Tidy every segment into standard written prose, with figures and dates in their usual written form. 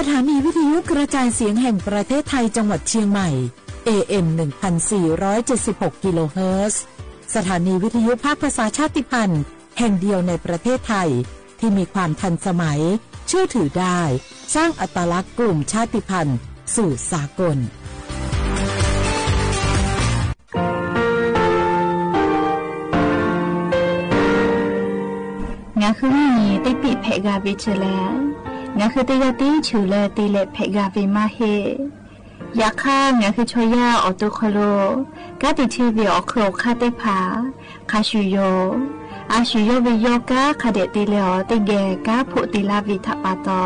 ถานีวิทยุกระจายเสียงแห่งประเทศไทยจังหวัดเชียงใหม่ AM 1476 กิโลเฮิรตซ์สถานีวิทยุภาคภาษาชาติพันธุ์แห่งเดียวในประเทศไทยที่มีความทันสมัยเชื่อถือได้สร้างอัตลักษณ์กลุ่มชาติพันธุ์สู่สากลงาคือมีติปิเพกาวิเชลงาคือติยาติชูเลติเลเพกาวิมาเฮยาค่างาคือชอยาออตุคโลกาติเทวิออโครคาติผาคาชูโยอาชูโยวิโยกาคาเดติเลอติเกกาผุติลาวิทัปาตอ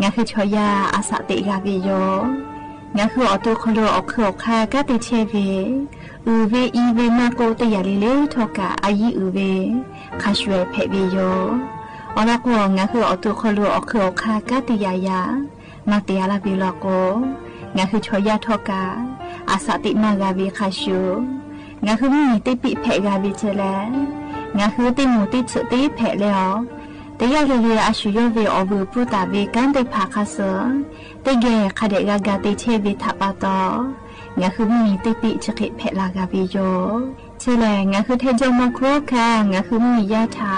งาคือชอยาอาสติกาวิโยงาคือออตุคโลออโครคากาติเทวิอูเวอีเวมาโกตยาลิเลทอกาอายีอูเวคาชเวเพวิโยออลากวงาคือออตุคโลออโครคากาติยายามาติยาลาวิลโกงาคือชอยาทอกาอาสติมากาวิคาชูงาคือมีติปิเพกาวิเจแลงาคือติมูติสุติเพเลอติยาเลเวอาชูโยเวอบูปุตาเวกันติภาคาเสติเกคาเดกากาติเชวิทัปาตองาคือมีติปิชกิเพลากาวิโยเชแลงาคือเทจมโครคางาคือมียาถา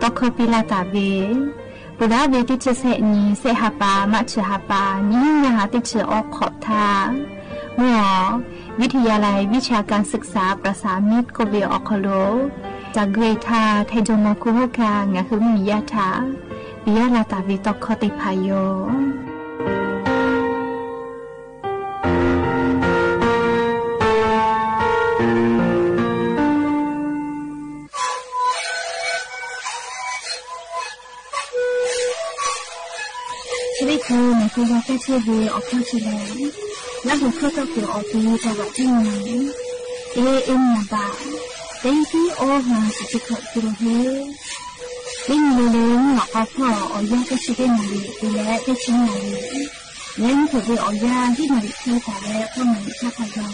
ตอกคปิลาตาเวปุราเวติเชเสนีเสหปามัชหปานิยาติเชออกขอบทาหมอวิทยาลัยวิชาการศึกษาประสานมิตรโกเวออกโลจากเกรธาเทจมคุโฮกางาคือมียาถาวิยาลาตาวิตอกคติพายโยคือในคือว่าแค่เชื่อวีออกข้าชิลแล้วหัวข้อก็คือออกที่จังหวัดที่ไหนAM นะบ้าเต็มที่โอ้มาสิจะเกิดขึ้นเหรอยิ่งเลี้ยงหลอกเอาพ่อออยาก็ชิได้มาดีดูแลก็ชิมาดีเลี้ยงถือไปออยาที่มาดีคือแต่แล้วก็มาดีชาพยอง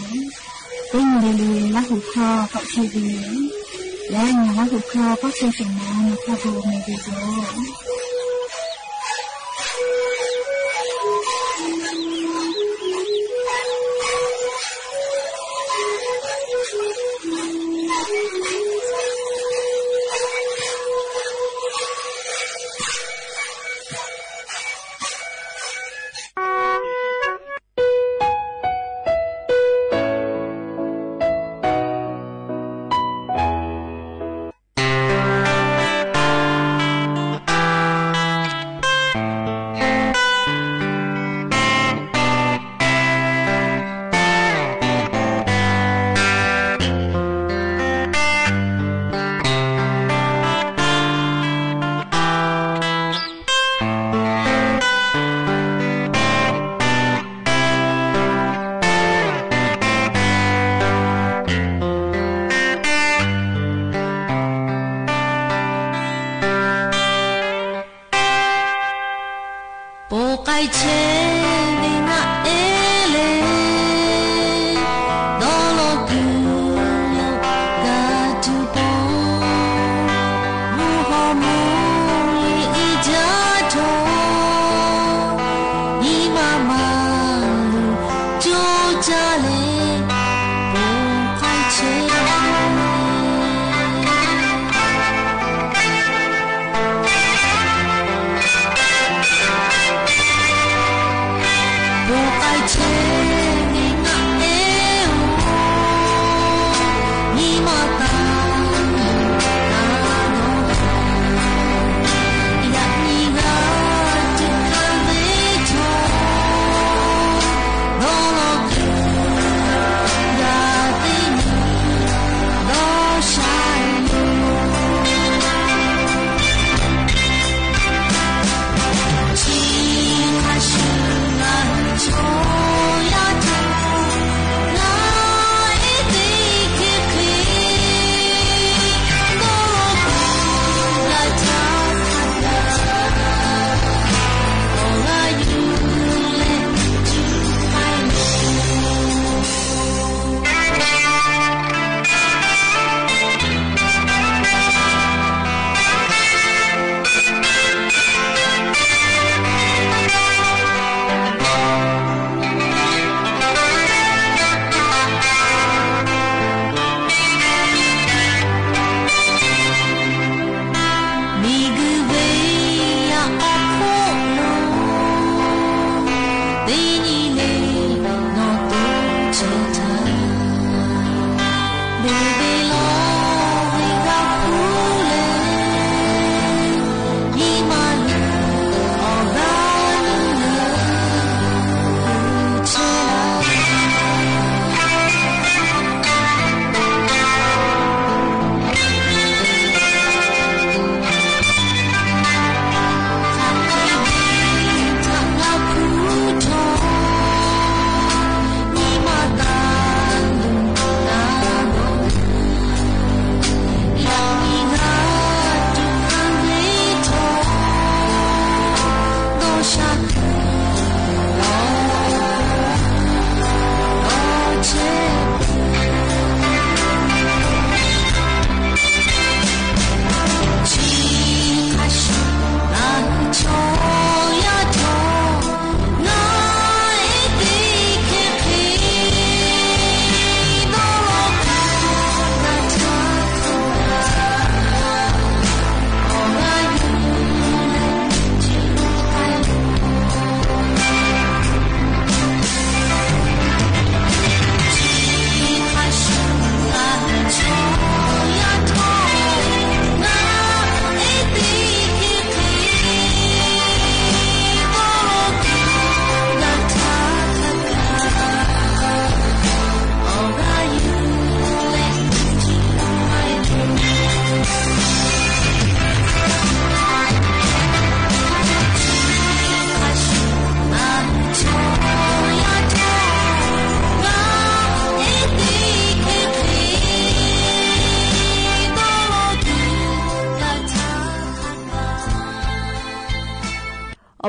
ยิ่งเลี้ยงแล้วหัวข้อก็ชิดีและงานแล้วหัวข้อก็เชื่อใจมาในข้อดูในวิดีโอเ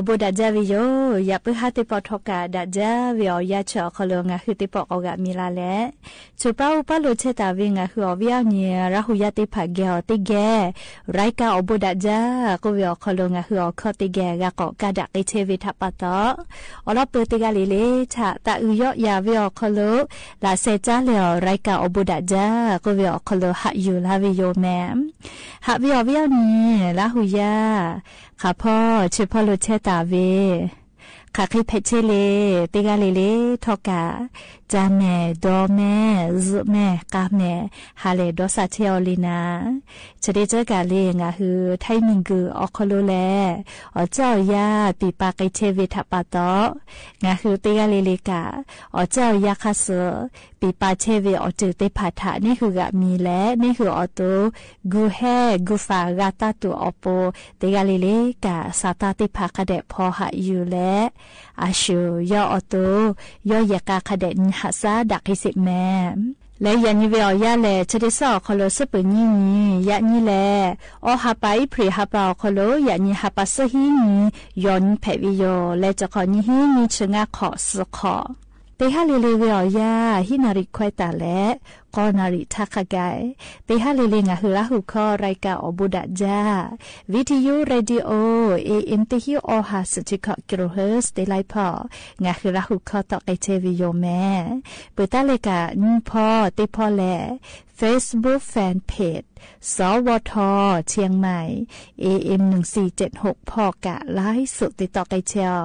อบดาจาวิโยอย่าเพิ่งหาติปอทกาดาจาวิโอยาชอคลงะคือติปอออกะมีลาแลชุปาอุปาโลเชตาวิงะคืออวิอาเนียราหุยาติภาเกอติแกไรกาอบดาจากุวิโอคลงะคืออคอติแกกะกอกะดะไอเชวิทัปปะตออลอเปติกาลิเลชะตะอุยอยาวิโอคลลาเซจาเลอไรกาอบดาจากุวิโอคลหะอยู่ลาวิโยแมหะวิโอวิอาเนียราหุยาข้าพ่อชื่อพ่อลุเชตาเวข้าคิดเพชเลติกาเลทอกาจาแม่ดอแม่ซุแม่กาแม่ฮาเลดอซาเชอลินาจะได้เจอกาเลงะคือไทมิงกืออคโลแลอเจ้ายาปีปาไกเชวิทัปปะตองะคือติกาเลกาอเจ้ายาคาเสปีปาเชวิอจือเตผาถะนี่คือกะมีแลนี่คืออโตกูแฮกูฟากาตาตุอโปติกาเลกาซาตาติภากะเดพอหะอยู่แลอาชูยออโตยอยากาคเดนหัสาดักให้สิแม่และยันยิเวอยาแลจะได้สอคโลสปุญียะนี่แลอหาไปพรีหาปาคโลยะนี่หาปัสหินียอนเพวิโยและจะขอนี่หินีชงะขอสขอเตหะเลเลเวอยาหินาริควายตาและกอนาริทักกายเตหะเลเลงะหือละหุคอไรกาอบุดะจาวิทยุเรดิโอAM เตหิอหาสติกะกิโลเฮิรตซ์เตไลพองะหือละหุคอตอไกเทวิโยแม่เปิดตาเลกะนพอเตพอแลFacebook Fanpage สวทเชียงใหม่ AM 1476พอกะไลฟ์สดติดต่อไกเชียว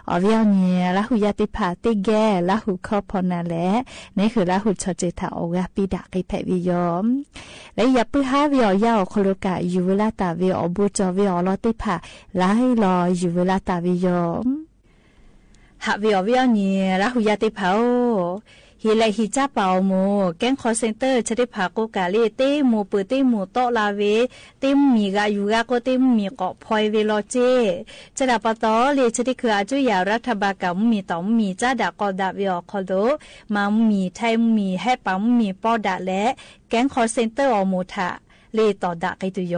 อวิเอาเนี่ยละหุยาติภาติแกละหุคอพอนาและนี่คือละหุชอเจตาโอกะปิดะไกแพวิยอมและอย่าปื้อหาวิอยาโคโลกะอยู่เวลาตาวิอบุจอวิอลอติภาไลรออยู่เวลาตาวิยอมหาวิอวิเอาเนี่ยละหุยาติภาฮิเลฮิจ้าเปาโมแก๊งคอเซ็นเตอร์จะได้พาโกกาเลเต้โมเปิดเต้โมโตลาเวเต้มีกาอยู่กาก็เต้มีเกาะพอยเวลอเจจะดาปะตอเลจะได้คืออาจุยารัฐบาลกับมีต่อมีจ้าดากอดาเวอคอโดมามีไทยมีให้ปั๊มมีปอดาและแก๊งคอเซ็นเตอร์อโมทาเลต่อดะไกตุโย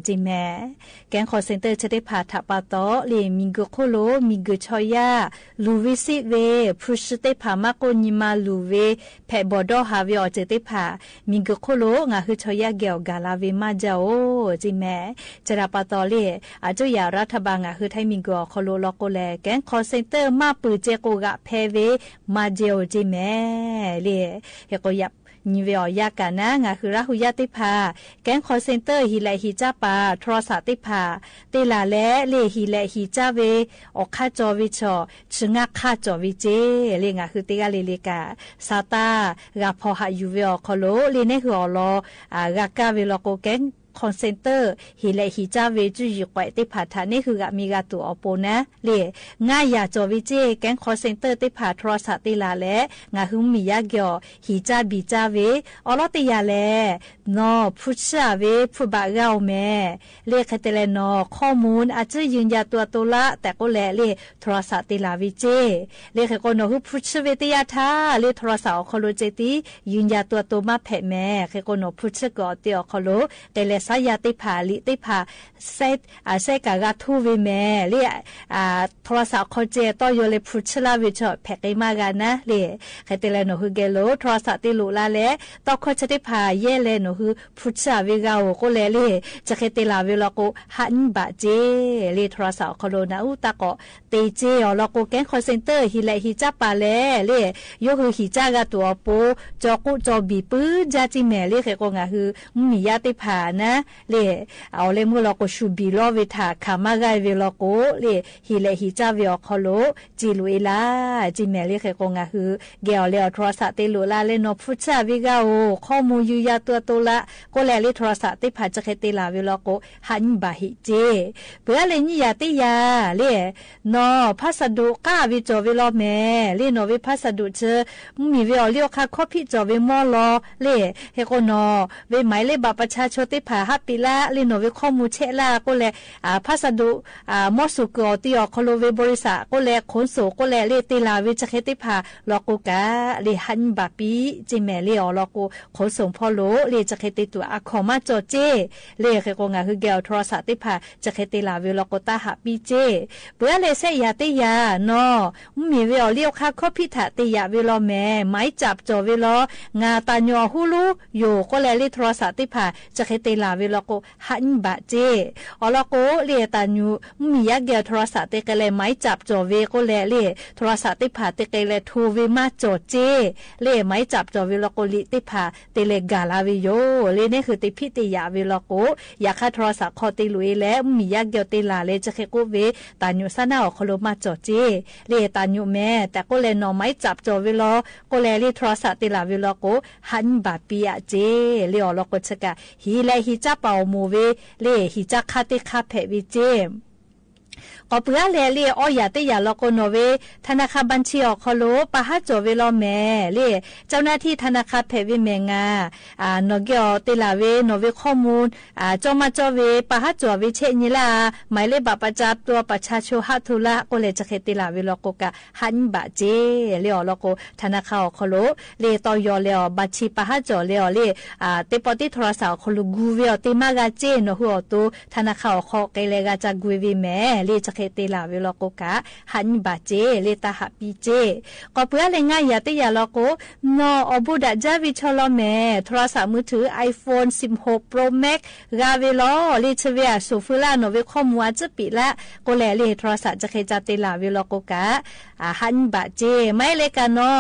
จิแม่แก๊งคอเซ็นเตอร์จะได้พาทับปาตอเลมิงกโคโลมิงกชอยาลูวิซิเวพุชเตพามาโกนิมาลูเวแพบอดอฮาเวอเจเตพามิงกโคโลงาคือชอยาเกลกาลาเวมาจาโอจิแม่จะดาปาตอเลอาจุยารัฐบาลงาคือไทยมิงกโคโลลอโกแลแก๊งคอเซ็นเตอร์มาปือเจโกกะแพเวมาเจโอจิแม่เลเฮโกยับนิเวอยากานะงาคือราหุยาติภาแก๊งคอลเซ็นเตอร์ฮิไลฮิจ้าปาโทรศัพท์ติภาเตลาและเลฮิไลฮิจ้าเวออกค่าจอวิชอชงะค่าจอวิเจเลงาคือเตกาเลเลกาซาตากาพอหายูเวอคอโลเลเนคืออลอกากาเวลโกแก๊งคอนเซนเตอร์ฮิเลฮิจาเวจุยกวยติผาทานี่คือกะมีกาตัวอโปนะเลง่ายอย่าจอวิเจแก๊งคอนเซนเตอร์ติผาโทรศัพท์ติลาและงาหุมมียาเกียวฮิจาบิจาเวอลอติยาแลนอพุชาเวพุบะเกาแม่เลคเตเลนอข้อมูลอาจจะยืนยันตัวตนละแต่ก็แลเลโทรศัพท์ติลาวิเจเลคก็นอหุพุชเวติยาทาเลโทรศัพท์คอโลเจติยืนยันตัวตนมาแผ่แม่เคก็นอพุชกอติอคอโลเตเล สายาติผาลิติผาเซเซกากาทูวิแม่เรียโทรศัพท์คอเจต่อโยเลพุชลาวิชแพกมากันนะเรียใครเตเลโนฮือเกโลโทรศัพท์ติลุลาเลต่อคอชติผาเยเลโนฮือพุชาวิกาโอโกเลเลจะใครเตลาวิลโกหันบะเจเลโทรศัพท์คอโลนาอุตะก็เตเจอลโกแกงคอเซ็นเตอร์ฮิเลฮิจับปาเลเลโยฮือฮิจากาตัวโปจอกุจอบีปื้จาจิแม่เลเคก็งาฮือมียาติผานะเลเอาเลมุลโกชูบีโลวิทาคามากายวิลโกเลฮิเลฮิจาวิอคอโลจิลุเอลาจิแม่เลเคก็งาฮือเกลเลโทรศัพท์ติลุลาเลโนพุชาวิกาโอข้อมูลยูยาตัวตุละก็แลเลโทรศัพท์ติผาจะเคติลาวิลโกหันบาฮิเจเพื่อเลนี่ยาติยาเลนอพัสดุก้าวิจอวิลแม่เลโนวิพัสดุเชมีวิอเลียวคาคอพิจอวิมอลอเลเฮโกนอเวหมายเลบัตรประชาชนติผาฮับปิละเลโนวิข้อมูลเชลาก็แลพัสดุมอสุกอติอคโลเวบริษัทก็แลขนส่งก็แลเลติลาวิจะเคติผาลอกูกาเลหันบาปีจิแม่เลอลอกูขนส่งพอโลเลจะเคติตัวอะขอมาจอเจเลเฮโกงาคือเกลโทรศัพท์ติผาจะเคติลาวิลอกูตาฮับปีเจเบื่อเลเซยาติยานอมีวิอเลียวคาคอพิถาติยาวิลอแม่ไม้จับจอวิลองาตาญอฮูลูโยก็แลลิโทรศัพท์ติผาจะเคติลาวิลโกหันบะเจอลโกเลตาญูมียาเกลโทรศัพท์ติเกเลไม้จับจอเวก็แลเลโทรศัพท์ติผาติเกเลทูวิมาจอเจเลไม้จับจอวิลโกลิติผาติเลกาลาวิโยเลนี่คือติพิติยาวิลโกอยากคาโทรศัพท์คอติลุยและมียาเกลติลาเลจะเคโกเวตาญูซานาอคโลมาจอเจเลตาญูแม่แต่ก็เลนอไม้จับจอวิลก็แลลิโทรศัพท์ติลาวิลโกหันบาปีอะเจเลอลโกชกะฮีเลฮิจาเปามูเวเลฮิจาคาติคาเพวิเจก็เพื่อเลเลียอ้อยาติยาลโกโนเวธนาคารบัญชีอคโลปะฮัจเวลอแม่เลเจ้าหน้าที่ธนาคารเพวิเมงานเกอติลาเวนเวข้อมูลจอมาจอเวปะฮัจเวเชญิลาหมายเลขบัตรประจำตัวประชาชนฮัทุละก็เลยจะเคติลาเวลโกกะหันบะเจเลอลโกธนาคารอคโลเลตอยอเลอบัญชีปะฮัจเลอเลเตปอติโทรศัพท์คโลกูเวอติมากาเจนหัวตูธนาคารอคเกเลกาจากกูเวแม่เลจะเคติลาเวลโกกะหันบาเจเลตาฮับปีเจก็เพื่อเลง่ายยาติยาลโกนออบูดาจาวิชลอแม่โทรศัพท์มือถือ iPhone 16 Pro Max กาเวลอเลชเวียสูฟุลาโนเวข้อมูลจะปิละก็แลเลโทรศัพท์จะเคจาติลาเวลโกกะหันบาเจไม่เลกันนอ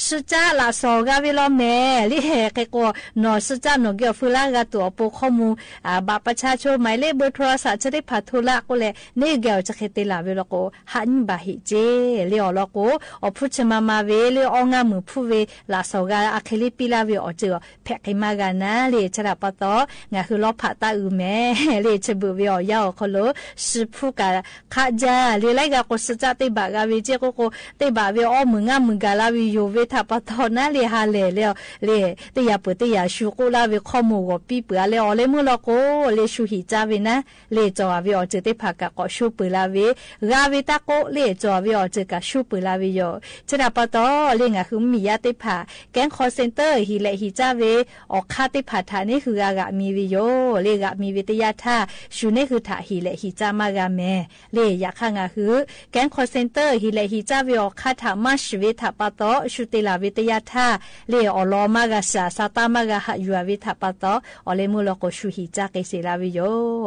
สุจาลาโซกาเวลอแม่ลิเฮเกโกนอสุจาโนเกฟุลากาตัวโปข้อมูลบัตรประชาชนหมายเลขเบอร์โทรศัพท์จะได้พัทุละก็แลเนเกลจะเคติลาเวลโกหันบาฮิเจเลอลโกอพุชมามาเวเลองามือผู้เวลาโซกาอะเคลิปิลาเวอเจอแพกมากันนะเลชราปตองาคือลอผาตาอืแม่เลชบุเวอยาคโลสิผู้กาคาจาเลไลกาโกสจาติบากาเวเจโกโกเตบาเวอมึงามึงกาลาวิโยเวทาปตอนะเลฮาเลเลเตยาเปเตยาชูโกลาเวข้อมูกปีเปเลอเลมุลโกเลชูหิจาเวนะเลจอเวอเจเตผากะกอชูเปลาเวกาเวตาโกเลจอเวอเจกะชูเปลาเวโยชราปตอเลงาคือมียาติผาแกงคอเซ็นเตอร์ฮิเลฮิจาเวออกคาติผาทานี่คือกะมีวิโยเลกะมีวิทยาท่าชูนี่คือถาฮิเลฮิจามากะแม่เลอยากข้างาคือแกงคอเซ็นเตอร์ฮิเลฮิจาเวออกคาถามาชเวทาปตอชูติลาวิทยาท่าเลอลอมากะสาสตามากะหะยูวิทาปตออเลมุลโกชูฮิจาเกเสลาวิโย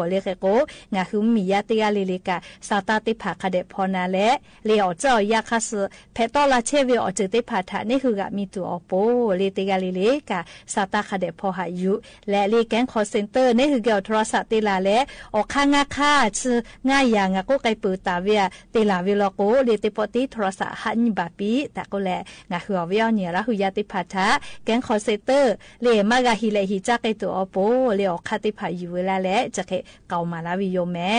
เลเกโกงาคือมียาติยาเลกะสาตาติผาคาเดพอนาและเลอเจ้ายาคาสเพตอลาเชเวอเจติผาทานี่คือกะมีตัวอโปเลติกาเลกะสาตาคาเดพอหายุและเลแกงคอเซ็นเตอร์นี่คือเกี่ยวโทรศัพท์ติลาและออกข้างาค่าชื่อง่ายอย่างก็ไกเปิดตาเวียติลาวิโลโกเลติปอติโทรศัพท์หันบาปีแต่ก็แลงาคือเวียเนี่ยละหุยาติผาทาแกงคอเซ็นเตอร์เลมากะฮิเลฮิจักไกตัวอโปเลออกคาติผายุเวลาและจะเคเกามาลาวิโยแม่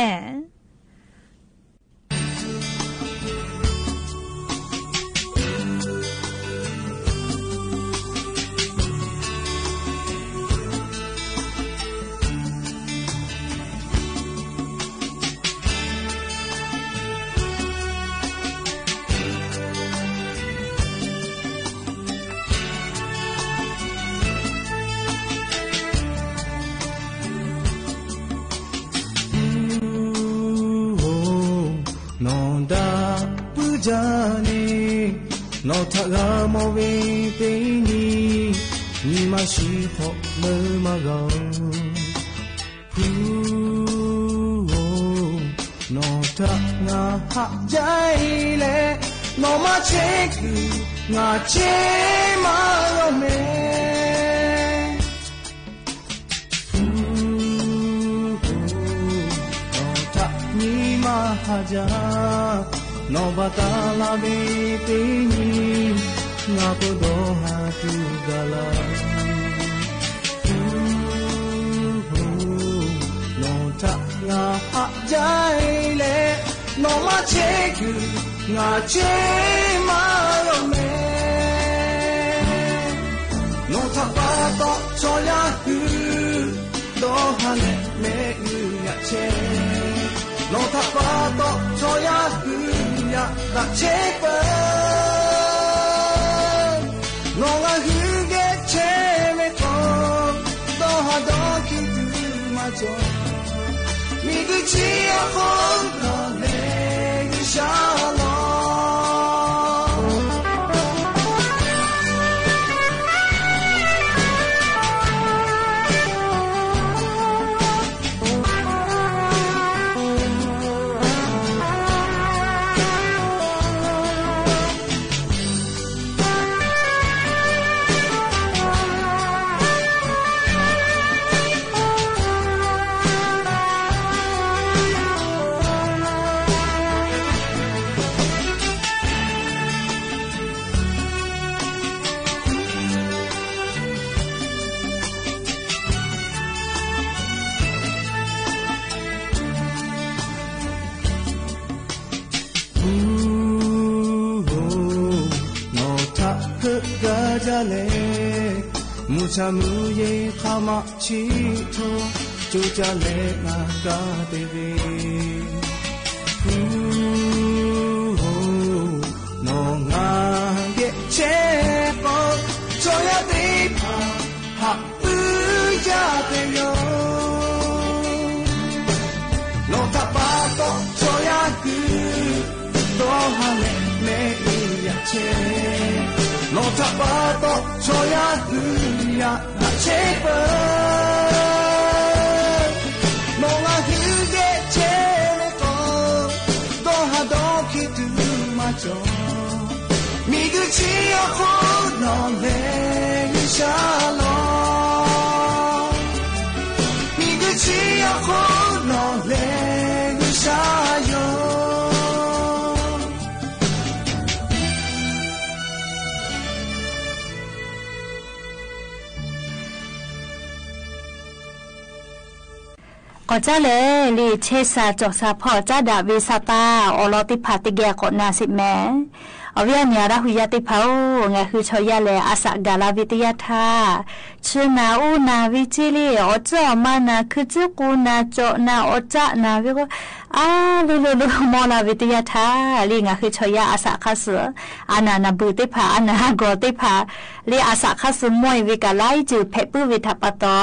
non da pujani no thaga mo ve pe ni ni ma shi tho me ma ga pu no ta nga ha jai le no ma che ku nga che ma lo me haja no batala be te ni na podo ha tu gala no ta nga ha jai le no ma che ku nga che ma lo me no ta pa to cho ya hu do ha ne me yu ya che no tapato choya huya da chepa no ga huge cheme ko do ha do ki tu ma jo mi gu chi a hon no le shalom muchamuye khama chi tho chuja le na ka te ve no nga ge che ko choya de ha u ja te yo no tapato choya ku do ha me ya che no tapato choya huya na chepa no ga huge cheme ko do ha do ki tu ma cho mi gu chi a ho no le shalom mi gu chi a ho no le shalomก็จะเลยลีเชซาจอกซาพ่อจ้าดาวิสตาอลอติพาติแกกนาสิแม่เอาเวียเนียระหุยติเผาไงคือชอยาเลอาสกาลาวิทยาธาชื่อนาอูนาวิจิลีอจอมานาคือจุกูนาโจนาอจานาวิก็ลุมอลาวิทยาธาลีไงคือชอยาอาสคาสืออานาบุติพาอานาโกติพาลีอาสคาสือมวยวิกาไลจือเพปุวิทัปตอ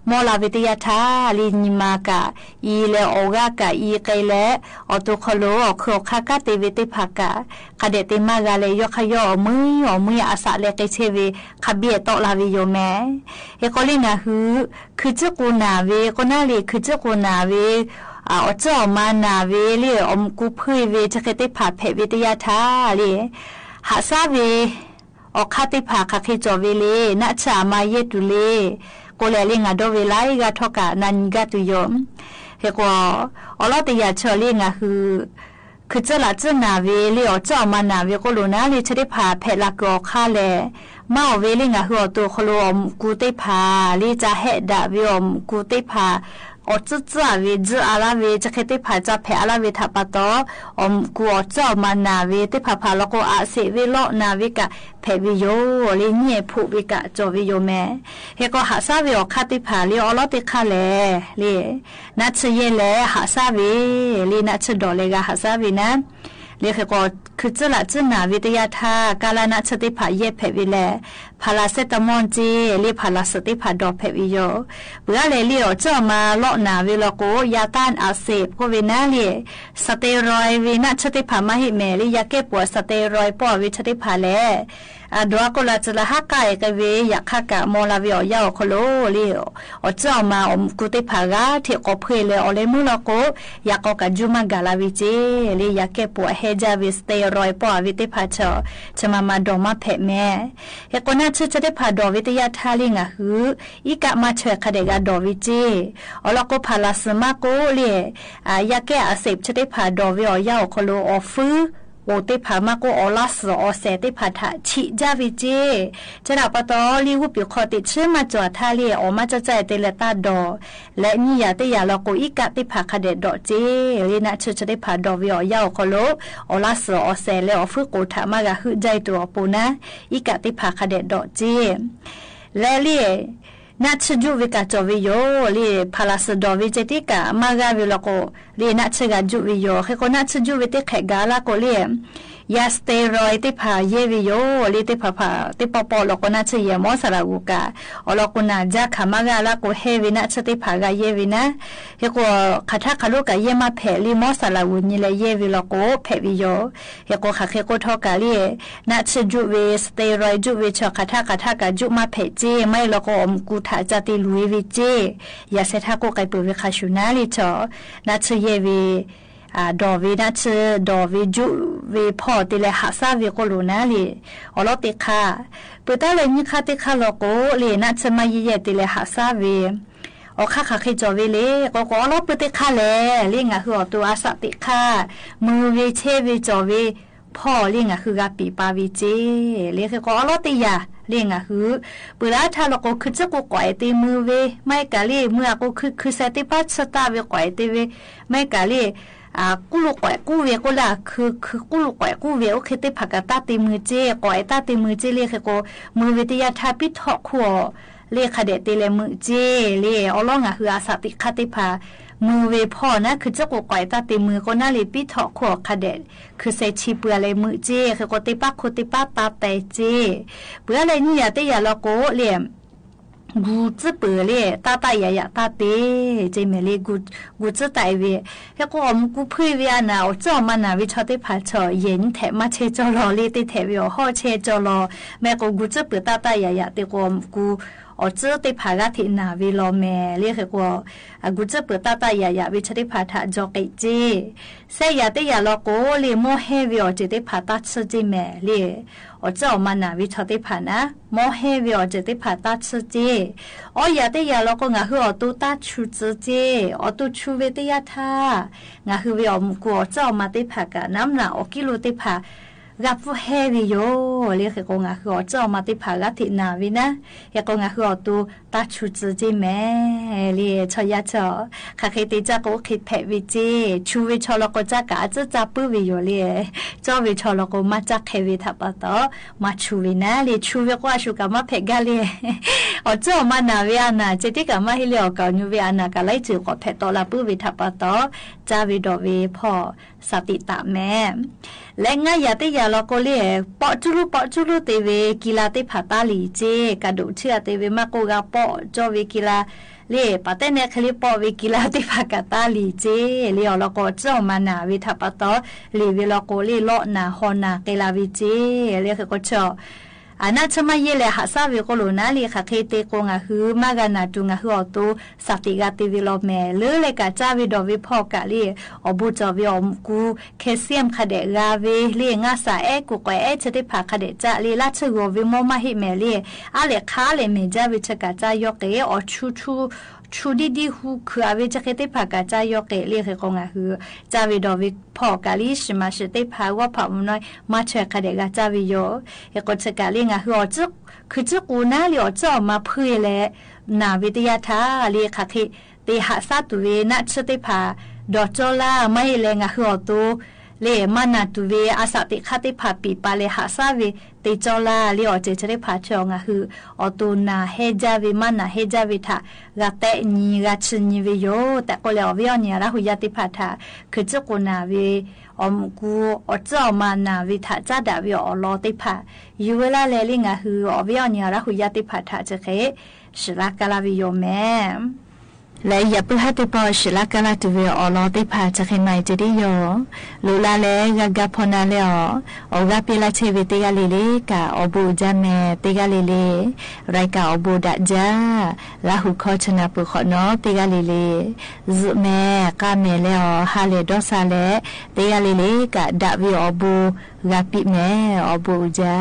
มอลาวิทยาธาลีนิมากาอีเลโอกากาอีไกเลอตุคโลอโคคากาติวิติภากาคเดติมากาเลยยกขยอมืออาสาเลกิเชวีขบีตอลาวิโยแมเฮโกลินาคือจุกูนาเวก็น่าลีคือจุกูนาเวอจอมานาเวลีอมกูพุยเวจะเคติภาเพวิทยาธาลีหาซาเวอคาติภาคคิจอเวเลนะชามาเยตุเลโกเลลิงาโดเวไลกาทอกานันกาตุยมเฮโกอลอติยาเชลิงาคือเจละเจนาเวลีอจอมานาเวก็รู้นะลีชะได้พาเพละกอค่าแลมาเวลิงาหัวตัวคโลอมกูติพาลีจะเฮดาวิอมกูติพาอจุจาวิจอาลาวิจะเคติพาจะเพอาลาวิทัปตออมกูอจอมานาวิติพาพาแล้วก็อาเสวิโลนาวิกะเพวิโยลีเนียผู้วิกะจอวิโยแม่เฮก็หาซาวิอคาติพาลีอลอติคาเลลีนัชเยเลหาซาวิลีนัชดอเลกะหาซาวินะเรียกก็คือเจละเจนาวิทยาธากาลานาชติภาเยเพวิเล พาราเซตามอลเจรีพาราสติพาดอเพวิโยเบื่อเลยเลี้ยวเจ้ามาเลาะนาวิโลโกยาต้านอักเสบก็เวน่าเลียสเตียรอยด์วินาชติพามาหิเมลียาเก็บปวดสเตียรอยด์ปอวิชติพาเลดัวก็ลาจะละฮักไก่กันเวียอยากฮักกะมอลาวิอยาวโคโลเลียวเจ้ามากุติพากาที่ก็เพลอเลมุลโกอยากก็จูมากาลาวิเจลีอยากเก็บปวดเฮจาวิสเตียรอยด์ปอวิติพาชอจะมาดอมาเพแม่เฮก็น่าจะได้พาดอวิทยาทาลิงะหืออีกะมาเชคเดกาดอวิเจอลก็พาลาสมาโกเลียอยากแก้อาเสบจะได้พาดอวิอยาวโคโลออฟื้อโอเตพามาโกอลาสอเซเตพาทะชิจาวิเจจะดาปตอลิหุปิคอติชื่อมาจอทาเลียออกมาจะใจเตเลตาดอและนี่ยาเตยาลโกอีกะติพาคเดดอเจลีนะชื่อจะได้พาดอวิอยาวโคโลอลาสอเซเลอฟุโกทามากะฮึใจตัวปูนะอีกะติพาคเดดอเจและเลียนัดจูวิกาจอวิโยลีพาลาสดอวิเจติกามากาวิโลโกลีนัดชกาจูวิโยเฮโกนัดจูวิเตเขกาลาโกลียาสเตียรอยด์ติพาเยวิโยลีติพาติปปอโลโกนัดชเยมอสลากุกาอโลโกนาจาขามากาลาโกเฮวินัดชติพากาเยวินะเฮโกคาทาคาลุกาเยมาเพลีมอสลากุนิเลเยวิโลโกเพวิโยเฮโกคาเคโกทอกาลีนัดชจูวิสเตียรอยด์จูวิชคาทากาจูมาเพเจไม่โลโกอมกูทาจติลุยวิเจยาเซทาโกไกปุวิคาชูนาลิชอนัดชเยวิดอวินัชดอวิจุวิพอติเลหาซาวิโกลูนาลีอลอติคาปุตตะเลนิคาติคาโลโกเลนัชมาเยติเลหาซาวิอคาคาคิจอวิเลก็อลอปุติคาเลลิงะคือตัวอาสติคามือวิเชวิจอวิพ่อลิงะคือกาปีปาวิเจเลคือก็อลอติยาเลี้ยงอ่ะคือปุระถ้าเราก็คือจะกูก่อยตีมือเวไม่กะลีเมื่อกูคือเซติปัสสตาเวก่อยตีเวไม่กะลีกูลูกก่อยกูเวกูละคือกูลูกก่อยกูเวโอเคติผักกะตาตีมือเจก่อยตาตีมือเจเรียกก็มือวิทยาทาปิทอขัวเรียกขเดตีเลมือเจเรียเอาล่องอ่ะคืออาสติคติพามือเวพ่อนะคือเจ้ากูก่อยตาตีมือก็น่าลีปิทอขัวขเดคือเซชีเปลือเลยมือเจคือก็ติปักโคติปักตาเตเจเปลือเลยนี่อย่าเตอย่าละโกเลี่ยมกูจะเปลือเลยตาอย่าตาเตเจเมลีกูจะตายเวแล้วก็กูเพื่อเวียนะเจ้ามันนะวิชาติผาเฉยเย็นแถมมาเชจอรอเลยติแถวห่อเชจอรอแม่กูจะเปลือตาอย่าเตกูเจ้าติผากาทินาวิโลเมเรียกว่ากูจะเปิดตาอย่าวิชาติผาถาจอกเจเสียแต่อย่าลโกเลยโมเฮวิอจิติผาตัดสจิเมเรียเจ้ามันนาวิชาติผานะโมเฮวิอจิติผาตัดสจิอย่าแต่อย่าลโกงาคือตุตัดชูเจตุชูเวติยาทางาคือวิอมกูเจ้ามาติผากาน้ำหนากิโลติผากับผู้เฮวิโยเรียกกงาคือเจ้ามาติผากาทินาวินะเรียกกงาคือตัวตัดชุดจีแม่เรียชอยาชอข้าเคยติจาก็คิดแผวิจีชูวิชอลก็จะกาจะจับปื้วิโยเรียเจ้าวิชอลก็มาจากเฮวิทับต่อมาชูวินะเรียชูวิก็ชูกับมาเพกาเรียเจ้ามานาวิอานาเจติกับมาฮิเลียวกับนูวิอานากับไลจือก็เพต่อละปื้วิทับต่อจาวิดอวิพ่อสติตาแม่และง่ายติยาลก็เรียปอจุลุเตเวกีฬาติผาตาลีเจกระดูเชื่อเตเวมาโกกาปอจอเวกีฬาเรียปะเตเนคลิปอเวกีฬาติผากาตาลีเจเรียลก็เจ้ามานาวิทับตอลีเวลก็เรียเลาะนาฮอนาเกลาวิเจเรียก็เจ้าน่าจะมาเยเลหาซาวิโกโลนาลีค่ะเคเตโกงะฮือมากานาตุงะฮือตูสติกาติวิโลเมเลเลกาจาวิดอวิพอกะลีบุจอวิอมกูเคเซียมคเดกาเวลีงาสากูกเอชติผาคเดจาลีลาชโกวิโมมาฮิเมลีอาเลคาเลเมจาวิชกาจายกเอชูดีฮูคืออาวิจเคติผากาจายกเกลียกงาฮือจาวิดอวิพอกาลิชมาชติผาว่าผามน้อยมาเชคเดกาจาวิโยเอกชกาลิงาฮือจุกคือจุกูนาลิอจ้ามาเพื่อแลนาวิทยาทาลีคาคิติหาซาตุเวนัชติผาดอจอลาไม่เลงาฮือตูเลมานาตุเวอาสติคติผาปีปาเลหาซาเวติจอลาลีอเจชติผาชองาฮือตูนาเฮจาวิมานาเฮจาวิทากาเตนีกาชนีวิโยแต่ก็เลววิอเนียระหุยติผาทาคือจุกูนาเว อมกูอเจ้ามานาวิถาจ้าดาวิอลอติพาอยู่เวลาเลลิงาฮืออวิอเนี่ยระหุยติพาทาจะเคสลากาลาวิโยแมและอย่าเพิ่งให้ติปอชิลากาลาตุเวอลอติพาจะให้ไม่จะได้ยอลูลาเลกาพนาเลออกาปิลาเชวิติกาลิเลกาอบูจาเมติกาลิเลไรกาอบูดาจาลาหุคอชนะปุขโนติกาลิเลซุเมกาเมเลอฮาเลดอซาเลติกาลิเลกาดาวิอบูกาปิเมอบูจา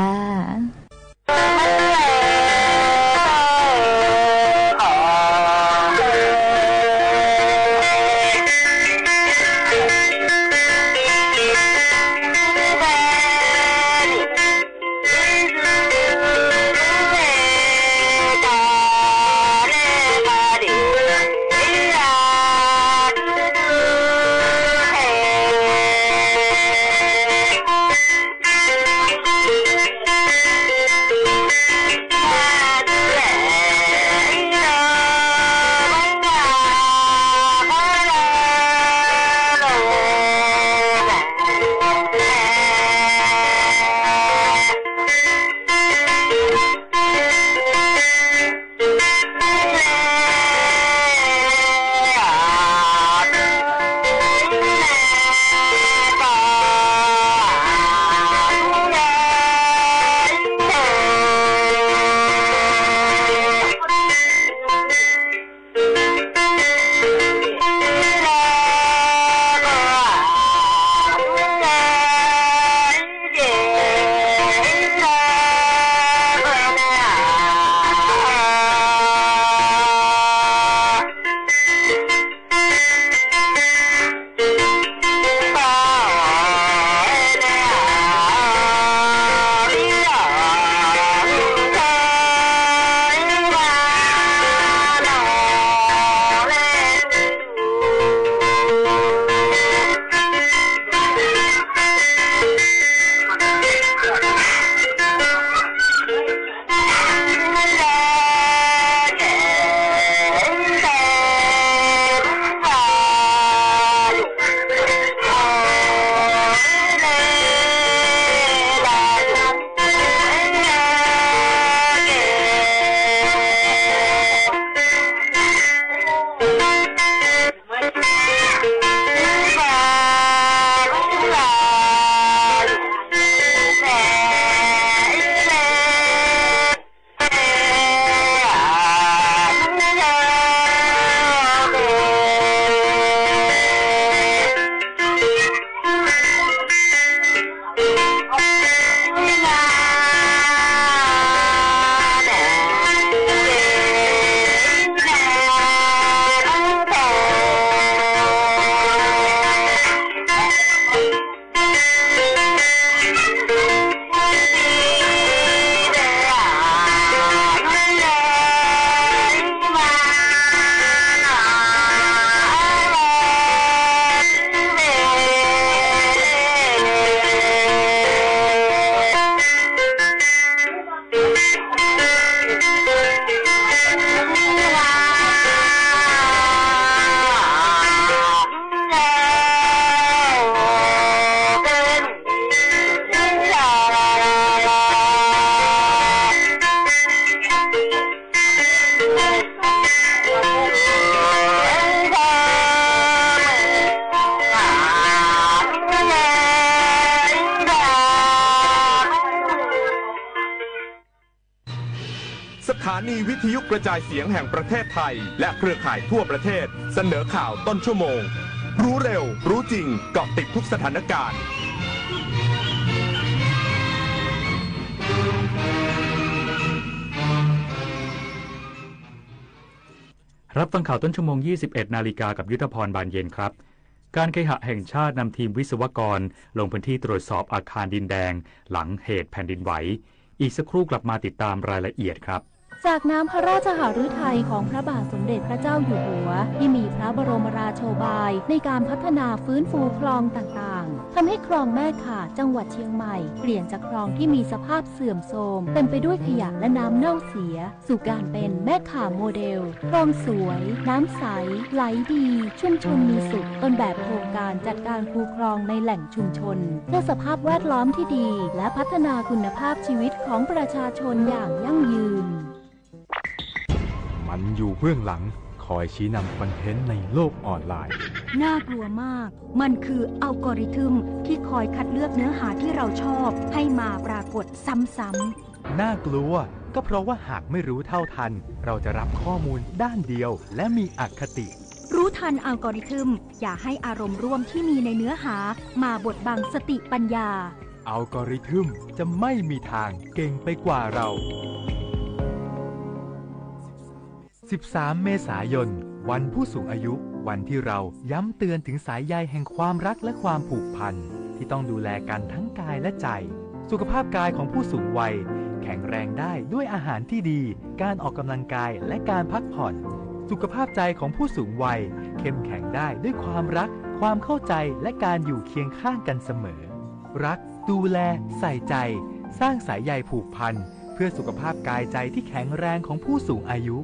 สถานีวิทยุกระจายเสียงแห่งประเทศไทยและเครือข่ายทั่วประเทศเสนอข่าวต้นชั่วโมงรู้เร็วรู้จริงเกาะติดทุกสถานการณ์รับฟังข่าวต้นชั่วโมง 21 นาฬิกากับยุทธพรบานเย็นครับการเคหะแห่งชาตินำทีมวิศวกรลงพื้นที่ตรวจสอบอาคารดินแดงหลังเหตุแผ่นดินไหวอีกสักครู่กลับมาติดตามรายละเอียดครับ จากน้ำพระราชหฤทัยของพระบาทสมเด็จพระเจ้าอยู่หัวที่มีพระบรมราโชบายในการพัฒนาฟื้นฟูคลองต่างๆทำให้คลองแม่ข่าจังหวัดเชียงใหม่เปลี่ยนจากคลองที่มีสภาพเสื่อมโทรมเต็มไปด้วยขยะและน้ำเน่าเสียสู่การเป็นแม่ข่าโมเดลคลองสวยน้ำใสไหลดีชุมชนมีสุขต้นแบบโครงการจัดการคูคลองในแหล่งชุมชนเพื่อสภาพแวดล้อมที่ดีและพัฒนาคุณภาพชีวิตของประชาชนอย่างยั่งยืนมันอยู่เบื้องหลังคอยชี้นำคอนเทนต์ในโลกออนไลน์น่ากลัวมากมันคืออัลกอริทึมที่คอยคัดเลือกเนื้อหาที่เราชอบให้มาปรากฏซ้ำๆน่ากลัวก็เพราะว่าหากไม่รู้เท่าทันเราจะรับข้อมูลด้านเดียวและมีอคติรู้ทันอัลกอริทึมอย่าให้อารมณ์ร่วมที่มีในเนื้อหามาบดบังสติปัญญาอัลกอริทึมจะไม่มีทางเก่งไปกว่าเรา13 เมษายนวันผู้สูงอายุวันที่เราย้ำเตือนถึงสายใยแห่งความรักและความผูกพันที่ต้องดูแลกันทั้งกายและใจสุขภาพกายของผู้สูงวัยแข็งแรงได้ด้วยอาหารที่ดีการออกกำลังกายและการพักผ่อนสุขภาพใจของผู้สูงวัยเข้มแข็งได้ด้วยความรักความเข้าใจและการอยู่เคียงข้างกันเสมอรักดูแลใส่ใจสร้างสายใยผูกพันเพื่อสุขภาพกายใจที่แข็งแรงของผู้สูงอายุ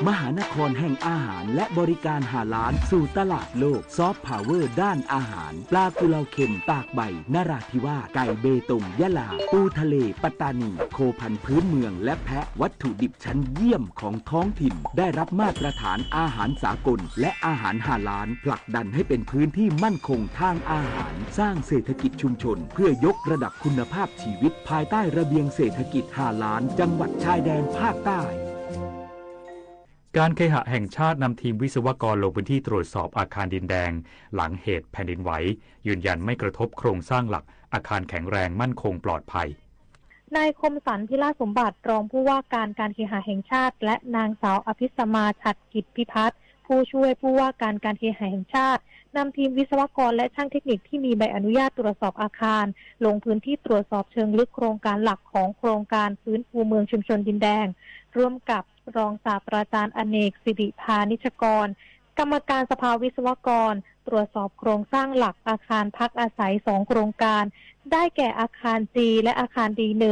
มหานครแห่งอาหารและบริการหาล้านสู่ตลาดโลกซอฟต์พาวเวอร์ด้านอาหารปลากุเลาเค็มตากใบนราธิวาสไก่เบตงยะลาปูทะเลปัตตานีโคพันธุ์พื้นเมืองและแพะวัตถุดิบชั้นเยี่ยมของท้องถิ่นได้รับมาตรฐานอาหารสากลและอาหารหาล้านผลักดันให้เป็นพื้นที่มั่นคงทางอาหารสร้างเศรษฐกิจชุมชนเพื่อยกระดับคุณภาพชีวิตภายใต้ระเบียงเศรษฐกิจหาล้านจังหวัดชายแดนภาคใต้การเคหะแห่งชาตินำทีมวิศวกรลงพื้นที่ตรวจสอบอาคารดินแดงหลังเหตุแผ่นดินไหวยืนยันไม่กระทบโครงสร้างหลักอาคารแข็งแรงมั่นคงปลอดภัยนายคมสันต์ พิราชสมบัติรองผู้ว่าการการเคหะแห่งชาติและนางสาวอภิสมาฉัตรกิจพิพัฒน์ผู้ช่วยผู้ว่าการการเคหะแห่งชาตินำทีมวิศวกรและช่างเทคนิคที่มีใบอนุญาตตรวจสอบอาคารลงพื้นที่ตรวจสอบเชิงลึกโครงการหลักของโครงการฟื้นฟูเมืองชุมชนดินแดงร่วมกับรองศาสตราจารย์อเนกสิริพานิชกรกรรมการสภาวิศวกรตรวจสอบโครงสร้างหลักอาคารพักอาศัย2โครงการได้แก่อาคาร G และอาคาร D1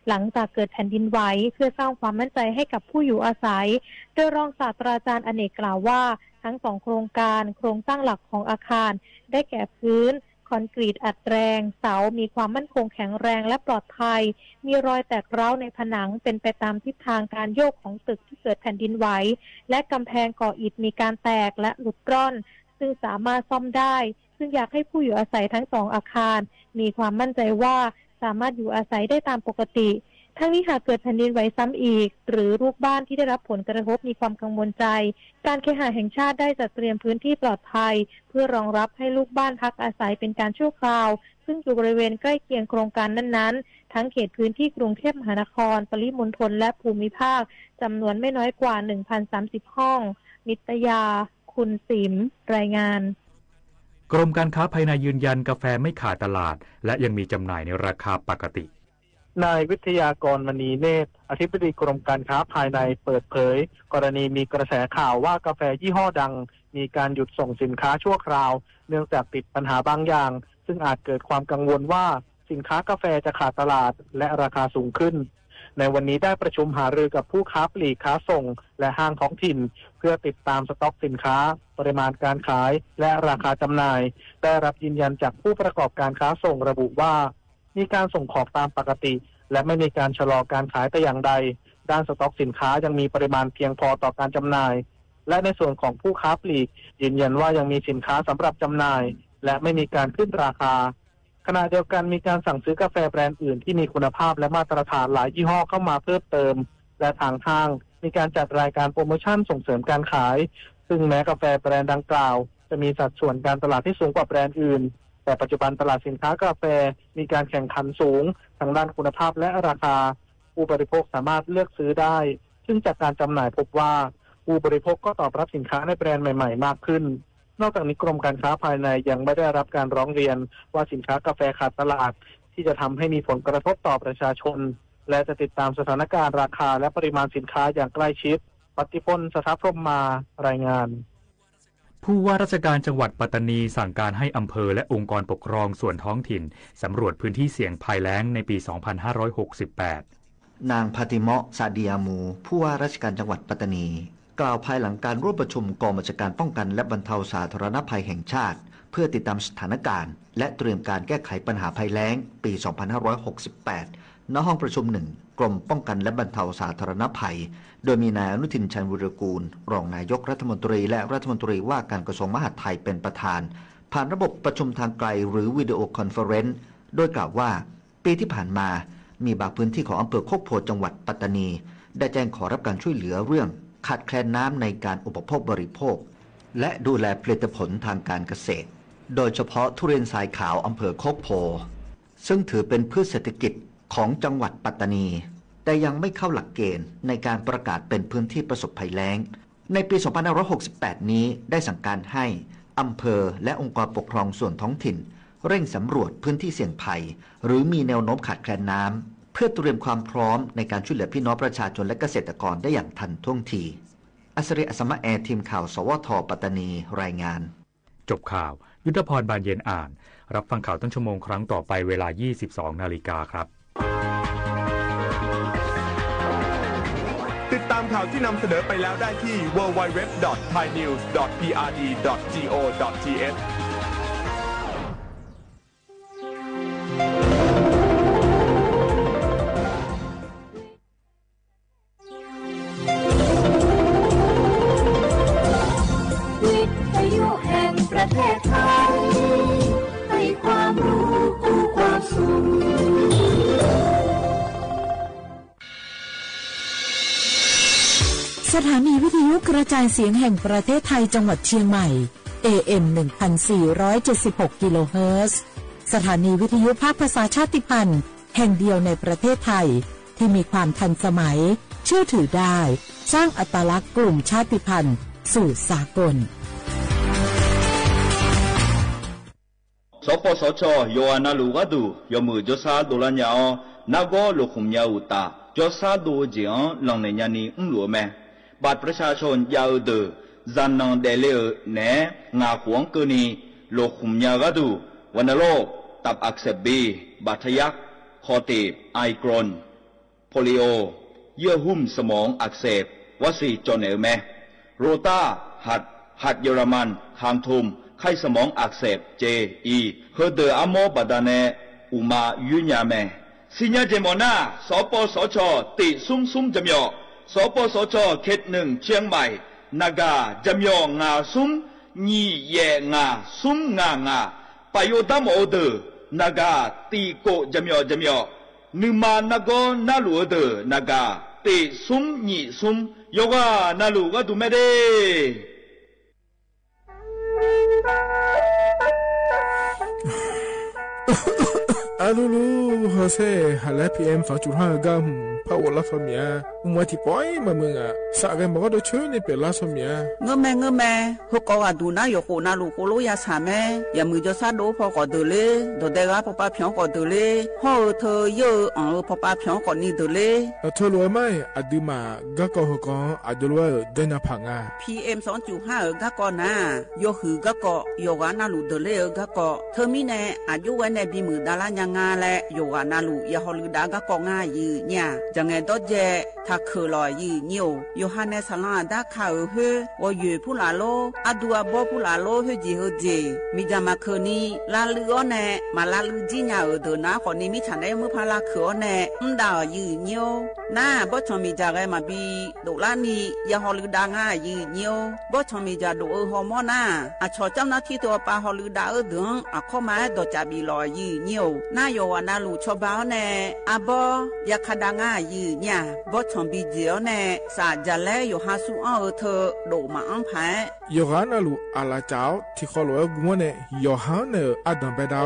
หลังจากเกิดแผ่นดินไหวเพื่อสร้างความมั่นใจให้กับผู้อยู่อาศัยโดยรองศาสตราจารย์อเนกกล่าวว่าทั้ง2โครงการโครงสร้างหลักของอาคารได้แก่พื้นคอนกรีตอัดแรงเสามีความมั่นคงแข็งแรงและปลอดภัยมีรอยแตกร้าวในผนังเป็นไปตามทิศทางการโยกของตึกที่เกิดแผ่นดินไหวและกำแพงก่ออิฐมีการแตกและหลุดร่อนซึ่งสามารถซ่อมได้ซึ่งอยากให้ผู้อยู่อาศัยทั้ง2อาคารมีความมั่นใจว่าสามารถอยู่อาศัยได้ตามปกติทั้งนี้หากเกิดแผ่นดินไหวซ้ำอีกหรือลูกบ้านที่ได้รับผลกระทบมีความกังวลใจการเคหะแห่งชาติได้จัดเตรียมพื้นที่ปลอดภัยเพื่อรองรับให้ลูกบ้านพักอาศัยเป็นการชั่วคราวซึ่งอยู่บริเวณใกล้เคียงโครงการนั้นๆทั้งเขตพื้นที่กรุงเทพมหานครปริมณฑลและภูมิภาคจำนวนไม่น้อยกว่า 1,030 ห้องนิตยาคุณสิมรายงานกรมการค้าภายในยืนยันกาแฟไม่ขาดตลาดและยังมีจำหน่ายในราคาปกตินายวิทยากรมณีเนตรอธิบดีกรมการค้าภายในเปิดเผยกรณีมีกระแสข่าวว่ากาแฟยี่ห้อดังมีการหยุดส่งสินค้าชั่วคราวเนื่องจากติดปัญหาบางอย่างซึ่งอาจเกิดความกังวลว่าสินค้ากาแฟจะขาดตลาดและราคาสูงขึ้นในวันนี้ได้ประชุมหารือกับผู้ค้าปลีกค้าส่งและห้างท้องถิ่นเพื่อติดตามสต็อกสินค้าปริมาณการขายและราคาจำหน่ายได้รับยืนยันจากผู้ประกอบการค้าส่งระบุว่ามีการส่งของตามปกติและไม่มีการชะลอการขายแต่อย่างใดด้านสต็อกสินค้ายังมีปริมาณเพียงพอต่อการจำหน่ายและในส่วนของผู้ค้าปลีกยืนยันว่ายังมีสินค้าสำหรับจำหน่ายและไม่มีการขึ้นราคาขณะเดียวกันมีการสั่งซื้อกาแฟแบรนด์อื่นที่มีคุณภาพและมาตรฐานหลายยี่ห้อเข้ามาเพิ่มเติมและทางห้างมีการจัดรายการโปรโมชั่นส่งเสริมการขายซึ่งแม้กาแฟแบรนด์ดังกล่าวจะมีสัดส่วนการตลาดที่สูงกว่าแบรนด์อื่นแต่ปัจจุบันตลาดสินค้ากาแฟมีการแข่งขันสูงทางด้านคุณภาพและราคาผู้บริโภคสามารถเลือกซื้อได้ซึ่งจากการจำหน่ายพบว่าผู้บริโภคก็ตอบรับสินค้าในแบรนด์ใหม่ๆมากขึ้นนอกจากนี้กรมการค้าภายในยังไม่ได้รับการร้องเรียนว่าสินค้ากาแฟขาดตลาดที่จะทำให้มีผลกระทบต่อประชาชน และจะติดตามสถานการณ์ราคาและปริมาณสินค้าอย่างใกล้ชิดปฏิพล สถาพรหมมารายงานผู้ว่าราชการจังหวัดปัตตานีสั่งการให้อำเภอและองค์กรปกครองส่วนท้องถิ่นสำรวจพื้นที่เสี่ยงภัยแล้งในปี 2568 นางพาติเมาะ ซาเดียมูผู้ว่าราชการจังหวัดปัตตานีกล่าวภายหลังการร่วมประชุมกองบัญชาการป้องกันและบรรเทาสาธารณภัยแห่งชาติเพื่อติดตามสถานการณ์และเตรียมการแก้ไขปัญหาภัยแล้งปี 2568 ณ ห้องประชุม 1 กรมป้องกันและบรรเทาสาธารณภัยโดยมีนายอนุทิน ชาญวิรากูลรองนายกรัฐมนตรีและรัฐมนตรีว่าการกระทรวงมหาดไทยเป็นประธานผ่านระบบประชุมทางไกลหรือวิดีโอคอนเฟอเรนซ์โดยกล่าวว่าปีที่ผ่านมามีบางพื้นที่ของอำเภอโคกโพธิ์จังหวัดปัตตานีได้แจ้งขอรับการช่วยเหลือเรื่องขาดแคลนน้ำในการอุปโภคบริโภคและดูแลผลิตผลทางการเกษตรโดยเฉพาะทุเรียนทรายขาวอำเภอโคกโพธิ์ซึ่งถือเป็นพืชเศรษฐกิจของจังหวัดปัตตานีแต่ยังไม่เข้าหลักเกณฑ์ในการประกาศเป็นพื้นที่ประสบภัยแล้งในปี 2568 นี้ได้สั่งการให้อำเภอและองค์กรปกครองส่วนท้องถิ่นเร่งสำรวจพื้นที่เสี่ยงภัยหรือมีแนวโน้มขาดแคลนน้ำเพื่อเตรียมความพร้อมในการช่วยเหลือพี่น้องประชาชนและเกษตรกรได้อย่างทันท่วงทีอัสริอัสมะแอร์ทีมข่าวสวท.ปัตตานีรายงานจบข่าวยุทธพรบานเย็นอ่านรับฟังข่าวต้นชั่วโมงครั้งต่อไปเวลา 22 นาฬิกาครับติดตามข่าวที่นำเสนอไปแล้วได้ที่ www.thainews.prd.go.thประเทศไทยให้ความรู้คู่ความสุขสถานีวิทยุกระจายเสียงแห่งประเทศไทยจังหวัดเชียงใหม่ AM 1476 กิโลเฮิรตซ์สถานีวิทยุภาคภาษาชาติพันธุ์แห่งเดียวในประเทศไทยที่มีความทันสมัยเชื่อถือได้สร้างอัตลักษณ์กลุ่มชาติพันธุ์สู่สากลสปสชโยอานาลูกาดูยมือจสาโดลัญญานาโกลุคุมยาอุตาจสาโดเจียงหลังในยานีหลัวแม่บัตรประชาชนยาวเดอจันนังเดเลเนงาขวงเกนีลุคุมยากาดูวันโรคตับอักเสบบีบาดทะยักคอตีบไอกรอนโพลิโอเยื่อหุ้มสมองอักเสบวสีจอนเอลแม่โรตาหัดเยอรมันคางทุมไข้สมองอักเสบเจอีเฮเดออะโมบาดาเนอุมายุญญาแมสิญญาเจมอนาสปสชติซุมจำยอสปสชเขต1เชียงใหม่นากาจำยองาซุมญีเยงาซุมงปโยตามโอเดนากาตีโกจำยอนึมานาโกนาลูเดนากาติซุมญีซุมโยกานาลูกาดูเมเดAlulu Jose hala PM 2.5 gam Power la famia umati poi mamunga sa ga mo do chune pe la famia ngome ho ko aduna yo ko na lu ko lo ya sa me ya mu jo sa do pho ko do le do de ga papa phyon ko do le ho tho yo an papa phyon ko ni do le tho lo mai aduma ga ko ho ko adulwa de na phanga PM 2.5 ga ko na yo hu ga ko yo ga na lu do le ga ko tho mi ne aju wa ne bi mu da la nya nga le yo ga na lu ya ho lu da ga ko nga yi nya jang e do je tha khu lo yi nyo Yohanes sa la da kha he wo yue pu la lo adua bo pu la lo he ji ho ji mi ja ma khu ni la lu o ne ma la lu ji nya o do na ko ni mi chan de mu pha la khu o ne nda yi nyo na bo chon mi ja ga ma bi do la ni ya ho lu da nga yi nyo bo chon mi ja do ho mo na a cho cham na thi to pa ho lu da o dung a kho ma do cha bi lo yi nyo na yo wa na lu cho ba ne a bo ya kha da nga yi nya bo chon bi ji o ne sa ja le yo ha su a o tho do ma an pha yo ga na lu ala chao thi kho lo gu ne yo ha ne adam be da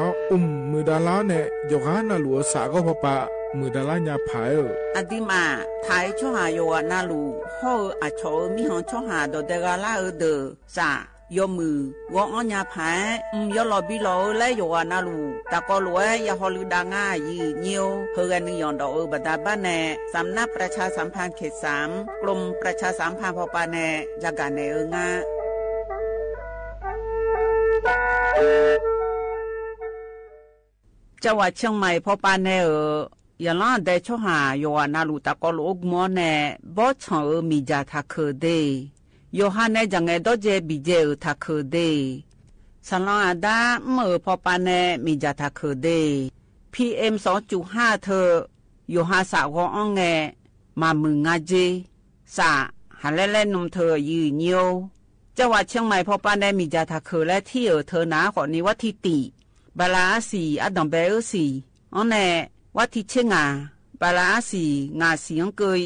mu da la ne yo ga na lu sa go paมือดาลาญาผายอดิมาทายช่อหาโยนาลูโฮอะชอมีหองช่อหาดอเดกาลาเดอซา ยมือวองอัญญาผายยอลอบิโลและโยอานาลูตะกอลวยยาฮอลือดางายืเนียวเฮกันนิยอนดอกบดาบ้านแน่สำนักประชาสัมพันธ์เขต3กรมประชาสัมพันธ์พอปาแน่ยากาเนงาจังหวัดเชียงใหม่พอปาแน่ยาลาได้ช่วหาโยอานาลูตะกอลอกมอแน่บ่ชอมีจาทาเคเดโยฮานเนจังเงดอเจบิเจอทักเคเดสลองอาดาเมื่อพอปานเนมีจาทักเคเด PM 2.5 เธอโยฮาสาวองเงมามึงงาเจสาหันเล่นนมเธอยืนเนียวจังหวัดเชียงใหม่พอปานเนมีจาทักเคและที่เธอหนาขอนิวัติติบาลาสีอดอมเบลสีอันเนวัติเชงาบาลาสีงาเสียงเกย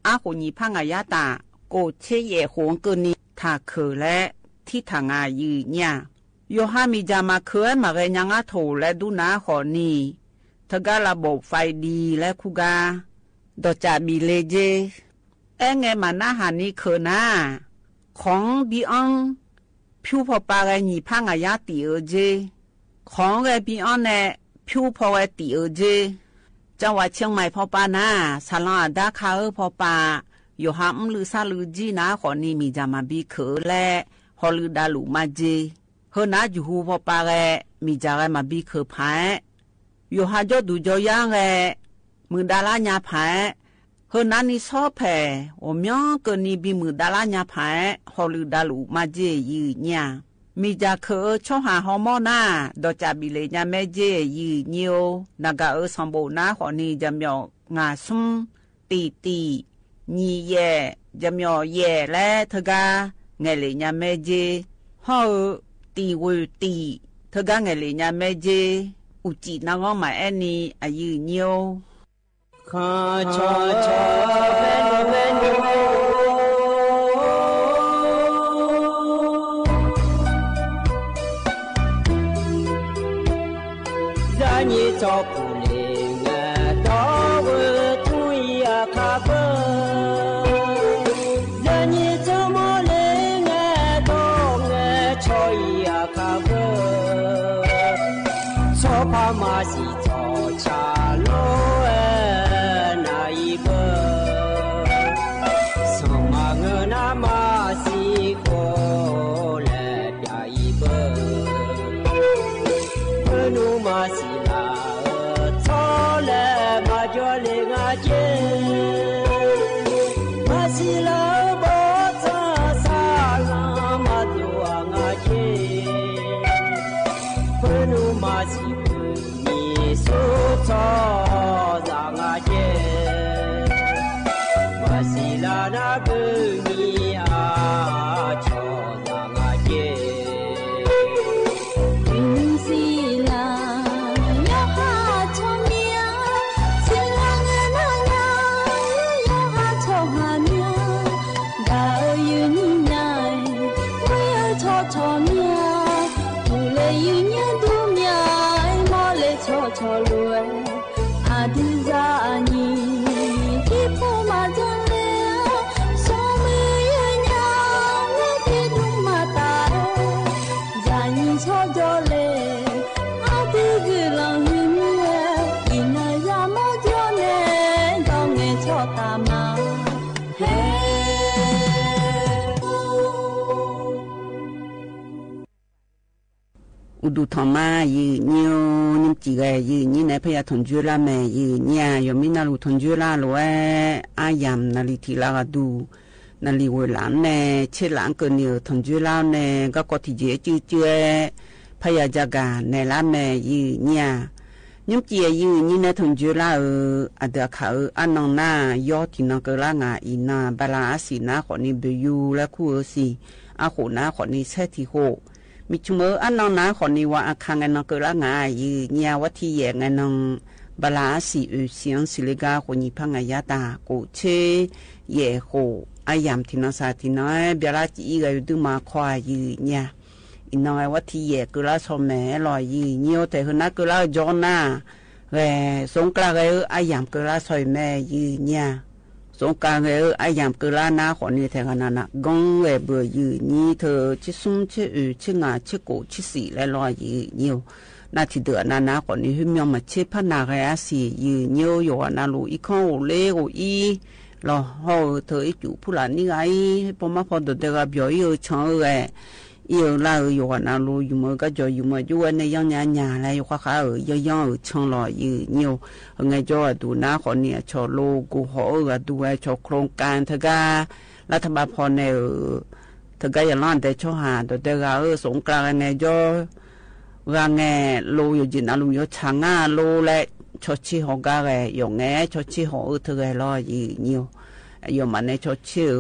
อาโคนีพังอายาตาโกเชเยหงกนีทาเคและที่ทางายืเนี่ยโยฮามีจามาเคยมาเรยังอาโถและดูนาขอนีทการะบบไฟดีและคูกาดอจาบีเลเจเงมานาหานีเคนาของบีอังผิวพอปาเรนีพังอายาติเจของเรบีอังเนผิวพอเวติเจจังหวัดเชียงใหม่พอปานาสาลาดาคาพอปาโยฮามลือซาลือจีนาขอนี่มีจามาบีเคและฮอลือดาลุมาเจเฮนาจูฮูพอปาเรมีจาเรมาบีเคพายโยฮาจอดูจอย่างเรมือดาลาญาพายเฮนานิซอเพอมยองเกนีบีมือดาลาญาพายฮอลือดาลุมาเจยืเนี่ยมีจาเคช่อหาฮอมอนาดอจาบิเลญาแม่เจยืเนียวนากาสมบูนาขอนี่จำยองงาซุมตีညီရဲ့จำยอแย่และทกาไงเลยญาแม่เจฮอตีวตีทกาไงเลยญาแม่เจอุจินางอมาแอนี่อายุเนียวคาชอชอเบนเบนญาญิจอปุเลงะดอวทุยาคาเบมาสิจอชาโลนาอีเบสมาเงนามาสิโคเลปยาอีเบเอนูมาสิลาทอเลมาจอเลงาเจมาสิลาบอซาซาลามาตัวงาเจเอนูมาสิสุทอจางอาเจวาสิลานาบุมีอาชอจางอาเจวินสิลายาฮาชอเมียสิลาเงนาญายาฮาชอฮาเมียดายืนนายไม่ชอชอเมียผู้เลยยืนยันดูเมียชอชอรวยอาดิจานีที่ผู้มาจังเลสมัยยังที่ดูมาตาจานีชอจอเลอาดิกลังหิมเยอินาจามอจอเนดองเงชอตามาเฮอุดุธรรมายืนเนียวนิมจีกยืนนี่ในพยาทนจุลาแม่ยืนเนี่ยยมินาลุทนจุลาโลเออายามนาลิทีลากดูนาลิเวลานเนเชลานเกเนียทนจุลาเนก็กติเจจืเจพยาจากาในลาแม่ยืนเนี่ยนิมจียืนนี่ในทนจุลาอเดเขาอันนองนายอที่นองเกลางาอินาบาลาสีนาขอนิเบยูและคู่สีอาโขนาขอนิเซติโฮมิชุเมออันนองนาขอนิว่าอาคังอันนองเกลางายืนเนี่ยวัที่แยงอันนองบาลาสีเสียงสิเลกาขอนิพังอายาตาโกเชเยโฮอายามที่นองสาที่น้อยเบลาจีกายุดมาควายยืนเนี่ยอินนองวัที่แยกเกลาสมแม่ลอยยืนเนี่ยแต่คนนั้นเกลาจอนาสงกลาอายามเกลาสอยแม่ยืนเนี่ยส งการไอ้ยามเกล้าหน้าขอนี่แทงขนาดน่ะกงเบื่อยืนนี่เธอชิซุ่มชิชิงาชิโกชิสีและรอยืนnhiềuนาทีเดือนานาขอนี่หิมยอมมาชิพนาแกสียืนnhiềuอยู่นาลูอีข้าวเล่กูอีรอเฮาเธออีจู่ผู้หลานนี่ไงพอมาพอเดือดกับย่อยช่างyêu là yêu quan nào lu yêu mà cái cho yêu mà chú anh này yang nhà này yêu khác ở yang chăng lo yêu nhiều ngày cho tụ na họ nè cho lu cụ họ ở tụ cho โครงการทการัฐบาลพอเนี่ยทกาอย่างนั้นแต่choหาตัวแต่ก็สงกรานต์เนี่ยchoว่าไงลูอยู่จีนลูอยู่ช่างลูและชดชีหอกาเลยอย่างไงชดชีหอทการอnhiềuอยู่มันในชดเชย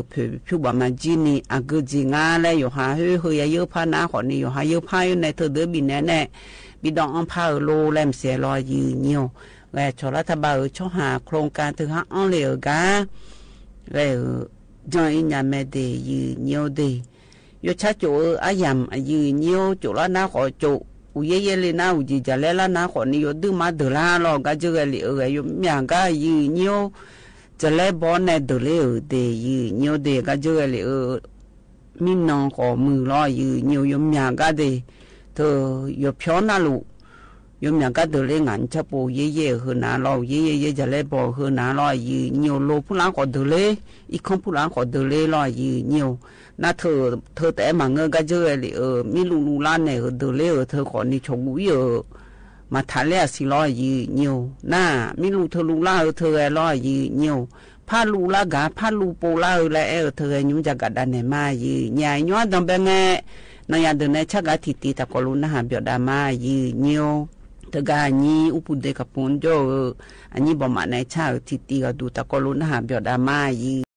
ผู้บ่มาจีนี่อากุจิงาเลยอยู่หาเฮยเยอะพานาขอนี่อยู่หาเยอะพาอยู่ในเธอเดือบินแน่บิดองอัมพาโลแลมเสียรอยยืนnhiềuและชรัฐบาลชหาโครงการถึงหาอันเหลือกาและจอยยามเดยยืนnhiềuดีอยู่ชัดจู่อายามยืนnhiềuจู่ละนาขอจู่อุยเยเลนาอุจิจะเลละนาขอนี่อยู่ดื้อมาเดือลาลอกาเจอเหลืออยู่อย่างกายืนnhiềuจะเล่บอลในตัวเลี้ยวเดียยืนเดียก็เจอเลยมีน้องขอมือรอยืนยมยางก็ดีเธอยมพิอนาลูยมยางก็ตัวเลี้ยงงันจะปูเย่ๆคือนาเราเย่ๆจะเล่บอลคือนาเรายืนโลผู้ล้างขอตัวเลี้ยอีกคนผู้ล้างขอตัวเลี้ยรอยืนน่าเธอแต่มาเงก็เจอเลยมีลูล้านเนี่ยตัวเลี้ยเธอขอนี่ชงวิมาทานแล้วสิรอยืนน่ามีลูเธอลูล่าเธอรอยืนพาลูล่ากาพาลูโปล่าแล้วเธอยุ่งจะกัดดันเนี่ยมายืนใหญ่ย้อนดำเป็นไงนายเดินในชักกะทิตีตะกลุนหาเบียดามายืนเธอกานี้อุปเดกับปนโจอันนี้บ่มาในชักทิตีก็ดูตะกลุนหาเบียดามายืน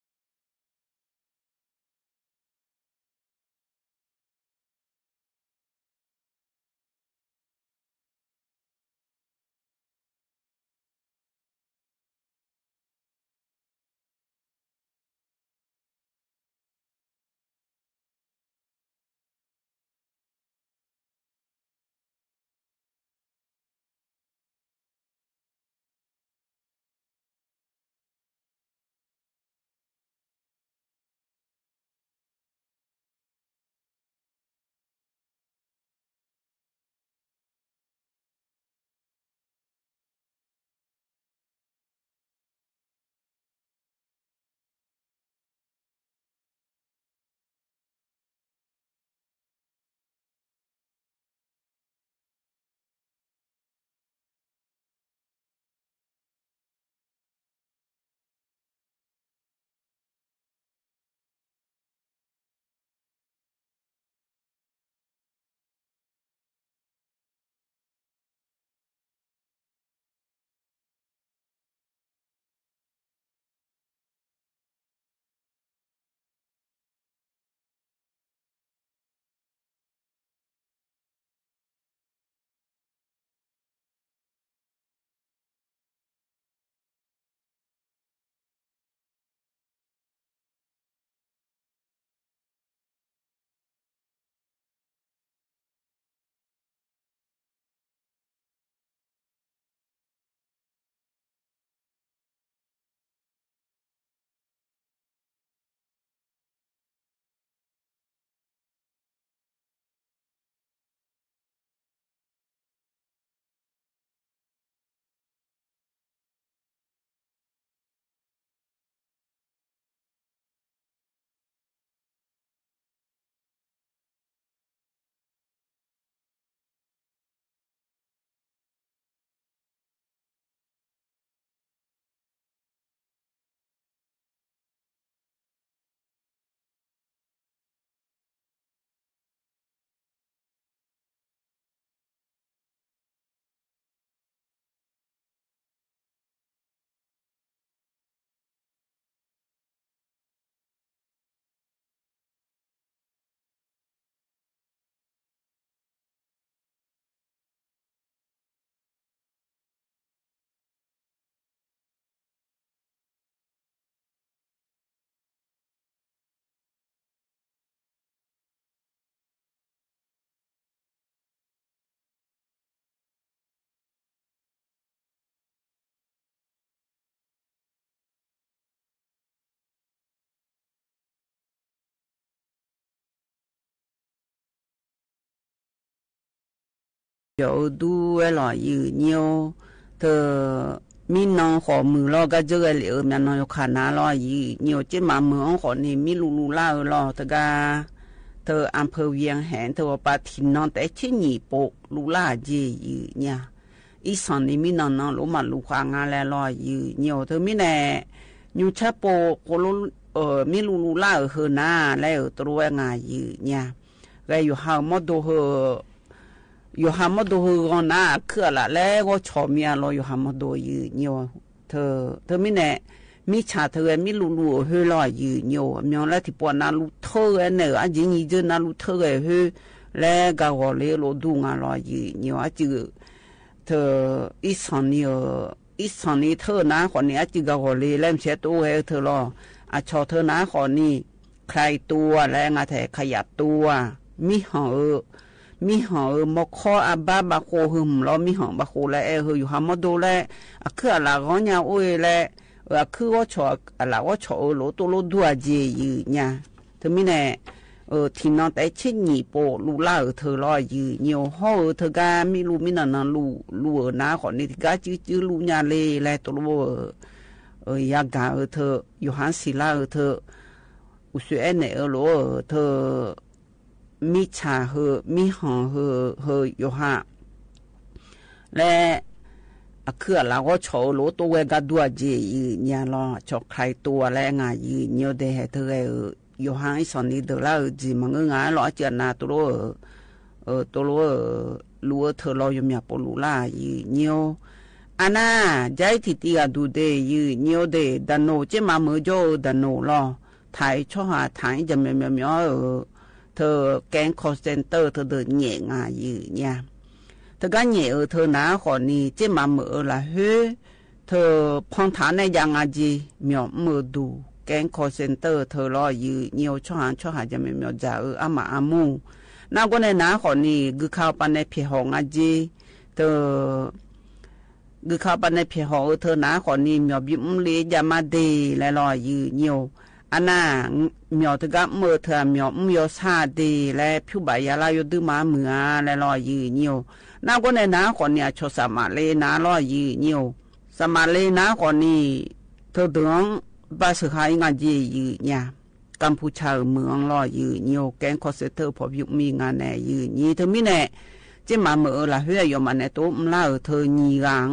有都为了有牛的闽南话มือเราก็เจอเหลือมัน有ขนาดเราอยู่牛这嘛มือของนี่มีลูล่าเราแต่ก็เธออำเภอเวียงแหงเธอว่าปาทินนอนแต่เช่นญี่ปุ่นลูล่าเจอยู่เนี่ยอีสานนี่มีนอนรู้มาลูกควางอะไรเราอยู่牛เธอมีแน่ยูชาโปโคโลมีลูล่าเฮน่าแล้วตัวงาอยู่เนี่ยก็อยู่หาหมดดูเฮอยู่หามาดูกันนะคือละแล้วก็ชอบมีอะไรอยู่หามาดูอยู่เนี่ยเธอไม่แน่มีชาเธอมีลูเฮลอยอยู่เนี่ยมีอะไรที่ปวดน่าลูเธอเนี่ยอาจจะยิ่งจะน่าลูเธอเฮแล้วก็ว่าเลยลูดูงานลอยอยู่เนี่ยอาจจะเธออีสานนี่เธอนะคนนี้อาจจะก็ว่าเลยเล่มเช็ดตัวเธอรออาชอเธอนะคนนี้ใครตัวแล้วงาแต่ขยับตัวมีห่อมีหอมคออาบ้าบาโคหึมเรามีหอบาโคและอยู่หามาดูแลคืออะไรก็เนี่ยโอ้ยและคือว่าชออะไรว่าชอโลตัวโลดัวเจอยู่เนี่ยถึงมีแน่ที่นอนแต่เช่นญี่ปุ่นลูล่าเธอรออยู่เนี่ยห่อเธอก็มีลูมีนั่นลูนะคนนี้ที่ก็จื้อลูเนี่ยเลยและตัวโลยากาเธออยู่หันศิลาเธออุสุเอเนโลเธอมีชาเฮมีหอเฮอยู่ฮะและคือเราก็โชว์รู้ตัวก็ดัวจีเนี่ยเราชอบใครตัวและงายีเนี่ยเดให้เธออยู่ฮะไอ้สอนนี้เดี๋ยวเราจีมันก็งาเราเจอหน้าตัวรู้เธอเราอยู่มีปลุล่ายีเนี่ยอันน่ะใจที่ตีดูเดยีเนี่ยเดดันโนเจ้ามาเมื่อโจดันโนเราไทยชอบหาไทยจะไม่เธอแกงคอเซนเตอร์เธอเดินเหน่งาอยู่เนี่ยเธอก็เหน่เธอหนาขอนี้เจ้ามาเมื่อละเฮ้เธอพองฐานในยังอาจีเหมียวมือดูแกงคอเซนเตอร์เธอรออยู่เหนียวช่อหาจะไม่เหมียวจ่าอามาอามูน่าก็ในหนาขอนี้คือข้าวปันในเพียหงอาจีเธอคือข้าวปันในเพียหงเธอหนาขอนี้เหมียวบิมลียามาเดและรออยู่เหนียวอันน่ะเหมียวถึงกับมือเธอเหมียวซาดีและผิวใบยาลายดื้อมาเหมือและลอยยืเนียวน่าก็ในน้าคนเนี่ยชดสมาเลน้าลอยยืเนียวสมาเลน้าคนนี้เธอเดือดบาสุขายงานยืเนี่ยกัมพูชาเมืองลอยยืเนียวแกงคอเซเตอร์พอยุมีงานแน่ยืนี่เธอไม่แน่เจ้ามาเมื่อละเฮือยมันในตัวมันเล่าเธอหนีหลัง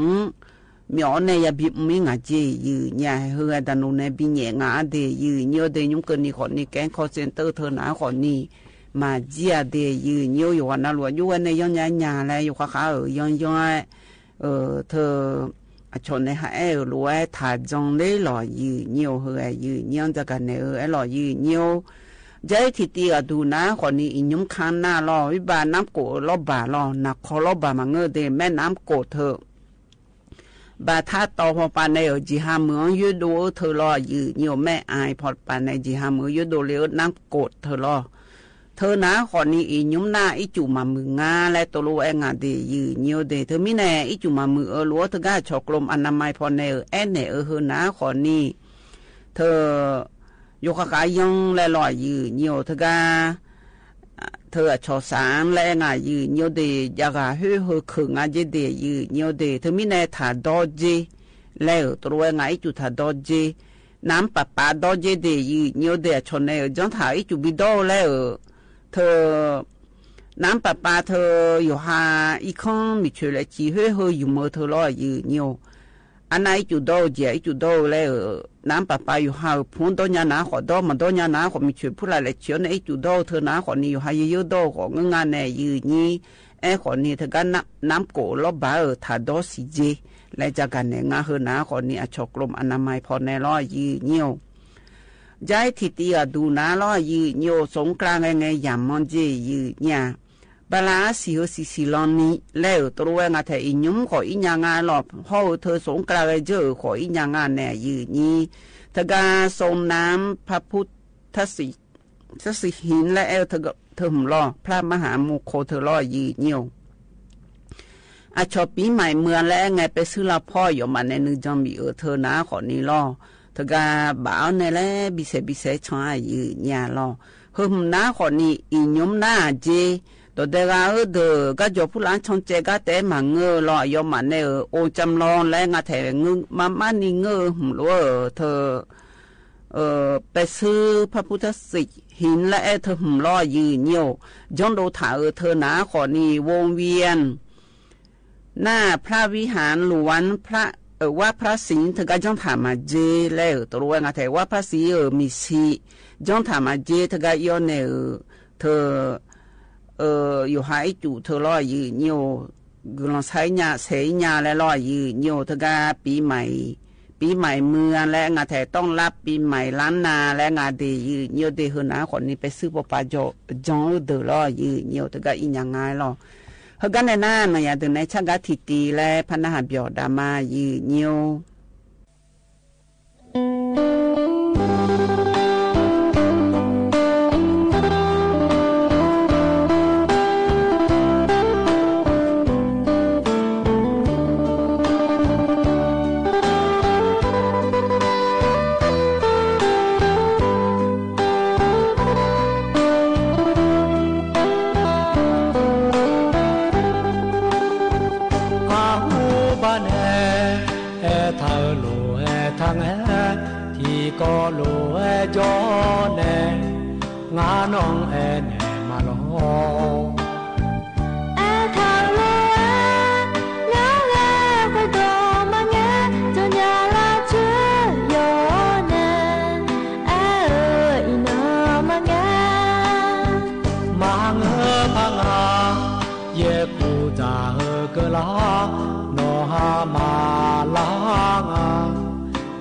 มีอันเนี่ยบิบมีงาเจยืเนี่ยเฮือดันโนเนี่ยบิเนี่ยงาเดยืเนี่ยเดยุ่งเกินนี่คนนี้แกงคอเซนเตอร์เธอหนาคนนี้มาเจียเดยืเนี่ยอยู่วันนั้นหลวงอยู่วันในย้อนยาแล้วอยู่ข้าย้อนเธอชนในหายรวยถ่ายจงเลยหล่อยืเนี่ยเฮือยืเนี่ยจะกันเนี่ยหล่อยืเนี่ยใจที่ตีก็ดูนะคนนี้อินุ่มคันหน้าหล่อวิบาน้ำโกลบบาหล่อนักคอลบบามาเงเดแม่น้ำโกเธอบาท่าต่อพอปานในจีฮาเมืองยืดดูเธอรอยืดเหนียวแม่อายพอปานในจีฮาเมืองยืดดูเลี้ยวน้ำกดเธอรอเธอนะขอนี้อียุ่มหน้าอีจุมามืองาและตัวรู้งาเดยืดเหนียวเดเธอไม่แน่อีจุมามือลัวเธอก็ชอกลมอนามัยพอในเนเฮนะขอนี้เธอยกขายองและลอยยืดเหนียวเธอก็เธอชอสารและงายืเนียวเดยากาเฮือขึงอาเจเดยืเนียวเดเธอมีแนถาดอเจแล้วตัวงาอีจุถาดอเจน้ำปะปาดอเจเดยืเนียวเดชนในจังถาอีจุบิดอแล้วเธอน้ำปะปาเธออยู่หาอีข้องมีเฉลยจีเฮืออยู่เมื่อเธอรอยืเนียวอันไหนจุดโดเจจุดโดแล้วน้ำปะปาอยู่หาพุ่งต้นยานาขอดอมันต้นยานาขอมีช่วยผู้หลายเชียวในจุดโดเธอนาขอนี่อยู่หาเยอะโดของงานในยืนี้ขอนี่เธอก็น้ำโกลบบาถาดอสิเจและจากกันในงาเฮนาขอนี่ชกลมอนามัยพอในร้อยยืเนียวใจที่ตีดูนาร้อยยืเนียวสงกรานไงยามมันเจยืเนี่ยบาลาสิลอนนี้แล้วตัวงาแต่อินุ่มขออิญางาหลอบห่อเธอสงกรานเจอขออิญางาแน่ยืนี้เธอก็ส่งน้ำพระพุทธสิหินและเธอหุ่มรอพระมหาโมโคเธอรอยืเนียวอาชอบปีใหม่เมืองและไงไปซื้อลาพ่ออยู่มาในนึงจังมีเธอนะขอนี้รอเธอก็บ่าวในและบิเศษชายยืเนี่ยรอหุ่มน้าขอนี้อินุ่มหน้าเจต ตัวเด็กเด็กก็จะพูดหลังชงเจก็แต่มาเงอรอยอมันเนี่ยโอจำลองและงาแถงมานี่เงอหัวเธอไปซื้อพระพุทธสิหินและเธอหุ่มล้อยืนเยี่ยวย้อนดูถ่าเธอหนาขอนีวงเวียนหน้าพระวิหารหลวงพระว่าพระสิงห์เธอก็ย้อนถามมาเจแล้วตัวงาแถว่าพระสิงห์มีสีย้อนถามมาเจเธอก็ย้อนเนี่ยเธออยู่หายจู่เธอล้อยืนเยี่ยวกุลใช้ยาเสียยาและล้อยืนเยี่ยวเธอก็ปีใหม่เมืองและงาแถต้องรับปีใหม่ล้านนาและงาดียืนเยี่ยวดีหืนหาคนนี้ไปซื้อปปาจอเดือล้อยืนเยี่ยวเธอก็อีอย่างง่ายหรอเฮกันในหน้าหน่อยเดินในชักกะทิตีและพนักเบียดามายืนเยี่ยวก็โลจอเนงาน้องเนมาลอทางโลงาแลก็โดมาแงจนยาลาเชื่อยอเนอีนามาแงมาเงพังอาเยกูจาเกลาโนหามาลางา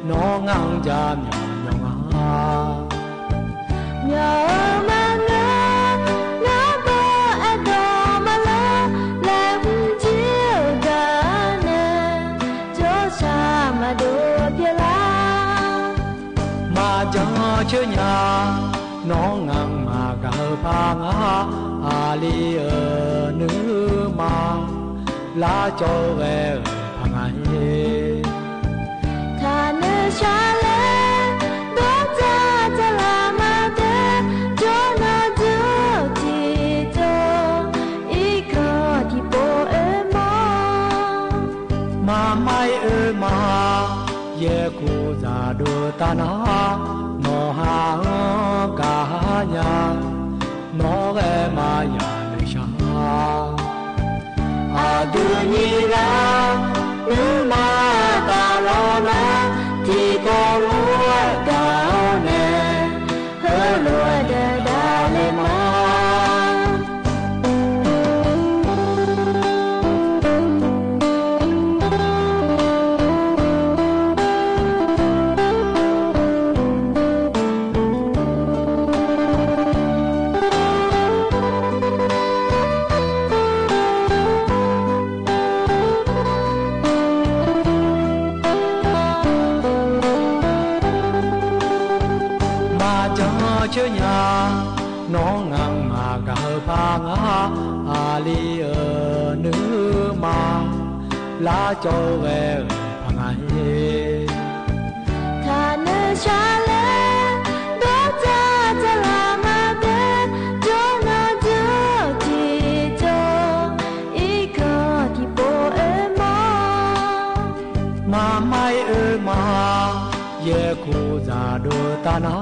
น้องงังจามยามาเงาบะดอมาลาแลมจิกันเนโจชามาดูเพียลามาจอเชญาน้องงังมากะพางอาลีนึมาลาโจเวพังไอทาเนชาเลเยกูจาดูตานาโนหากาญาโนเกมายาเนชาอาดูนีลานุมาตาลอนาที่ก็รู้กาเนเฮลัวเดดาเลมาเชื่อยาน้องงังมากะพางอาลีนึมาลาโจเวพังไอทาเนชาเลดอจาจะลามาเดโจนาโจจิโจอีกอที่โปเอมาไม่มาเยกูจาดูตานา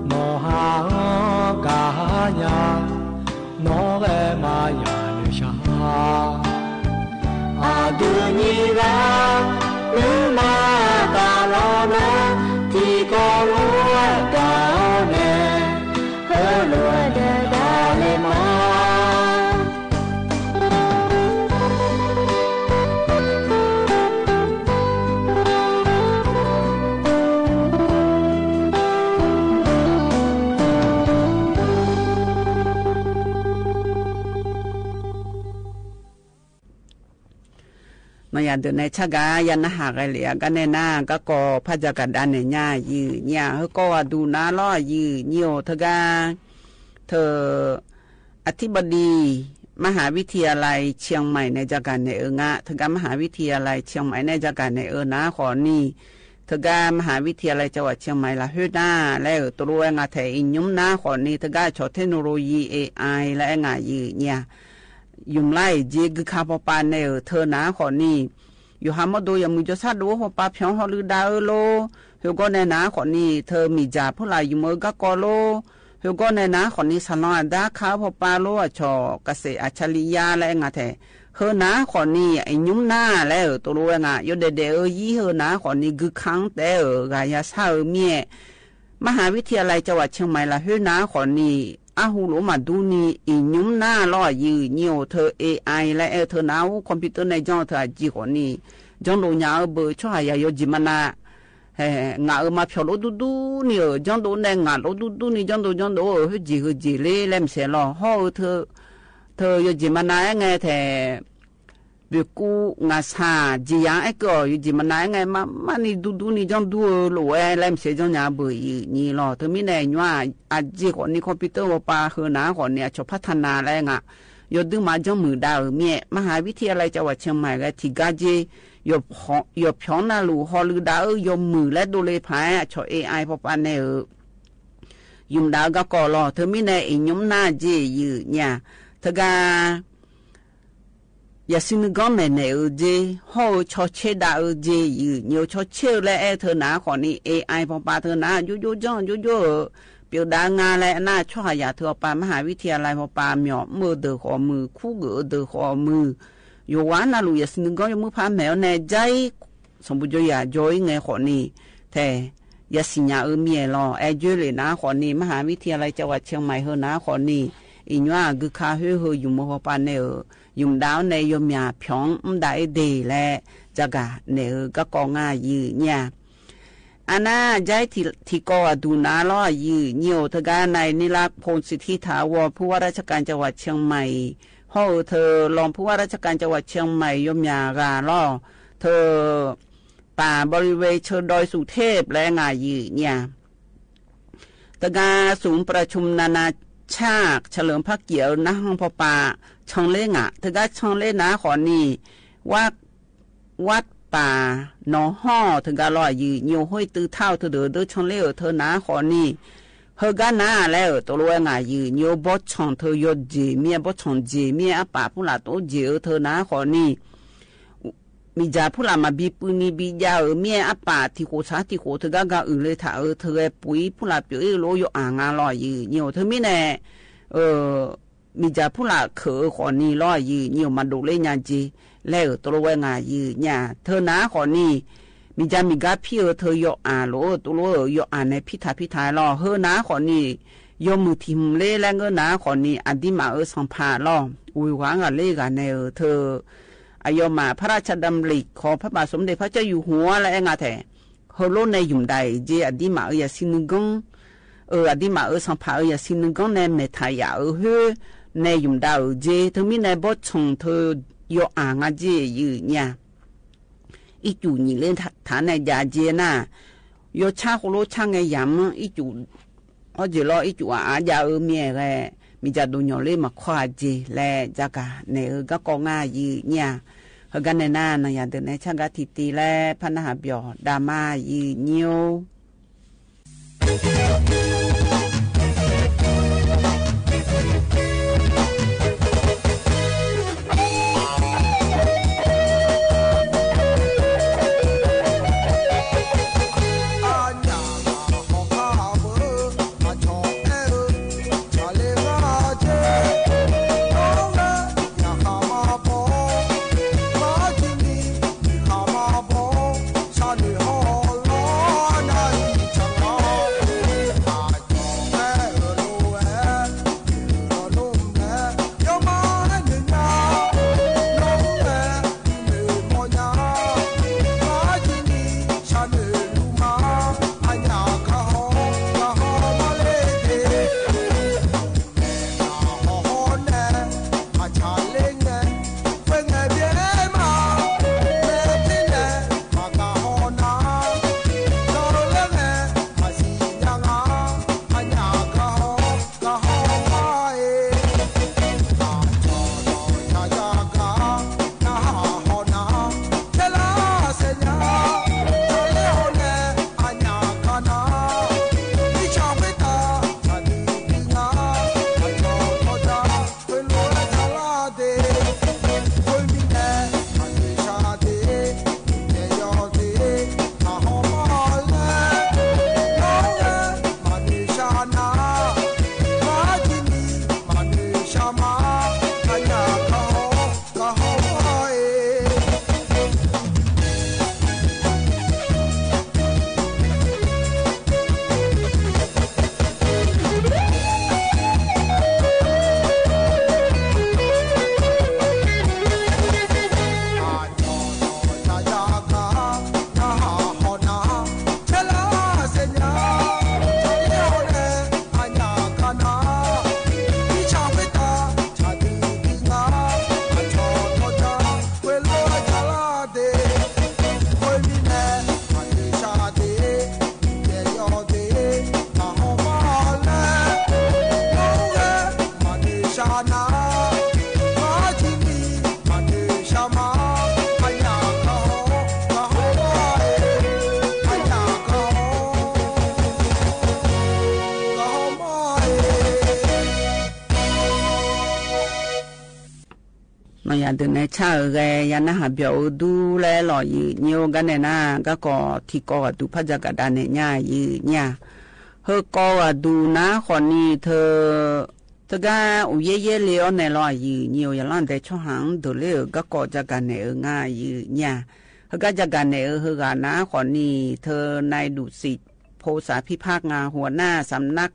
โนหากาญาโนเกมายาเนชาอาดูนีลานุมาตาลอนาที่ก็รู้กาเนเฮลัวเดดาเลมา เดินในชะกายันหากเหลียกันในหน้าก็ก่อพระจักรดันในหญ้ายืนเนี่ยเขาก็ดูน้าล้อยืนเหี่ยวเธอกาเธออธิบดีมหาวิทยาลัยเชียงใหม่ในจักรในงะเธอกามหาวิทยาลัยเชียงใหม่ในจักรในนะขอนี่เธ ทกามหาวิทยาลัยจังหวัดเชียงใหม่ละฮือหน้าแล้วตัวรู้งาแถอินยุ้มหน้าขอนี้ทกาชอเทคโนโลยี AI และงายืเนี่ยยุ่มไล่จีกคาปปานเนอเธอหน้าขอนี้อยู่หามาดูอย่างมือจะซาดูหัวปลาเพียงฮอลือดาวโลเฮก็ในหน้าขอนี้เธอมีจ่าผู้ลายอยู่มือก็กอโลเฮก็ในหน้าขอนี้สนอดาข้าวปลาโลชอเกษตรอัจฉริยะและงาแถเฮนาขอนี้ไอ้ยุ่มหน้าแล้วตัวรู้งาอยู่เดยี่เฮนาขอนี้คือครั้งแต่กายาซาเมียมหาวิทยาลัยจังหวัดเชียงใหม่ละเฮนาขอนี้อาหูหลมาดูนี่อียุ่มหน้าล่อยืเนียวเธอ AI และเธอหน้าคอมพิวเตอร์ในจอเธอจีขอนี้จงดูยาเบอร์ช่วยยาโยจิมานางามาเพียวโลดูนี่จงดูในงาโลดูนี่จงดูเฮจีเล่เล่มเสียหล่อห่อเธอโยจิมานาไงแท้เบกูงาซาจียาไอ้ก็โยจิมานาไงมานี่ดูนี่จงดูโลเล่มเสียจงยาเบอร์นี่หล่อเธอมีในว่าอาจีขอนี้คอมพิวเตอร์ว่าปาเฮนาขอเนี่ยชอบพัฒนาอะไรงะยอดดึงมาจงมือดาวเมียมหาวิทยาลัยจังหวัดเชียงใหม่และที่กาจียบพองนาลูฮอลือดาวยมมือและดูเลยพายชอ AI พอปานเนยุมดาวก็ก่อรอเธอมีในอิยุมหน้าเจยืเนี่ยเธอกาอย่าซินก้อนในเจฮอชอเชดาเจยืเนียวชอเชและเธอหนาขอนี้ AI พอปาเธอหนายุจ้องยุเปียวดางานและหน้าช่อยาเธอปามหาวิทยาลัยพอปาเหมียวมือเดือขอมือคู่เกือเดือขอมืออยู่วันนั้นลูกอย่าสิงก็ยังมือพาแมวในใจสมบูรณ์อย่าจอยไงขอนี้แต่อย่าสิญญาเมียรอเจอเลยนะขอนี้มหาวิทยาลัยจังหวัดเชียงใหม่เฮนะขอนี้อีกว่าคือข้าเฮอยู่มือพาเนยุ่มดาวในยมยาพยองได้ดีและจักะเนก็กองง่ายยืเนี่ยอันน่าใจที่ก็ดูนาล้อยืเนียวทกาในนิรักพงศิทธิถาวรผู้ว่าราชการจังหวัดเชียงใหม่เฮาเธอรองผู้ว่าราชการจังหวัดเชียงใหม่ยมยากาล่อเธอป่าบริเวณเชิญดอยสุเทพและงายืเนี่ยตะกาศูนย์ประชุมนานาชาติเฉลิมพระเกียรติณห้องพป่าช่องเล่งอ่ะตะกาช่องเล่นะขอนี่วัดป่าหนองห่อถึงกาลอยยืเนียวห้อยตื้อเท่าเธอเดือช่องเล่เธอนะขอนี่เฮกานาแล้วตัวรู้งายืเนียวบดช่องเธอยดจีเมียบดช่องจีเมียป่าผู้หลาตัวจีเธอนะขอนี่มีจ่าผู้หลามาบีปืนบียาเมียป่าที่โคชาที่โคเธอกากาเลยถ้าเธอปุ๋ยผู้หลาเปียวโลยอ่างงาลอยยืเนียวเธอไม่แน่มีจ่าผู้หลาเขอขอนี่ลอยยืเนียวมาดูเลยญาจีแล้วตัวรู้งายืเนี่ยเธอนะขอนี่มีจามีกาพี่เธอยออาโลตัวโลยออาในพิธายรอเฮนะขอนี่ยอมือทิมเล่แรงเงินนะขอนี่อันที่มาสัมภาษณ์รออุยหวังกันเล่กันในเธออายมาพระราชดำริขอพระบาทสมเด็จพระเจ้าอยู่หัวและงาแท้เฮโลในยุ่มใดเจอันที่มาอย่าสินงงอันที่มาสัมภาษณ์อย่าสินงงในเมทายาเฮในยุ่มดาวเจเธอมีในบทชงเธอยออ่างเจยืเนี่ยอีจูนี่เล่นฐานในยาเจน่ะยอชาโคโลช่างไงยำอีจูเอาเจรออีจูอาญาเมียแกมีจะดูยอเล่มาคว้าเจและจักะในก็กองง่ายยืเนี่ยเฮกันในหน้านะอย่าเดินในช่างกะทิตีและพันหาเบียวดามายืเนียว เดินในชาเรยันนะหาเบียวดูแลหล่อยืเนียวกันเนี่ยนะก็ที่ก็ดูพระจักรดาเนี่ยง่ายยืเนี่ยเฮก็ดูนะคนนี้เธอก็อุเย่เลี้ยวในหล่อยืเนียวยันหลังแต่ช่วงหางดูเลี้ยวก็จักรเนี่ยง่ายยืเนี่ยเฮก็จักรเนี่ยเฮกันนะคนนี้เธอนายดุสิตโพสาพิพากงานหัวหน้าสำนัก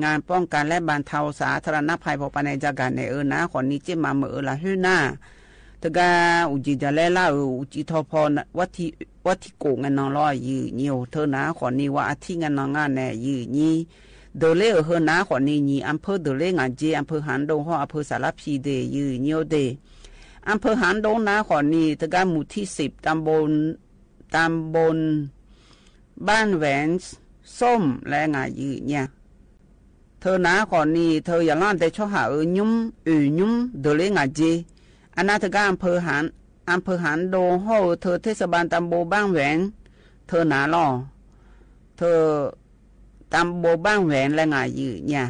งานป้องกันและบรรเทาสาธารณภัยพอปในจักรเนี่ยนะคนนี้จะมาเมื่อละหื้อหน้าตะกาอุจิจะเล่ล่าอุจิทอพรวัดที่โกงเงินนองลอยยืเนียวเธอนะขอนี้ว่าอาทิตย์เงินนองงานแน่ยืนี้เดเล่เฮนะขอนี้นี่อำเภอเดเล่งานเจอำเภอหันดงห้ออำเภอสารพีเดยืเนียวเดอำเภอหันดงนะขอนี้ตะกาหมู่ที่10ตำบลบ้านแหวนส้มและงานยืเนี่ยเธอนะขอนี้เธออย่าล่อนแต่ชอบหายุ่มเดเล่งานเจอันนั้นเธอก็อำเภอหันโดโฮเธอเทศบาลตำบลบ้างแหวนเธอหนาล่อเธอตำบลบ้างแหวนและไงยืเนี่ย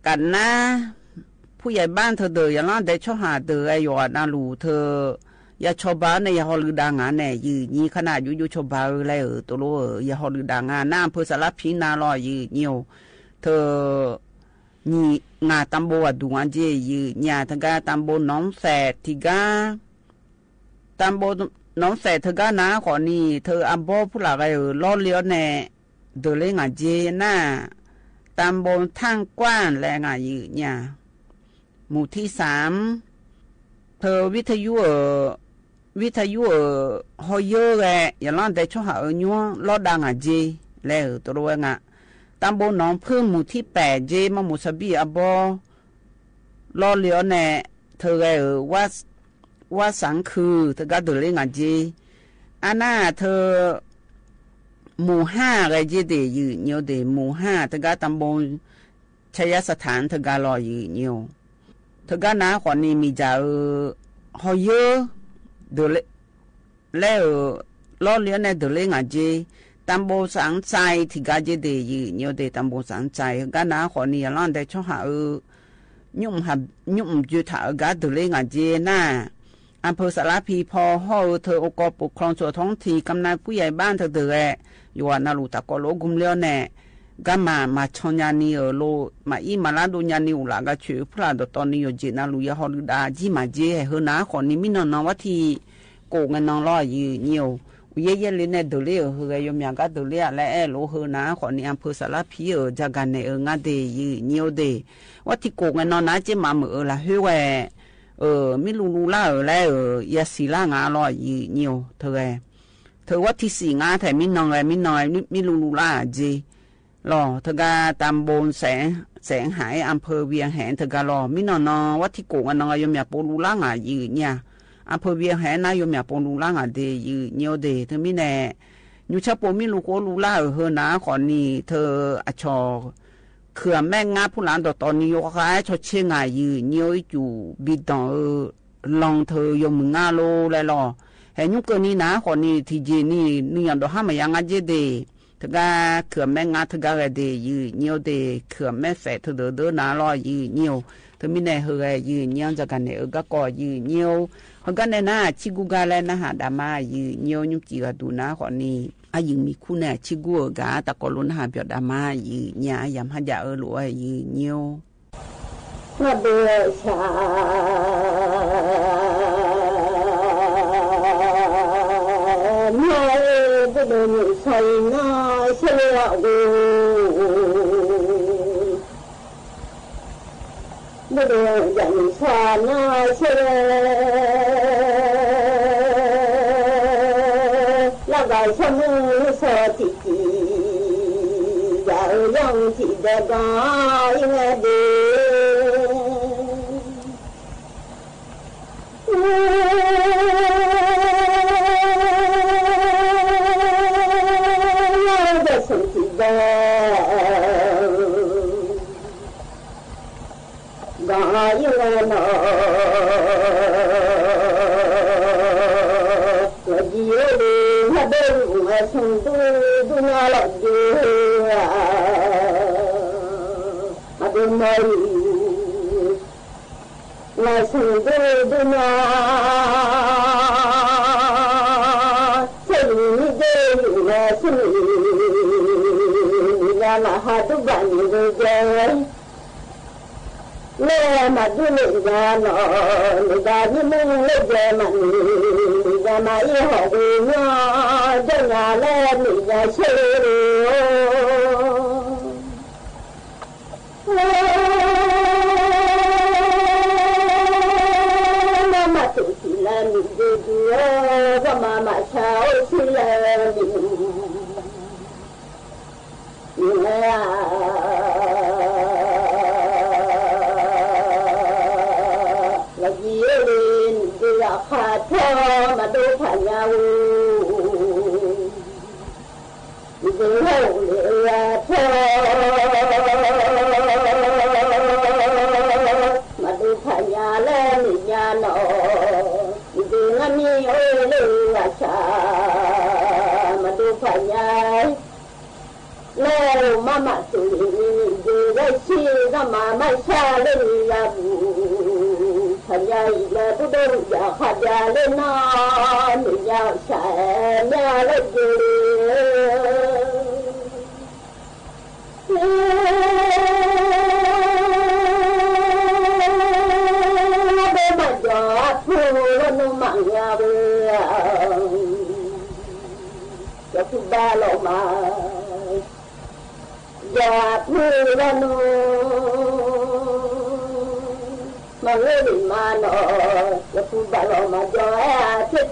กันนะผู้ใหญ่บ้านเธอเดยอย่างนั้นได้ชอบหาเดยอยู่นาลูเธออย่าชอบบ้านในอย่าฮอลือดางานแน่ยืนี่ขนาดอยู่ชอบบ้านเลยตัวโลอย่าฮอลือดางานน้าอำเภอสารพีนาล่อยืเนียวเธอนี่งาตำบลดูงานเจยืญาทกาตำบลน้องแสดทิกาตำบลน้องแสดทกานะขอนี่เธออัมโบผู้หลักล้อเลี้ยวแน่เดเลยงานเจน่าตำบลทางกว้านและงานยืญาหมู่ที่3เธอวิทยุฮอยเยอแกอย่าล้อนแต่ช่วงหายัวล้อดังงานเจแล้วตัวงาตำบลหนองพึ่งหมู่ที่8เจมาหมู่สบีอบอรอเหลียวแน่เธอว่าสังคือเธอก็เดินเล่นงานเจอันน่าเธอหมู่5ไงเจเดยืเนียวเดหมู่5เธอก็ตำบลชัยสถานเธอก็รอยืเนียวเธอก็น้าขวัญนี้มีจ่าฮอยเยอเดินแล้วรอเหลียวแน่เดินเล่นงานเจตำบลสังใจที่กาเจเดยืเนียวเดตำบลสังใจก็น้าขอนี้ล้านได้ช่วงหายุ่มจุดถากาดุเลงเจน่าอำเภอสารพีพอห่อเธอองค์กรปกครองส่วนท้องถิ่นกำนันผู้ใหญ่บ้านเธออยู่นาลูตะกอโลกุมเลี้ยวแน่ก็มาชนยานีโลมาอีมาลาดูยานีอุลากาชื่อพระดตอนนี้อยู่เจนาลูยาฮอลดาจีมาเจเฮน้าขอนี้มินนวัดที่โกงเงินนองลอยยืเนียวเย่เลยเนี่ยดูเลี้ยวเฮยมยังก็ดูเลี้ยและโลเฮนะขอนี้อำเภอสารพีจากกันเนี่ยงาเดยืเนียวเดว่าที่โกงเงินนองนะเจมาเมื่อละเฮวมิลูล่าแล้วยาสีล่างาลอยยืเนียวเธอว่าที่สี่งาแต่มินองมิลูล่าเจรอเธอก็ตำบลแสงหายอำเภอเวียงแหนเธอก็รอมินอนว่าที่โกงเงินนองยมยาปูลูล่างายืเนี่ยอำเภอเวียงแหนนายมยาปงลูล่างเดยืเนียวเดเธอมิแน่ยูชาปมิลูโกลูล่าเฮนาขอนี้เธออชอเขื่อแม่งาผู้หลานตอนนี้ยกให้ชดเชงยืเนียวอยู่บิดองลองเธอยมงาโลเลยรอเห็นยุคนี้นะขอนี้ที่เจนี่ยันดอกห้ามยังเจเดเธอก็เขื่อแม่งาเธอก็เดยืเนียวเดเขื่อแม่แฝดเธอเดินนาลอยยืเนียวเธอมิแน่เฮยืเนียวจากกันเนี่ยก็ก่อยืเนียวเขาก็ในหน้าชิกูกาและนะหาดามายืเนียวยุ่งจีกดูนะขอนี้อายุมีคู่เนี่ยชิกูกาตะกอลุนหาเปียดามายืเนี่ยยำหัดยาหลวยยืเนียวมาเดือชาไม่ได้เดินใส่หน้าเชื่อกูไม่ได้ยันชาหน้าเชื่อแล้วก็ชมือสอติจีอยากยังที่จะได้ยังไงดี là sự đưa nhà sự đưa là sự nhà mà hai đứa bạn người chơi lẽ mà đưa lên nhà nó người ta như mình lấy về mà người ta mà yêu họ đi nhau cho nhà lên người ta chơi mà tự chỉ là mình đi và mà cháu chỉ là mình là gì lên đi là khát thơ mà đâu phải nhau đi hậu là thơ mà đâu phải nhà lên nhà nọ đi ngắm mi ơi là cha mà đâu phải nhà leo mama tụi đi ra chi ra mà xa lên là thành ra là tôi đâu giờ khát ra lên nó mình giàu sẽ nhà lên bên mà gió thu nó mặn nhà cho tôi ba lỗ mà già thu ra nó mà người mà nó cho tôi ba lỗ mà gió chết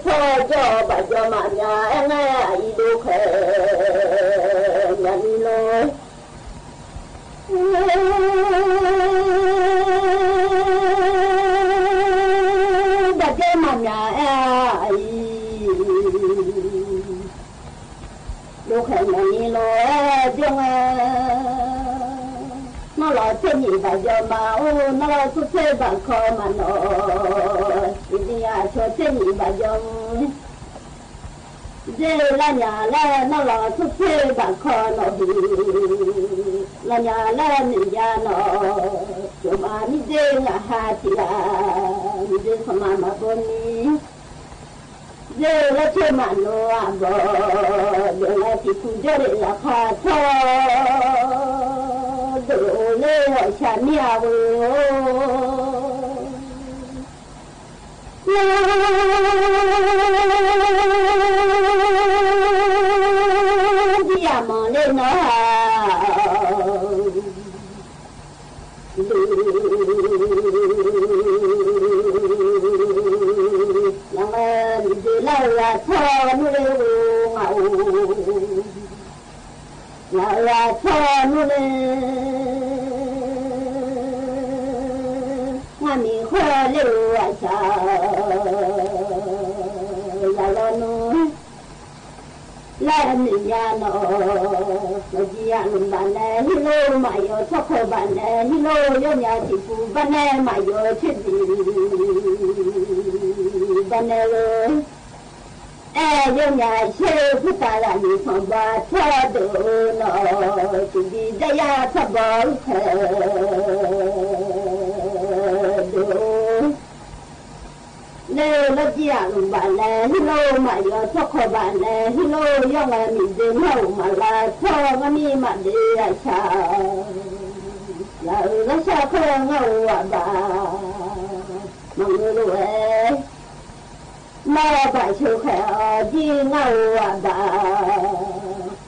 cho bà gió mà nhà em ấy đi khỏe nhà đi lối bà gió mà nhà ấy đâu khỏe nhà đi lối tiếng nó là trên nhị bà gió mà nó là chút thế bà khó mà nó đi cho trên nhị bà gió dê là nhà là nó là chút thế bà khó nó đi là nhà là mình nhà nó cho mà đi dê là hai thì là đi dê không mà bốn đi dê là chơi mà nó à bò để là thì cũng dê là khá cho đồ lê hỏi chán nhà đi à mà lên nó là thơ nó lên ngầu là thơ nó lên mình khoe lưu à cha là nó là mình nhà nó là gì ăn bạn này hello mà yo cho khơi bạn này hello yo nhà chị phụ bạn này mà yo chết đi bạn này rồi yo nhà chơi phụ ta là đi phòng bà cho đồ nó chỉ đi đây à cho bảo nếu nó chỉ ăn bạn này hello mà yo cho khơi bạn này hello yo là mình đến hậu mà là cho nó đi mà đi à cha là nó sao không ngầu à bà mọi người rồi mà phải chịu khỏe đi ngầu à bà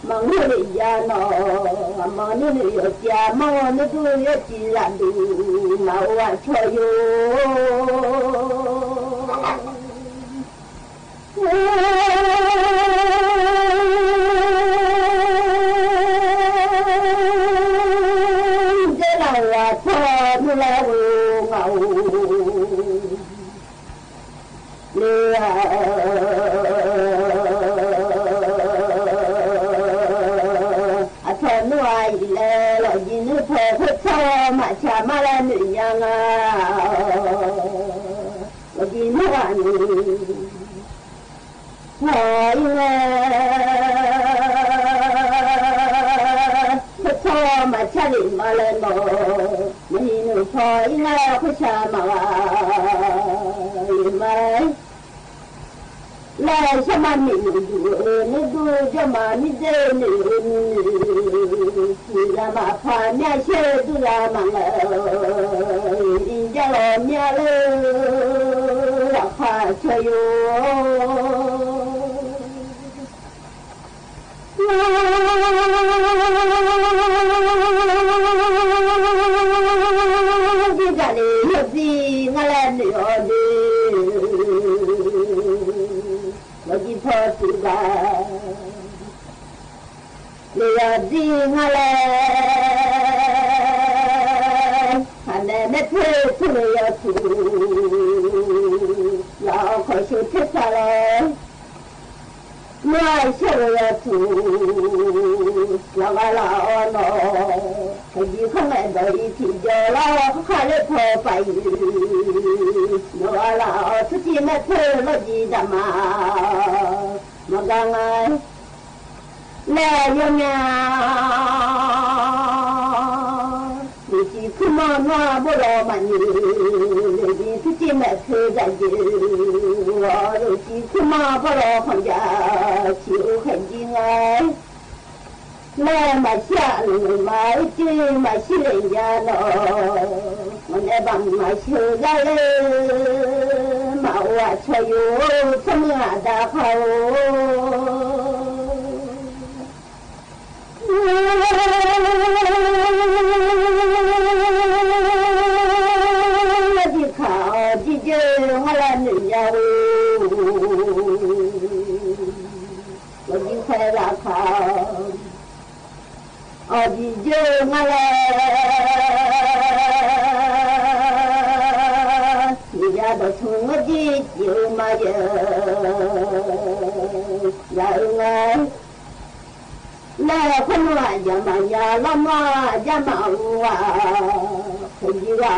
mọi người đi ra nó mà nó đi ở nhà mà nó tôi chỉ làm đủ màu à cho yo thế nào là thơ nó là ngầu thơ nuôi là gì nữa thơ thơ mà cha mà là nữ nhân là gì nữa anh hỏi thơ mà cha định mà lên mà mình พอยงาผู้ชายมาไหมแล้วฉันมันนี่ดูจะมานี่เจนี่ที่ละมาผ่านเนี่ยเชื่อดูละมังอินจะรอเนี่ยเลยราคาเชื่ออยู่ที่จะเลี้ยงดีงั้นแหละเดี๋ยวดีว่าที่พ่อสุดาเลี้ยงดีงั้นแหละอันนั้นไม่เท่ทุเรียนถูเราขอชุดเทศอะไรเมื่อเชื่อว่าถูกเราก็ลาออนอให้ดีข้างในโดยที่เจอเราข้าเลยพอไปเราลาออนทุกที่แม่เธอเราดีดมามันก็ไงแม่ยังไงดีที่ขึ้นมาหน้าบุรุษมันดีทุกที่แม่เธอจะดีว่าดีที่ขึ้นมาบุรุษคนจะชิวให้ดีไงแม่มาเชื่อหรือไม่จีมาเชื่อเยอะหนอมันได้บังมาเชื่อได้มาว่าเชื่ออยู่เสมอดาเขาที่เขาที่เจออะไรหนึ่งยาววันที่ใครรักเขาที่เจออะไรที่ยาดทุ่งที่เจอมาเยอะอย่างไงแล้วคนว่าจะมายาละมาจะมาว่าคนที่ว่า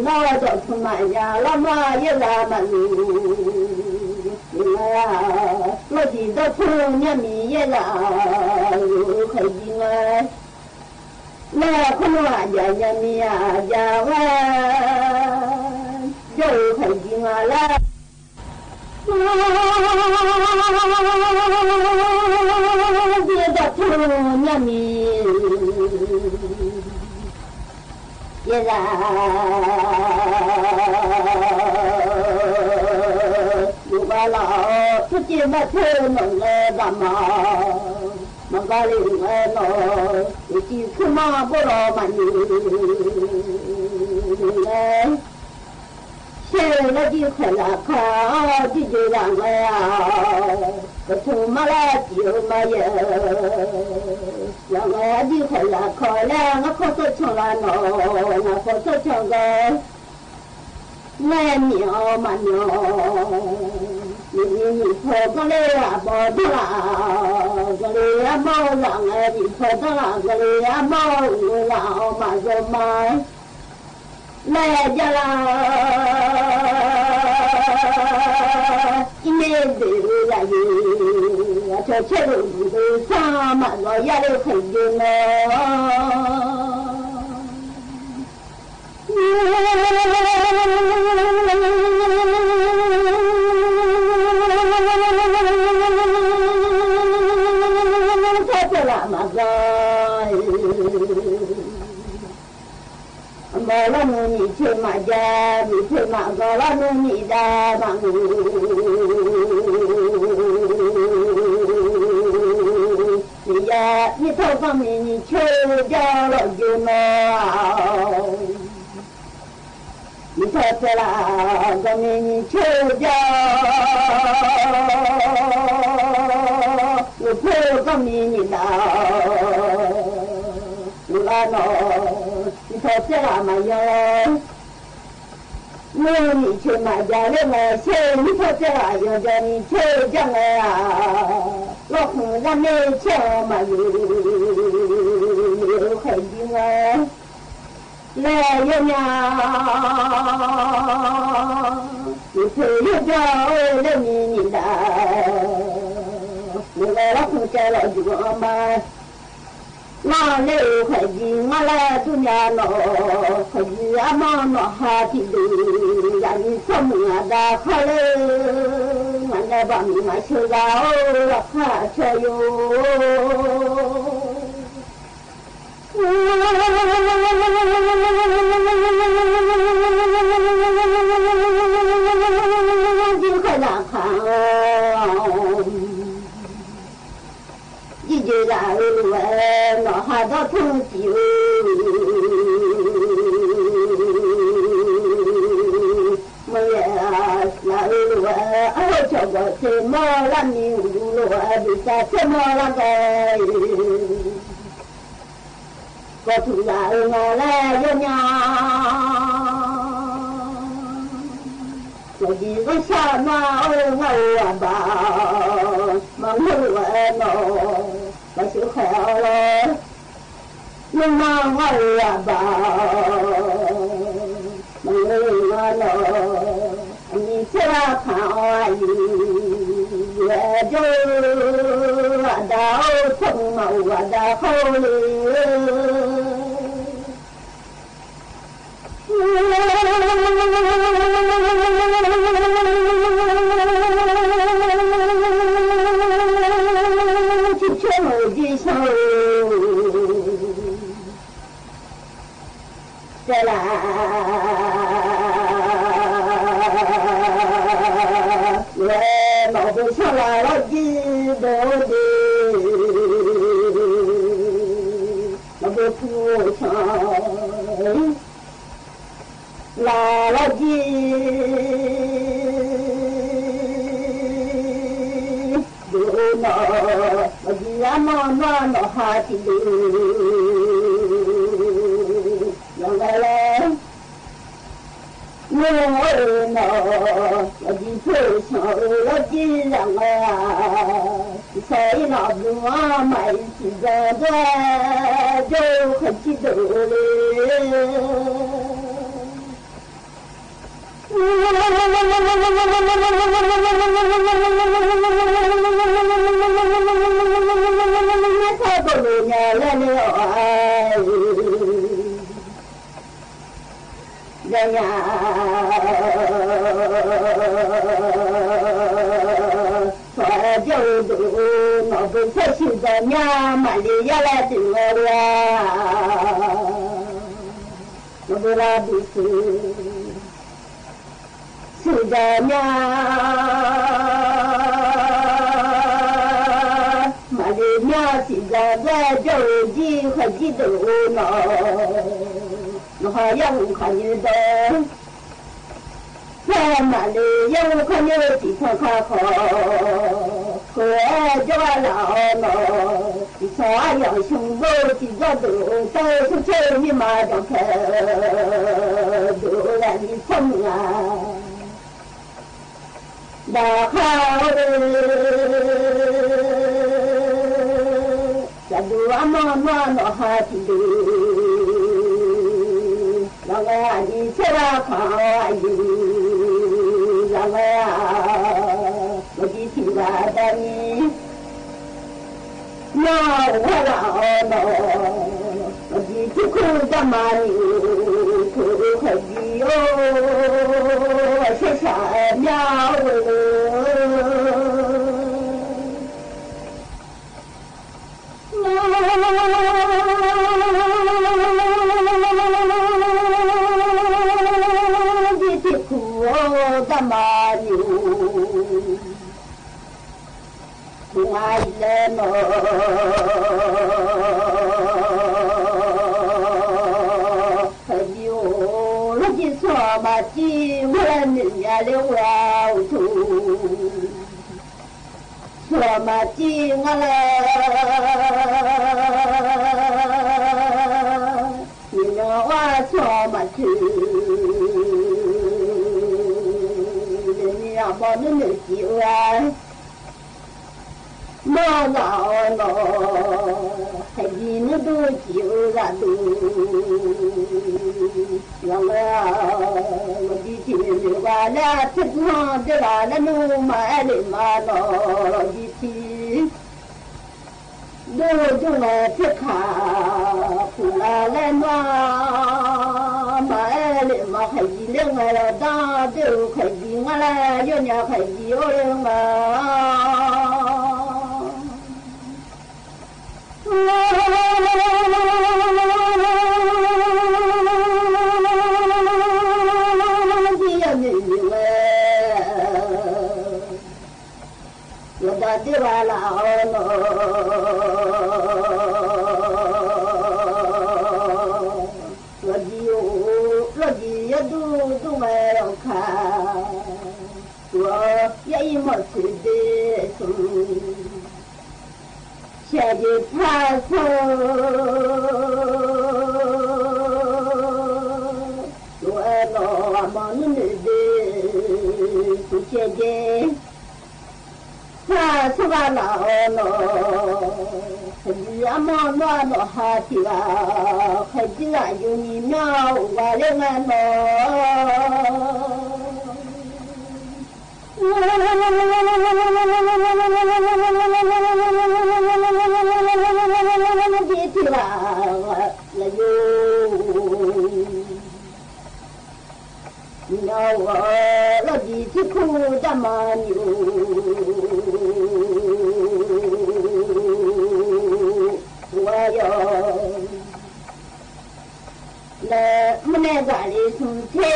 น่าจะทำมายาละมาเยอะละมันเราที่จะพูดเนี่ยมีเยอะละใครดีไงแล้วคนว่าจะมีจะว่าเจอใครดีไงละเดี๋ยวจะพูดเนี่ยมีเยอะละอยู่บ้านเราทุกที่มาเธอหนุ่มเลยดำมามันก็เลี้ยงหน่อยที่ขึ้นมาบุรุษมันเลยเชื่อแล้วที่ขลักขาที่จะรังก็ถูกมาแล้วที่มาเยอะยังไงที่ขลักขาแล้วก็ขอตัวชงละหน่อยนะขอตัวชงกันแม่เหนียวมันเหนียวนี่พอก็เลยบอกตลาก็เลยบอกหลังที่พอตลาก็เลยบอกหลังมาจนมาแม่จะลาอีเมลเดือดเธอเชื่อดูสามันก็อยากได้ขยันมาแล้วมึงนี่เชื่อมาจ้ามีเชื่อมาก็แล้วมึงนี่ได้บังนี่ยานี่เท่ากับมีเชื่อจ้าเราอยู่เนาะนี่เท่าเท่าก็มีเชื่อจ้าอยู่เพื่อก็มีนี่ดาวลาโนที่เขาเจรามาเยอะเมื่อนี่เชื่อมาจาเลยมาเชื่อที่เขาเจราเยอะจะนี่เชื่อจังเลยโลกหัวจะไม่เชื่อมาอยู่ใครดีไงแล้วยังไงที่เธออยู่เจ้าเรื่องนี้นี่ได้เมื่อเราคงจะรออยู่มา那里快进我来度娘咯，快进阿妈那哈提的，让你什么的快乐，我来把你们收到我哈车哟。你快让看哦，一直在路哎，那哈到通缉，我也来路哎，我叫个什么来名路哎，比赛什么来个。我突然我来有娘，我一个小妈我吧，忙我喏，我就好了，你忙我吧，忙我喏，你这看我也就我到从我的后里。再来，我老不上来了几多的，那个不上。来了几多呢？我既然那哈提的，原来我呢，我的头上我既然啊，谁那不啊买几个的，就很激动了。太不如年来了哎，人呀，说就都我不才修的娘，满里也来对我了，我不来不是。是的娘，妈的娘现在在着急和激动呢，我还要看你的，我妈的要看你的地方看好，可着老了，你说要胸部几个都是这你妈的看，都让你疼啊。那好的，咱都阿妈那哈提的，让我你吃了好阿姨，让我的听来的你，那我老我的苦苦的妈牛，苦快的哟，是啥苗干嘛牛？不爱了么？还有那几说嘛，几万人家的老土，说嘛几我了，你让我说嘛去。我那没酒啊，我老了，还比那多酒啊多。让我的亲人完了，吃汤的完了，弄买的嘛了的去，都就来吃卡。lên hoa mà lên mà phải gì lên ngày là ta đều phải gì ngay là vô nhà phải gì ô lên mà đi vào lão nó lo gì du du mày ông khá tôi vậy mà chỉ để xuống xe đi tha sâu tôi lo mà nên để xuống xe đi ta suga la no ya mo no no ha ti la khai ji la yu ni nyao wa le nga no ji ti la la yu nyao la ji ti ku da ma yu mune gari sun te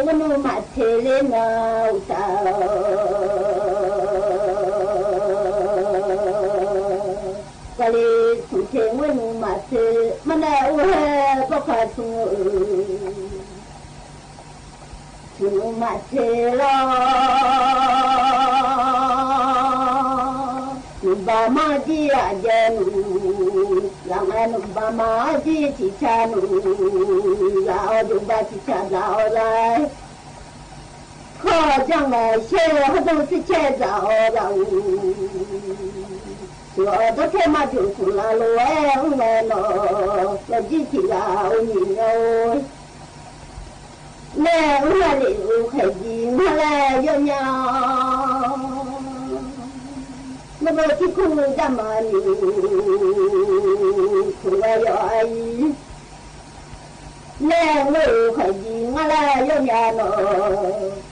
munu matele na uta gari sun te munu mate mana uhe baka sun matela Nubama di ajanu, langan nubama di cicanu, lao duba cica lao lai, kho jangan share hadu si che lao lao, suatu tema juku lalu leno, lagi cilau ni noi, le ulali ukaji male yonya. Nó bơ cái khu ra mà ni khu yo ai lẹ ngồi khai gì ngã la yo nhà nó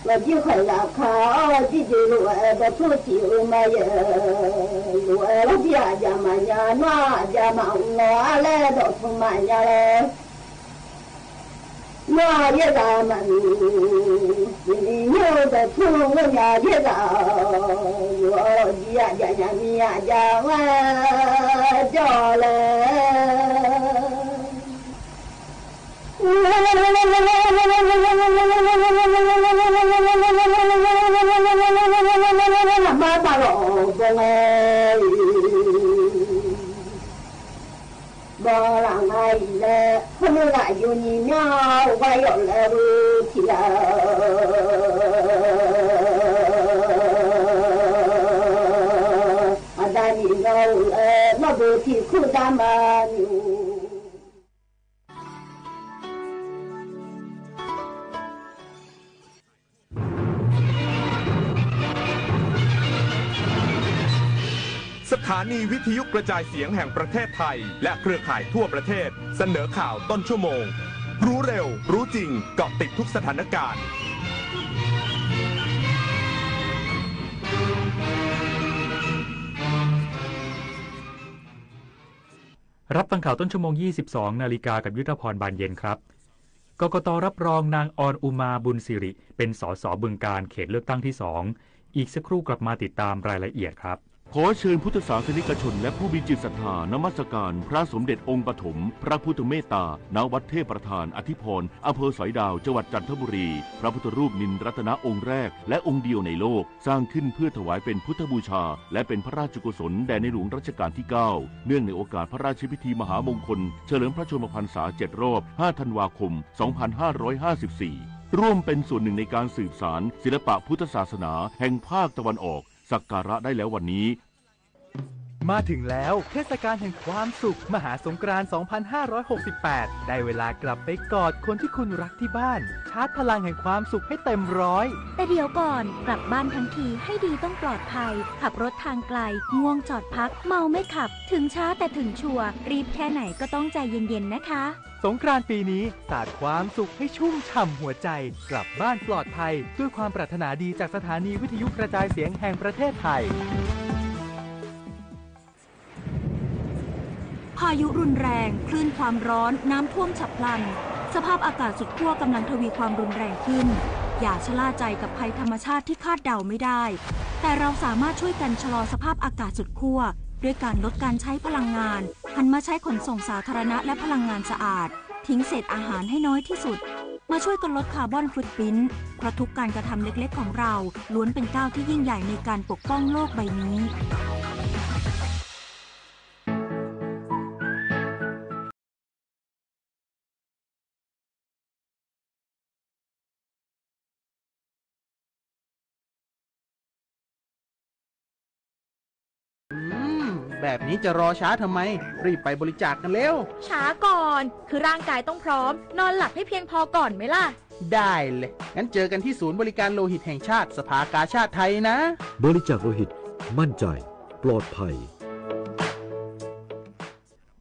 và chỉ khai là khá chỉ lụa đã thu chịu mà lụa là chỉ à mà nhà nó mà nó lẹ đó không mà nhà lẹ nó ye ra mà ni nhớ đã thu ngõ nhà ye ra yo ya ya ya ni ya ya wa cho le ma ba lo bông ơi bo lang ai le không lại yêu ni nhau quay ở le thì là nó bự thì khu ta màสถานีวิทยุกระจายเสียงแห่งประเทศไทยและเครือข่ายทั่วประเทศเสนอข่าวต้นชั่วโมงรู้เร็วรู้จริงเกาะติดทุกสถานการณ์รับฟังข่าวต้นชั่วโมง 22 นาฬิกากับยุทธพรบานเย็นครับกกต.รับรองนางออนอุมาบุญสิริเป็นสสบึงกาฬเขตเลือกตั้งที่ 2อีกสักครู่กลับมาติดตามรายละเอียดครับ ขอเชิญพุทธศาสนิกชนและผู้มีจิตศรัทธานมัสการพระสมเด็จองค์ปฐมพระพุทธเมตตาณวัดเทพประธานอธิพรอำเภอสอยดาวจังหวัดจันทบุรีพระพุทธรูปนินรัตนองค์แรกและองค์เดียวในโลกสร้างขึ้นเพื่อถวายเป็นพุทธบูชาและเป็นพระราชกุศลแด่ในหลวงรัชกาลที่ 9เนื่องในโอกาสพระราชพิธีมหามงคลเฉลิมพระชนมพรรษา7 รอบ 5 ธันวาคม 2554ร่วมเป็นส่วนหนึ่งในการสืบสานศิลปะพุทธศาสนาแห่งภาคตะวันออกสักการะได้แล้ววันนี้ มาถึงแล้วเทศกาลแห่งความสุขมหาสงกรานต์ 2568 ได้เวลากลับไปกอดคนที่คุณรักที่บ้านชาร์จพลังแห่งความสุขให้เต็มร้อยแต่เดี๋ยวก่อนกลับบ้านทั้งทีให้ดีต้องปลอดภัยขับรถทางไกลง่วงจอดพักเมาไม่ขับถึงช้าแต่ถึงชัวร์รีบแค่ไหนก็ต้องใจเย็นๆนะคะสงกรานต์ปีนี้สาดความสุขให้ชุ่มฉ่ำหัวใจกลับบ้านปลอดภัยด้วยความปรารถนาดีจากสถานีวิทยุกระจายเสียงแห่งประเทศไทยพายุรุนแรงคลื่นความร้อนน้ำท่วมฉับพลันสภาพอากาศสุดขั้วกำลังทวีความรุนแรงขึ้นอย่าชะล่าใจกับภัยธรรมชาติที่คาดเดาไม่ได้แต่เราสามารถช่วยกันชะลอสภาพอากาศสุดขั้วด้วยการลดการใช้พลังงานหันมาใช้ขนส่งสาธารณะและพลังงานสะอาดทิ้งเศษอาหารให้น้อยที่สุดมาช่วยกันลดคาร์บอนฟุตพริ้นท์เพราะทุกการกระทำเล็กๆของเราล้วนเป็นก้าวที่ยิ่งใหญ่ในการปกป้องโลกใบนี้แบบนี้จะรอช้าทำไมรีบไปบริจาคกันเร็วช้าก่อนคือร่างกายต้องพร้อมนอนหลับให้เพียงพอก่อนไหมล่ะได้เลยงั้นเจอกันที่ศูนย์บริการโลหิตแห่งชาติสภากาชาดไทยนะบริจาคโลหิตมั่นใจปลอดภัย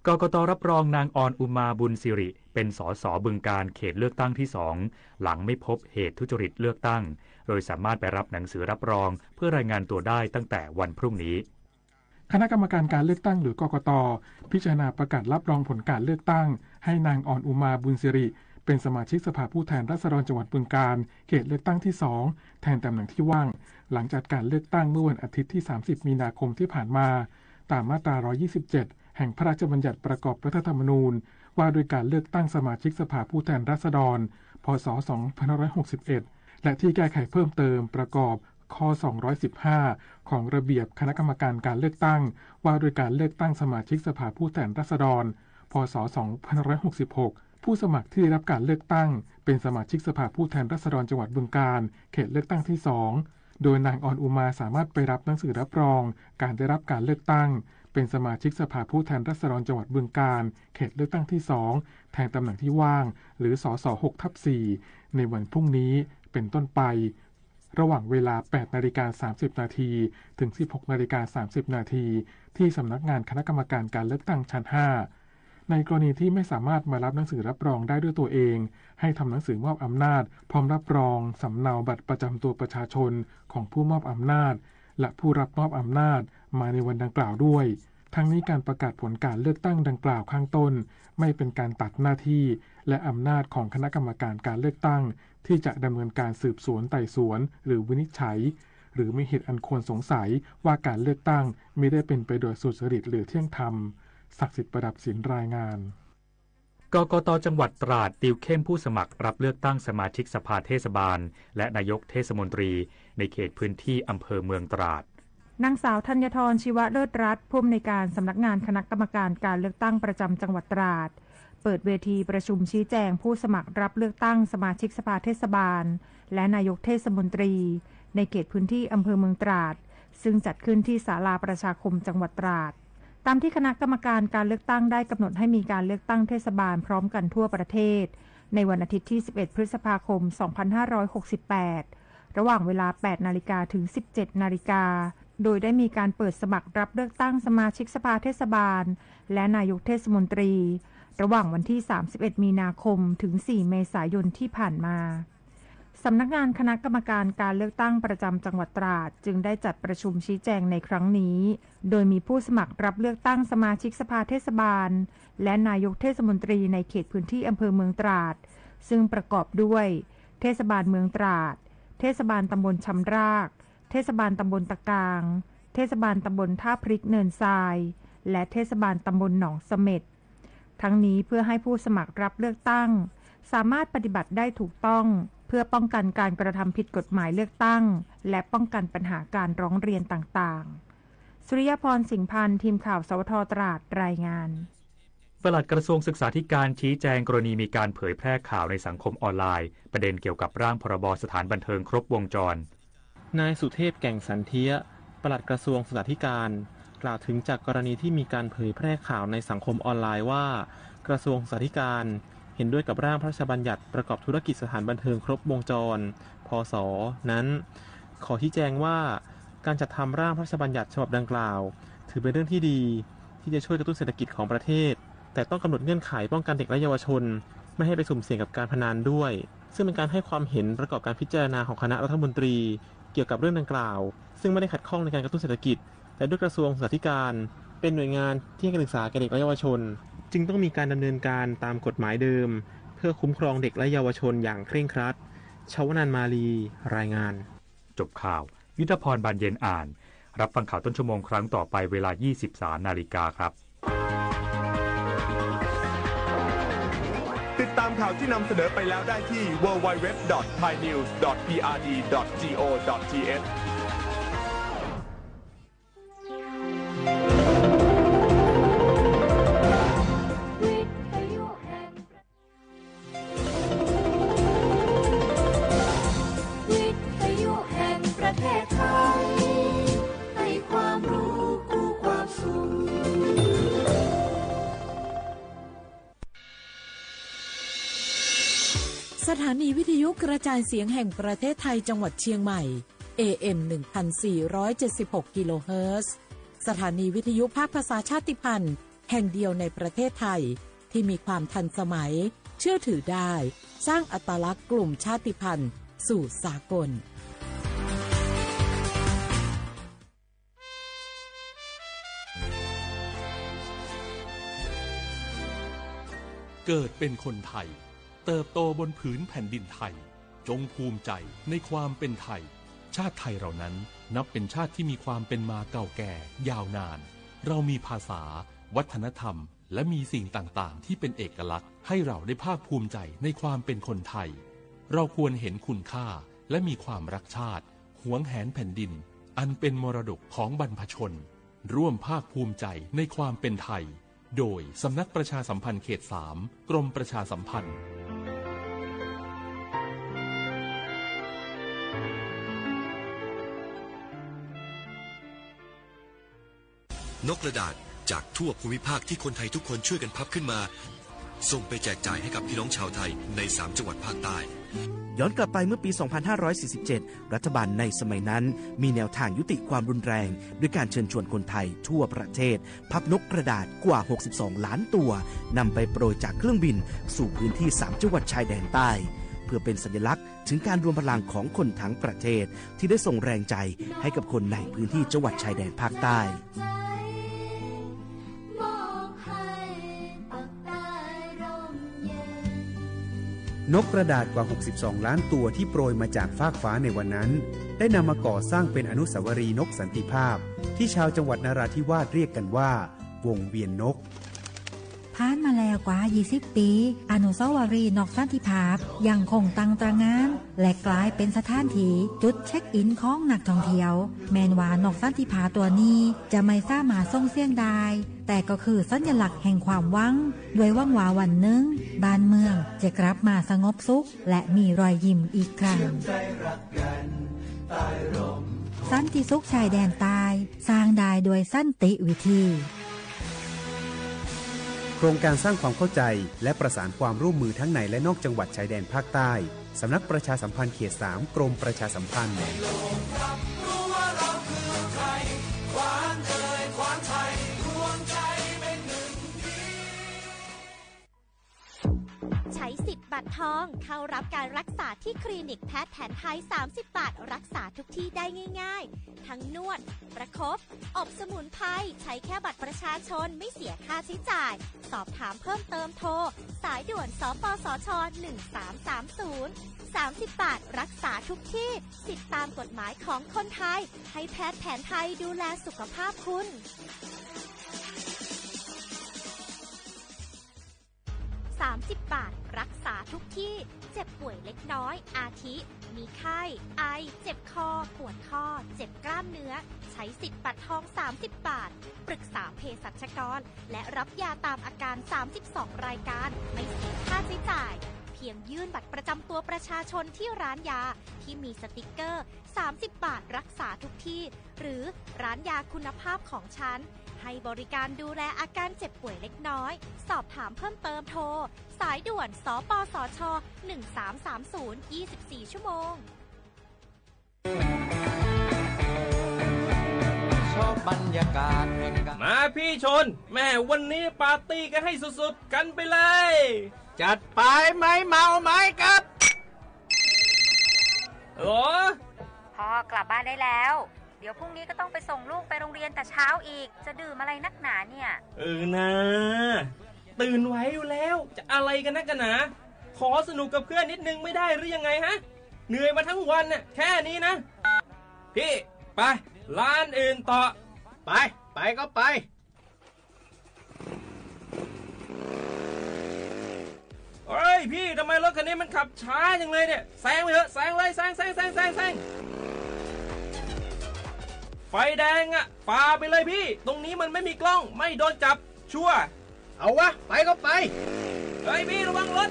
กกต.รับรองนางออนอุมาบุญสิริเป็นสส.บึงกาฬเขตเลือกตั้งที่2หลังไม่พบเหตุทุจริตเลือกตั้งโดยสามารถไปรับหนังสือรับรองเพื่อรายงานตัวได้ตั้งแต่วันพรุ่งนี้คณะกรรมการการเลือกตั้งหรือกกต.พิจารณาประกาศรับรองผลการเลือกตั้งให้นางออนอุมาบุญสิริเป็นสมาชิกสภาผู้แทนราษฎรจังหวัดบึงกาฬเขตเลือกตั้งที่2แทนตำแหน่งที่ว่างหลังจากการเลือกตั้งเมื่อวันอาทิตย์ที่30มีนาคมที่ผ่านมาตามมาตรา127แห่งพระราชบัญญัติประกอบรัฐธรรมนูญว่าด้วยการเลือกตั้งสมาชิกสภาผู้แทนราษฎรพ.ศ. 2561และที่แก้ไขเพิ่มเติมประกอบข้อ215ของระเบียบคณะกรรมการการเลือกตั้งว่าด้วยการเลือกตั้งสมาชิกสภาผู้แทนราษฎรพ.ศ. 2566ผู้สมัครที่ได้รับการเลือกตั้งเป็นสมาชิกสภาผู้แทนราษฎรจังหวัดบึงกาฬเขตเลือกตั้งที่2โดยนางออนอุมาสามารถไปรับหนังสือรับรองการได้รับการเลือกตั้งเป็นสมาชิกสภาผู้แทนราษฎรจังหวัดบึงกาฬเขตเลือกตั้งที่2แทนตำแหน่งที่ว่างหรือสส 6/4ในวันพรุ่งนี้เป็นต้นไประหว่างเวลา 8:30 นาทีถึง 16:30 นาทีที่สำนักงานคณะกรรมการการเลือกตั้งชั้น5ในกรณีที่ไม่สามารถมารับหนังสือรับรองได้ด้วยตัวเองให้ทำหนังสือมอบอำนาจพร้อมรับรองสำเนาบัตรประจำตัวประชาชนของผู้มอบอำนาจและผู้รับมอบอำนาจมาในวันดังกล่าวด้วยทั้งนี้การประกาศผลการเลือกตั้งดังกล่าวข้างต้นไม่เป็นการตัดหน้าที่และอำนาจของคณะกรรมการการเลือกตั้งที่จะดำเนินการสืบสวนไต่สวนหรือวินิจฉัยหรือมีเหตุอันควรสงสัยว่าการเลือกตั้งไม่ได้เป็นไปโดยสุจริตหรือเที่ยงธรรมศักดิ์สิทธิ์ประดับศิลป์รายงานกกต.จังหวัดตราดติวเข้มผู้สมัครรับเลือกตั้งสมาชิกสภาเทศบาลและนายกเทศมนตรีในเขตพื้นที่อำเภอเมืองตราดนางสาวธัญธรชีวเลิศรัตน์ผู้อำนวยการสำนักงานคณะกรรมการการเลือกตั้งประจำจังหวัดตราดเปิดเวทีประชุมชี้แจงผู้สมัครรับเลือกตั้งสมาชิกสภาเทศบาลและนายกเทศมนตรีในเขตพื้นที่อำเภอเมืองตราดซึ่งจัดขึ้นที่ศาลาประชาคมจังหวัดตราดตามที่คณะกรรมการการเลือกตั้งได้กำหนดให้มีการเลือกตั้งเทศบาลพร้อมกันทั่วประเทศในวันอาทิตย์ที่11พฤษภาคม2568ระหว่างเวลา 8:00 น.ถึง 17:00 น.โดยได้มีการเปิดสมัครรับเลือกตั้งสมาชิกสภาเทศบาลและนายกเทศมนตรีระหว่างวันที่31มีนาคมถึง4เมษายนที่ผ่านมาสำนักงานคณะกรรมการการเลือกตั้งประจำจังหวัดตราดจึงได้จัดประชุมชี้แจงในครั้งนี้โดยมีผู้สมัครรับเลือกตั้งสมาชิกสภาเทศบาลและนายกเทศมนตรีในเขตพื้นที่อำเภอเมืองตราดซึ่งประกอบด้วยเทศบาลเมืองตราดเทศบาลตำบลชำรากเทศบาลตำบลตะกางเทศบาลตำบลท่าพริกเนินทรายและเทศบาลตำบลหนองเสม็ดทั้งนี้เพื่อให้ผู้สมัครรับเลือกตั้งสามารถปฏิบัติได้ถูกต้องเพื่อป้องกันการกระทำผิดกฎหมายเลือกตั้งและป้องกันปัญหาการร้องเรียนต่างๆสุริยพรสิงห์พันธ์ทีมข่าวสวท.ตราดรายงานปลัดกระทรวงศึกษาธิการชี้แจงกรณีมีการเผยแพร่ข่าวในสังคมออนไลน์ประเด็นเกี่ยวกับร่างพรบสถานบันเทิงครบวงจรนายสุเทพแก่งสันเทียปลัดกระทรวงศึกษาธิการ กล่าวถึงจากกรณีที่มีการเผยแพร่ข่าวในสังคมออนไลน์ว่ากระทรวงสาธการเห็นด้วยกับร่างพระราชบัญญัติประกอบธุรกิจสถานบันเทิงครบวงจรพ.ศ.นั้นขอชี้แจงว่าการจัดทำร่างพระราชบัญญัติฉบับดังกล่าวถือเป็นเรื่องที่ดีที่จะช่วยกระตุ้นเศรษฐกิจของประเทศแต่ต้องกำหนดเงื่อนไขป้องกันเด็กและเยาวชนไม่ให้ไปสุ่มเสี่ยงกับการพนันด้วยซึ่งเป็นการให้ความเห็นประกอบการพิจารณาของคณะรัฐมนตรีเกี่ยวกับเรื่องดังกล่าวซึ่งไม่ได้ขัดข้องในการกระตุ้นเศรษฐกิจแต่ด้วยกระทรวงศึกษาธิการเป็นหน่วยงานที่ให้การศึกษาแก่เด็กและเยาวชนจึงต้องมีการดำเนินการตามกฎหมายเดิมเพื่อคุ้มครองเด็กและเยาวชนอย่างเคร่งครัดชวนันท์มาลีรายงานจบข่าวยุทธพรบานเย็นอ่านรับฟังข่าวต้นชั่วโมงครั้งต่อไปเวลา 23:00 น.ครับติดตามข่าวที่นำเสนอไปแล้วได้ที่ www.thainews.prd.go.thสถานีวิทยุกระจายเสียงแห่งประเทศไทยจังหวัดเชียงใหม่ AM 1476 กิโลเฮิรตซ์สถานีวิทยุภาคภาษาชาติพันธุ์แห่งเดียวในประเทศไทยที่มีความทันสมัยเชื่อถือได้สร้างอัตลักษณ์กลุ่มชาติพันธุ์สู่สากลเกิดเป็นคนไทยเติบโตบนผืนแผ่นดินไทยจงภูมิใจในความเป็นไทยชาติไทยเรานั้นนับเป็นชาติที่มีความเป็นมาเก่าแก่ยาวนานเรามีภาษาวัฒนธรรมและมีสิ่งต่างๆที่เป็นเอกลักษณ์ให้เราได้ภาคภูมิใจในความเป็นคนไทยเราควรเห็นคุณค่าและมีความรักชาติหวงแหนแผ่นดินอันเป็นมรดกของบรรพชนร่วมภาคภูมิใจในความเป็นไทยโดยสำนักประชาสัมพันธ์เขต 3 กรมประชาสัมพันธ์นกกระดาษจากทั่วภูมิภาคที่คนไทยทุกคนช่วยกันพับขึ้นมาส่งไปแจกจ่ายให้กับพี่น้องชาวไทยใน3จังหวัดภาคใต้ย้อนกลับไปเมื่อปี 2547 รัฐบาลในสมัยนั้นมีแนวทางยุติความรุนแรงด้วยการเชิญชวนคนไทยทั่วประเทศพับนกกระดาษกว่า 62 ล้านตัวนำไปโปรยจากเครื่องบินสู่พื้นที่3จังหวัดชายแดนใต้เพื่อเป็นสัญลักษณ์ถึงการรวมพลังของคนทั้งประเทศที่ได้ส่งแรงใจให้กับคนในพื้นที่จังหวัดชายแดนภาคใต้นกกระดาษกว่า 62 ล้านตัวที่โปรยมาจากฟากฟ้าในวันนั้นได้นำมาก่อสร้างเป็นอนุสาวรีย์นกสันติภาพที่ชาวจังหวัดนราธิวาสเรียกกันว่าวงเวียนนกผ่านมาแล้วกว่า 20 ปีอนุสาวรีย์นกสันติภาพยังคงตั้งตระหง่านและกลายเป็นสถานที่จุดเช็คอินของนักท่องเที่ยวแม้ว่านกสันติภาพตัวนี้จะไม่สามารถส่งเสียงได้แต่ก็คือสัญลักษณ์แห่งความหวังด้วยหวังว่าวันหนึ่งบ้านเมืองจะกลับมาสงบสุขและมีรอยยิ้มอีกครั้งสันติสุขชายแดนใต้สร้างได้โดยสันติวิธีโครงการสร้างความเข้าใจและประสานความร่วมมือทั้งในและนอกจังหวัดชายแดนภาคใต้สำนักประชาสัมพันธ์เขต 3 กรมประชาสัมพันธ์ใช้สิทธิ์บัตรทองเข้ารับการรักษาที่คลินิกแพทย์แผนไทย30 บาทรักษาทุกที่ได้ง่ายๆทั้งนวดประคบอบสมุนไพรใช้แค่บัตรประชาชนไม่เสียค่าใช้จ่ายสอบถามเพิ่มเติมโทรสายด่วนสปสช1330 30 บาทรักษาทุกที่สิทธิตามกฎหมายของคนไทยให้แพทย์แผนไทยดูแลสุขภาพคุณ30 บาทรักษาทุกที่เจ็บป่วยเล็กน้อยอาทิมีไข้ไอเจ็บคอปวดข้อเจ็บกล้ามเนื้อใช้สิทธิ์บัตรทอง30 บาทปรึกษาเภสัชกรและรับยาตามอาการ32รายการไม่เสียค่าใช้จ่ายเพียงยื่นบัตรประจำตัวประชาชนที่ร้านยาที่มีสติกเกอร์30 บาทรักษาทุกที่ หรือร้านยาคุณภาพของฉันให้บริการดูแลอาการเจ็บป่วยเล็กน้อยสอบถามเพิ่มเติมโทรสายด่วนสปสช1330 24 ชั่วโมงชอบบรรยากาศแห่งการมาพี่ชนแม่วันนี้ปาร์ตี้กันให้สุดๆกันไปเลยจัดไปไหมเมาไหมครับโอ้พ่อกลับบ้านได้แล้วเดี๋ยวพรุ่งนี้ก็ต้องไปส่งลูกไปโรงเรียนแต่เช้าอีกจะดื่มอะไรนักหนาเนี่ยนะตื่นไว้อยู่แล้วจะอะไรกันนักกันหนาขอสนุกกับเพื่อนนิดนึงไม่ได้หรือยังไงฮะเหนื่อยมาทั้งวันน่ะแค่นี้นะพี่ไปร้านอื่นต่อไปก็ไปเฮ้ยพี่ทำไมรถคันนี้มันขับช้าจังเลยเนี่ยแซงไปเถอะแซงเลยแซงไฟแดงอ่ะฝ่าไปเลยพี่ตรงนี้มันไม่มีกล้องไม่โดนจับชัวร์เอาวะไปก็ไปเฮ้ยพี่ระวังรถ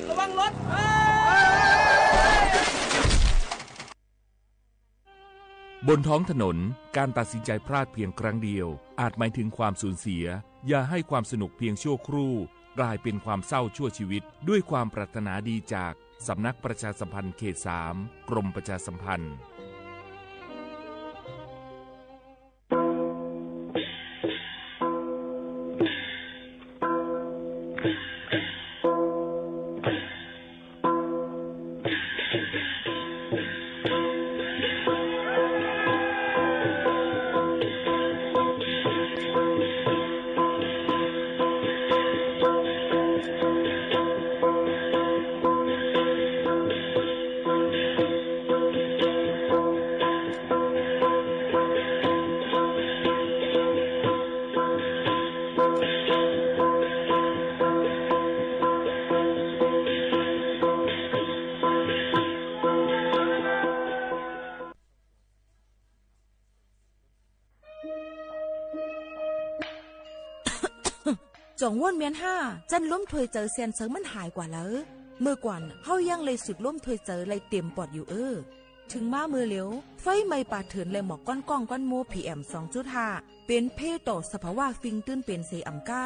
บนท้องถนนการตัดสินใจพลาดเพียงครั้งเดียวอาจหมายถึงความสูญเสียอย่าให้ความสนุกเพียงชั่วครู่กลายเป็นความเศร้าชั่วชีวิตด้วยความปรารถนาดีจากสำนักประชาสัมพันธ์เขต 3 กรมประชาสัมพันธ์จงว่นเมียนห้าจันล้มถวยเจอเซียนเซิงมันหายกว่าแล้วเมื่อก่อนเฮายังเลยสุดล้มถวยเจอเลยเต็มปอดอยู่ถึงมามือเหลียวไฟไหม้ป่าเถื่อนเลยหมอกก้อนก้องก้อนโม PM 2.5 เป็นเพต่อสภาวะฟิงตื้นเป็นเซอัมกา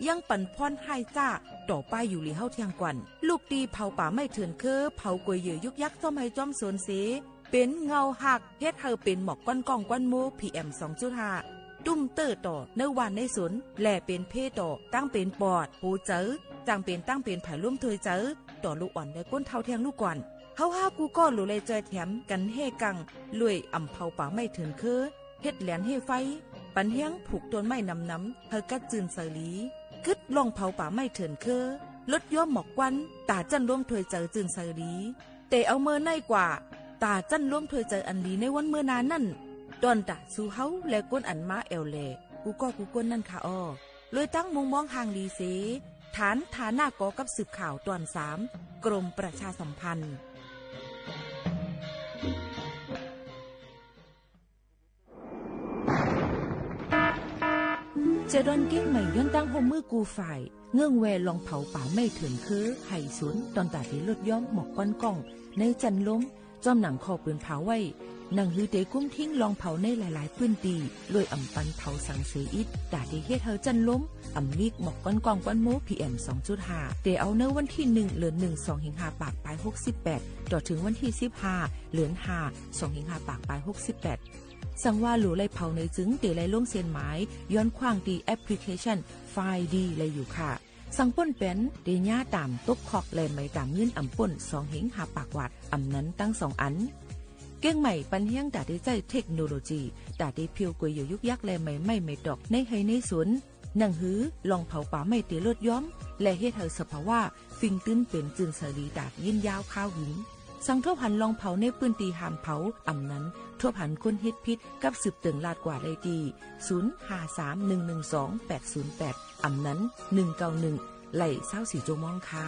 ยังปั่นพรให้จ้าต่อไปอยู่หลีเฮาเทียงกวันลูกตีเผาป่าไม่เถื่อนเผากวยเหยื่อยุกยักษ์ซ่อมให้จอมสวนเสเป็นเงาหักเฮ็ดเฮาเป็นหมอกก้อนก้องก้อนโม PM 2.5ตุ้มเตอร์ต่อในวันในสนแหล่เป็นเพต่อตั้งเป็นปอดหูเจอจังเป็นตั้งเป็นไผ่ร่วมถวยเจอต่อลูกอ่อนได้ก้นเท่าแทงลูกก่อนเฮาห้ากูก็หลุเลยเจอแถมกันเฮกังลุยอ่ำเผาป่าไม่ถึงเฮ็ดแหลนเฮไฟปันเฮียงผูกต้นไม้นำเฮากัดจืนเสลีกึดลองเผาป่าไม่ถึงลดย่อมหมอกควันตาจันร่วมถวยเจอจืนเสลีแต่เอาเมื่อในกว่าตาจันร่วมถวยเจออันลีในวันเมื่อนานนั่นดอนตะสู่เฮาและก้นอันมาแอวแลกูก้นนั่นค่ะอ้อเลยตั้งมุงมองห่างดีเสฐานฐาหน้ากอกับสืบข่าวตอน3กรมประชาสัมพันธ์เจดอนเก้งใหม่ย้อนตั้งโฮมือกูฝ่ายเงื่องแวลองเผาป่าไม่ถึงไห่สวนตอนตาที่ลดย้อมหมอกก้อนก้องในจันล้มจอมหนังคอปืนเผาไว้นังฮือเตกุ้มทิ้งลองเผาในหลายๆพื้นที่โดยอ่ำปันเผาสังเสอิดดาที่เฮ็ดเฮาจันล้มอ่ำลีกหมอกก้อนกองก้อนโม PM 2.5 เตเอาเนื้อวันที่1เดือน1 2สิงหาปากปลาย68ต่อถึงวันที่15เดือน5 2สิงหาปากปลาย68สั่งว่าหลูไล่เผาในจึงเตไล่ล่งเส้นหมายย้อนขว้างดีแอปพลิเคชันไฟล์ดีเลยอยู่ค่ะสังป่นเป็นเดญ่าตามตกคอกแลไม่ตามยื่นอ่ำป่น2หิงหาปากวัดอ่ำนั้นตั้ง2อันเก้งใหม่ปันเฮียงดาได้ใจเทคโนโลยีดาได้เพียวกวยอยู่ยุกยักแลไม่ดอกในไฮในสวนนังหือลองเผาป่าไม่เตลดย้อมและเฮ็ดเฮาสภาวะฟิงตื้นเป็นจืนเสรีดาดยินยาวข้าวหินสังทบหันลองเผาในปืนตีหามเผาอ่ำนั้นทบหันคนเฮ็ดพิษกับสืบตึงลาดกว่าเลยดี0531128808อ่ำนั้น191ไหล่24โมงค่ะ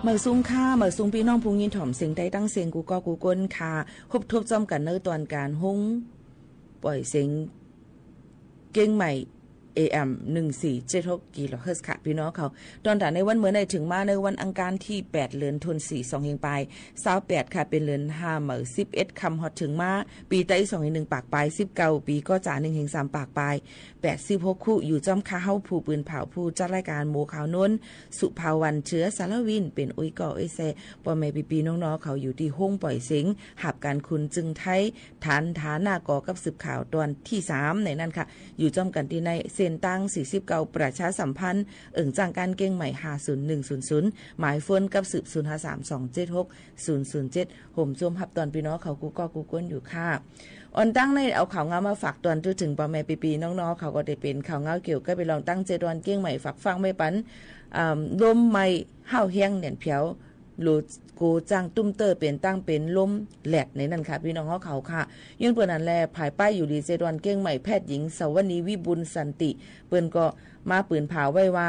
เมื่อซุ้มค่าเมื่อซุ้มพี่น้องพุงยินถ่อมเสียงใดตั้งเสียงกูก็กูก้นค่ะคบทบจอมกันเนื้อตอนการหุ้งปล่อยเสียงเก่งใหม่ AM 1476กิโลเฮิรตซ์ค่ะพี่น้องเขาตอนแต่ในวันเมื่อในถึงมาในวันอังคารที่8เดือนธันวาคม2เฮงปลาย28ค่ะเป็นเดือน5เมื่อ11ค่ำฮอดถึงมาปีใต้2.1ปากปลาย19ปีก็จ่า1เฮง3ปากปลาย86คู่อยู่จอมค้าเฮาผู้ปืนเผาผู้จัดรายการโมขาวนนสุภาวันเชื้อสารวินเป็นอุ้ยก่ออุ้ยแซพ่อแม่ปีน้องๆเขาอยู่ที่ห้องปล่อยเสียงหับการคุณจึงไทยฐานหน้ากอกับสืบข่าวตอนที่3ในนั้นค่ะอยู่จอมกันที่ในเส้นตั้ง49ประชาสัมพันธ์จ้างการเก่งใหม่50100หมายฝนกับสืบ0532760070ห่มจมหับตอนพี่น้องเขากูก็กูก้นอยู่ค่ะออนตั้งในเอาข่าวเงามาฝากตอนถึงพ่อแม่ปีน้องๆเขาก็ได้เป็นข่าวเงาเกี่ยวกับไปลองตั้ง7วันเก่งใหม่ฝากฟังไม่ปันลมใหม่ห้าวแห้งเนี่ยเพียวหลุดกูจ้างตุ้มเตอร์เป็นตั้งเป็นลมแหลดในนั้นค่ะพี่น้องเขาค่ะยื่นเปิ้นนั่นแลภายป้ายอยู่ดี7วันเก่งใหม่แพทย์หญิงสวนีวิบุญสันติเปิ้นก็มาปืนเผาไว้ว่า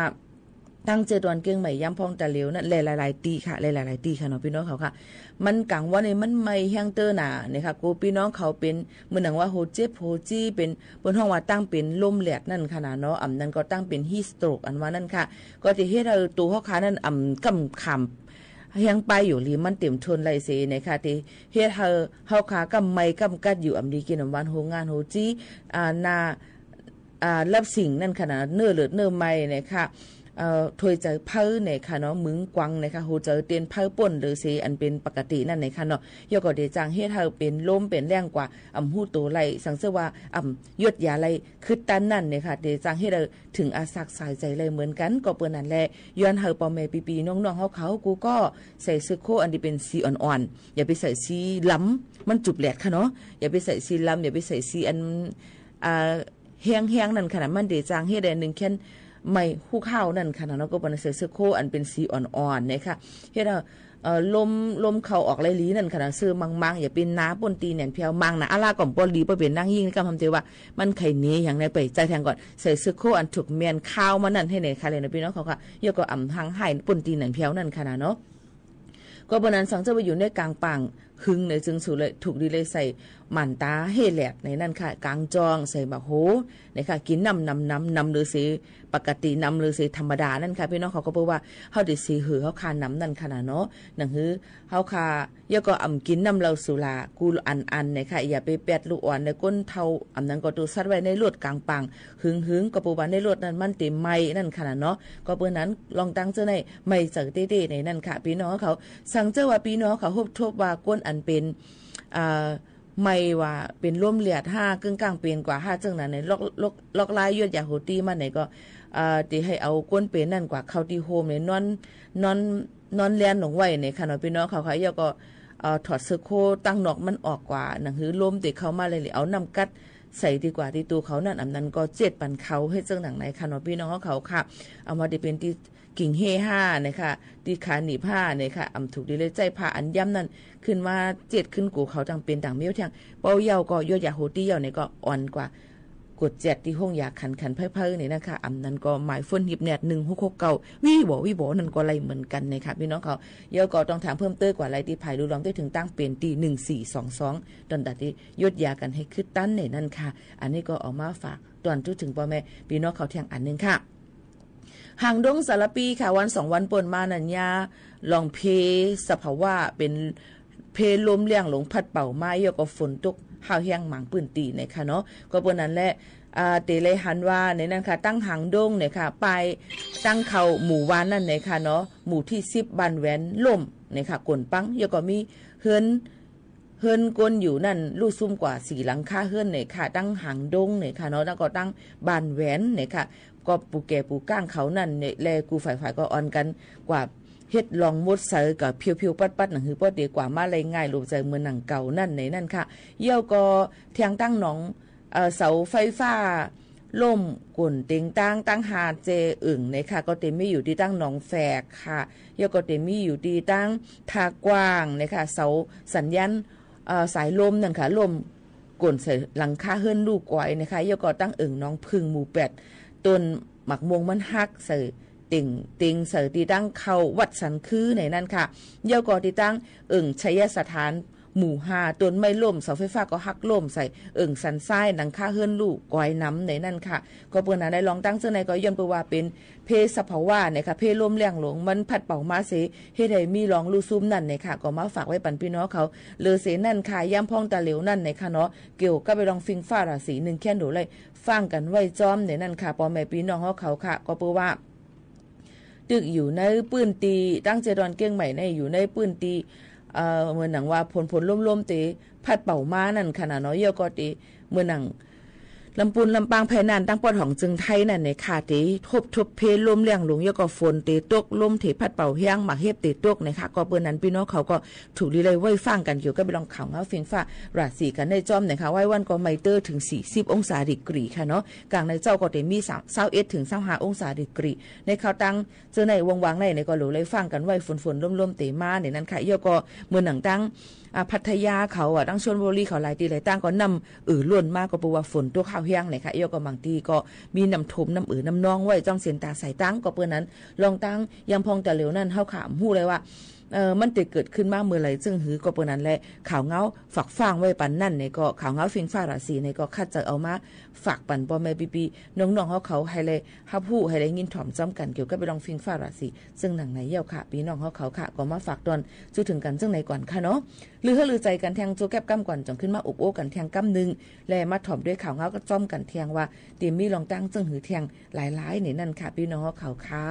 ตั้ง7วันเก่งใหม่ย้ำพองตะเหลวนั่นหลายๆตีค่ะหลายๆตีค่ะเนาะพี่น้องเขาค่ะมันกังว่าในมันไม่แห้งเตอร์หนาเนี่ยค่ะกูพี่น้องเขาเป็นเหมือนหนังว่าโฮเจ็บโฮจี้เป็นบนห้องว่าตั้งเป็นลมแหลกนั่นขนาดเนาะนั้นก็ตั้งเป็นฮีสโตรกอันว่านั่นค่ะก็จะเฮ็ดให้ตัวเขาขานั่นกำขำยังไปอยู่หรือมันเต็มทนไรเสนะคะที่เฮ็ดเฮาขากำไม่กำกัดอยู่อำดีกินวันโฮงานโฮจี้นารับสิ่งนั่นขนาดเนื้อเลือดเนื้อไม่นะคะถวยใจเพ้อในค่ะเนาะมึงกวังนะคะโหเจอเตียนเพ้อป่นหรือสิอันเป็นปกตินั่นในค่ะเนาะยก็ได้จางเฮ็ดให้เป็นลมเป็นแรงกว่าฮู้โตไหลสังเสว่ายดยาไหลคือตันนั่นเนี่ยค่ะได้จางเฮ็ดถึงอาสักสายใจเลยเหมือนกันก็เปิ้นนั่นแหละย้อนเฮาพ่อแม่ปีๆน้องๆเขากูก็ใส่เสื้อโคอันที่เป็นสีอ่อนๆอย่าไปใส่สีล้ำมันจุบแหลดค่ะเนาะอย่าไปใส่สีล้ำอย่าไปใส่สีอันแห้งๆนั่นขนาดมันได้จางเฮ็ดได้1แค่ไม่คู่ข้าวนั่นค่ะเนาะก็เป็นเสื้อโคอันเป็นสีอ่อนๆนะคะเฮ็ดลมเข้าออกไหลลีนั่นค่ะเสื้อมังๆอย่าเป็นน้าป่นตีเนี่ยเพียวมังนะอาลาก่อมบ่ลีบ่เป็นนางยิ่งก็ทำใจว่ามันไข่เนอย่างในไปใจแทงก่อนใส่เสื้อโคอันถูกแม่นข้าวมานั่นให้ไหนค่ะเลยนะพี่น้องเขาค่ะยก็หางหายป่นตีนั่นเพียวนั่นค่ะเนาะก็บนนั้นสังเจ้าไปอยู่ในกลางปังหึงในจึงสู่เลยถูกดีเลยใส่หมันตาเฮแหลกในนั่นค่ะกลางจองใส่บะโหในค่ะกินน้ำหรือสีปกติน้ำหรือสีธรรมดานั่นค่ะพี่น้องเขาก็บอกว่าเฮาได้สีหือเฮาคาน้ำนั่นขนาดเนาะนั่นคือเฮาคายก็กินน้ำเราสุรากูอันในค่ะอย่าไปแปดลูกอ่อนในก้นเทานั้นก็ตัวซัดไว้ในลวดกลางปังหึงก็ปูบานในลวดนั้นมันเต็มไม้นั่นขนาดเนาะก็เปิ้นนั้นลองตั้งเจ้าในไม่เจอเต้ๆในนั่นค่ะพี่น้องเขาสั่งเจ้าว่าพี่น้องเขาทบว่าก้นอันเป็นไม่ว่าเป็นร่วมเลียด5กึ่งกลางเป็นกว่า5จังนั้นในลอกลายยอดยาโหตีมันไหนก็ตีให้เอาก้นเป็นนั่นกว่าเข้าที่โฮมเนี่ยนอนเลียนหนงไว้ในค่ะเนาะพี่น้องเขายก็ถอดเสื้อโคตั้งนอกมันออกกว่าหนังหือลมติเข้ามาเลยเอาน้ำกัดใส่ดีกว่าที่ตัวเขานั่นนั้นก็7ปันเขาให้จังหนังไหนค่ะเนาะพี่น้องเขาค่ะเอามาได้เป็นที่กิ่งเฮ5นะคะตีขาหนีผ้าเนี่ยค่ะถูกดีเลยใจผ้าอันย่ำนั่นขึ้นมา7ขึ้นกูเขาต่างเป็นต่างเมี้ยวทางเป้าเยาก็ยอดยาโหตี้เยาเนี่ยก็อ่อนกว่ากด7ที่ห้องยาขันเพ้อๆเนี่ยนะคะนั้นก็หมายฝนหิบแนด1669วิบ่นั่นก็ไรเหมือนกันนะคะพี่น้องเขาเยาก็ต้องถามเพิ่มเติมกว่าไรที่ภายดูลองได้ถึงตั้งเป็นตี1422ตอนตัดที่ยดยากันให้ขึ้นตั้นเนี่ยนั่นค่ะอันนี้ก็ออกมาฝากตอนถึงพ่อแม่พี่น้องเขาเที่ยงอันนึงค่ะหางดงสารปีค่ะวัน2วันป่นมานัญญาลองเพสภาวะเป็นเพลมเลี้ยงหลงพัดเป่าไม้ยก็ฝนตกห้าวแห้งหมางปืนตีเนี่ยค่ะเนาะก็ปนนั้นแหละเตเลยหันว่าในนั้นค่ะตั้งหางดงเนี่ยค่ะไปตั้งเขาหมู่วานนั่นเนี่ยค่ะเนาะหมู่ที่10บ้านแหวนล่มเนี่ยค่ะกลปังยก็มีเฮินกลอยู่นั่นลู่ซุ่มกว่า4หลังคาเฮินเนี่ยค่ะตั้งหางดงเนี่ยค่ะเนาะแล้วก็ตั้งบ้านแหวนเนี่ยค่ะก็ปูแก่ปูก้างเขานั่นเนี่ยแลกูฝ่ายก็อ่อนกันกว่าเฮ็ดลองมดเสอกับเพียวๆปัดๆหนังหือป้อดีกว่ามาเลยง่ายรูปใจเหมือนหนังเก่านั่นในนั่นค่ะเยี่ยวก็เทียงตั้งหนองเสาไฟฟ้าล่มกุ่นเต็งตั้งหาเจอึ่งเนี่ยค่ะก็เต็มมีอยู่ที่ตั้งหนองแฝกค่ะเยี่ยวก็เต็มมีอยู่ที่ตั้งทากว้างเนี่ยค่ะเสาสัญญาณสายลมนั่นค่ะลมกุ่นใส่หลังคาเฮิรนลูกก้อยนะคะเยี่ยวก็ตั้งอึ่งน้องพึ่งหมู่8ต้นหมักม่วงมันฮักใส่ ติงเสอตีตั้งเข้าวัดสันคือในนั้นค่ะเยาก็ตีตั้งชัยสถานหมู่5ต้นไม้ล่มเสาไฟฟ้าก็หักล่มใส่สันทรายหนังคาเฮือนลูกก้อยน้ำในนั่นค่ะก็เปิ้นน่ะได้ลองตั้งเสื้อในก็ย้อนไปว่าเป็นเพสภาวะเนี่ยค่ะเพลมแรงหลงมันพัดเป่ามาเสเฮ็ดให้มีรองลูซุมนั่นเนี่ยค่ะก็มาฝากไว้ปันพี่น้องเขาเลอเสนั่นค่ะย่ำพองตาเหลวนั่นเนี่ยค่ะเนาะเกี่ยวกับไปลองฟิงฟ้าราศี1แค่นดูเลยฟังกันไว้จอมในนั่นค่ะพ่อแม่พี่น้องเขาค่ะก็เปิ้นว่าตึกอยู่ในปื้นตีตั้งเจดอนเกียงใหม่ในอยู่ในปื้นตีเหมือนหนังว่าผลล่มๆตีพัดเป่ามานั่นขนาดน้อยเยอะก็ตีเหมือนหนังลำปูนลำปางแผ่นานตั้งปอดของจึงไทยนั่นในค่ะตีทบเพลมเลี้ยงหลงเยอะก็ฝนตีตกลมเถพัดเป่าเฮียงหมากเฮ็บตีตกในค่ะก็เปิ้นนั้นพี่น้องเขาก็ถูกดีเลยไว้ฟังกันเกี่ยวกับไปลองข่าวเงาฟิงฟ้าราศีกันในจอมนะคะไว้วันก็ไมเตอร์ถึง40องศาดีกรีค่ะเนาะกลางในเจ้าก็ได้มี21ถึง25องศาดีกรีในข่าวตั้งเจอในวงในก็หลูเลยฟังกันไว้ฝนล่มๆเตมาในนั้นค่ะเยอะก็เหมือนหนังตั้งพัทยาเขาตั้งชลบุรีเขาหลายตีหลายตั้งก็นำล้วนมากก็ปูว่าฝนตัวข้าวเฮียงเนี่ยค่ะเยอะก็บางทีก็มีน้ำถมน้ำน้ำนองไว้จ้องเสียนตาใส่ตั้งก็เปิ้นนั้นลองตั้งยังพองแต่เหลวนั่นเฮาขามฮู้เลยว่ามันจะเกิดขึ้นมาเมื่อไหร่ซึ่งหือก็เปิ้นนั้นแหละข่าวเงาฝักฟางไว้ปันนั่นเนี่ยก็ข่าวเงาฟิงฟ้าราศีเนี่ยก็คัดจะเอามาฝากปันพ่อแม่พี่น้องๆเขาให้เลยฮับฮู้ให้ได้ยินถ่อมจ้ำกันเกี่ยวกับไปลองฟิงฟ้าราศีซึ่งหนังไหนเยี่ยวค่ะพี่น้องเขาค่ะก็มาฝากตอนจู่ถึงกันซึ่งในก่อนค่ะเนาะลือใจกันแทงโจแก็บก้ำก่อนจังขึ้นมาอกโอ้กันแทงก้ำนึงและมาถ่อมด้วยข่าวเงาก็จ้อมกันแทงว่าเตรียมมีลองตั้งซึ่งหือแทงหลายๆนี่นั่นค่ะพี่น้องเขาค่ะ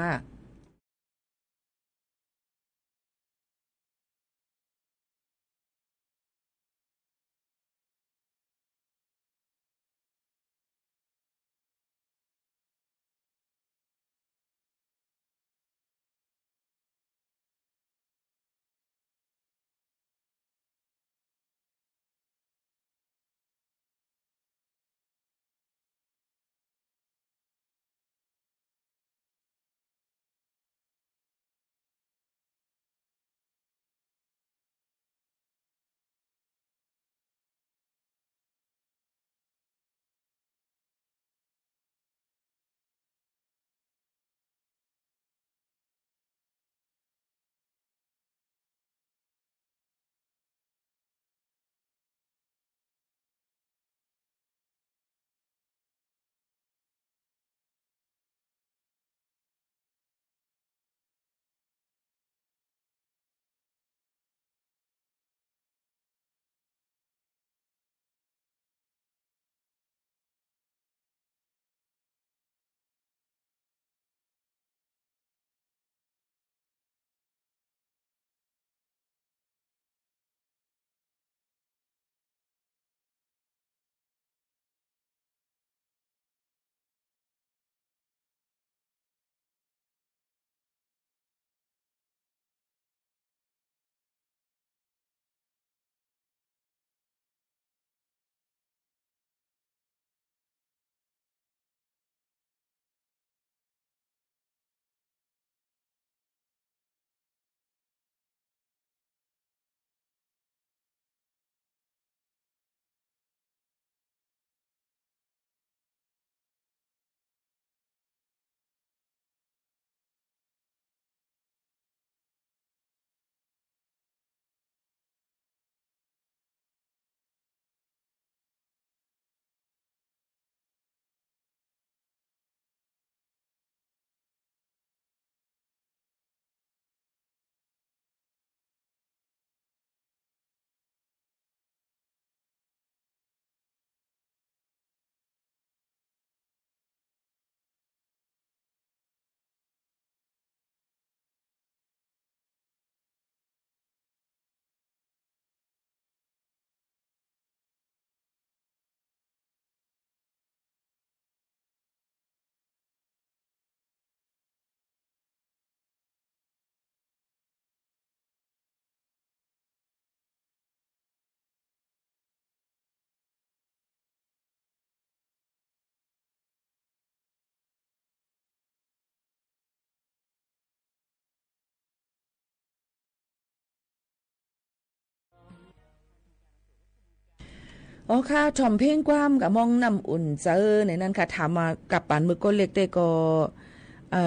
อ๋อค่ะถ่อมเพลงความกับมองน้ำอุ่นเจอในนั้นค่ะถามมากับปานมือก้นเล็กได้ก็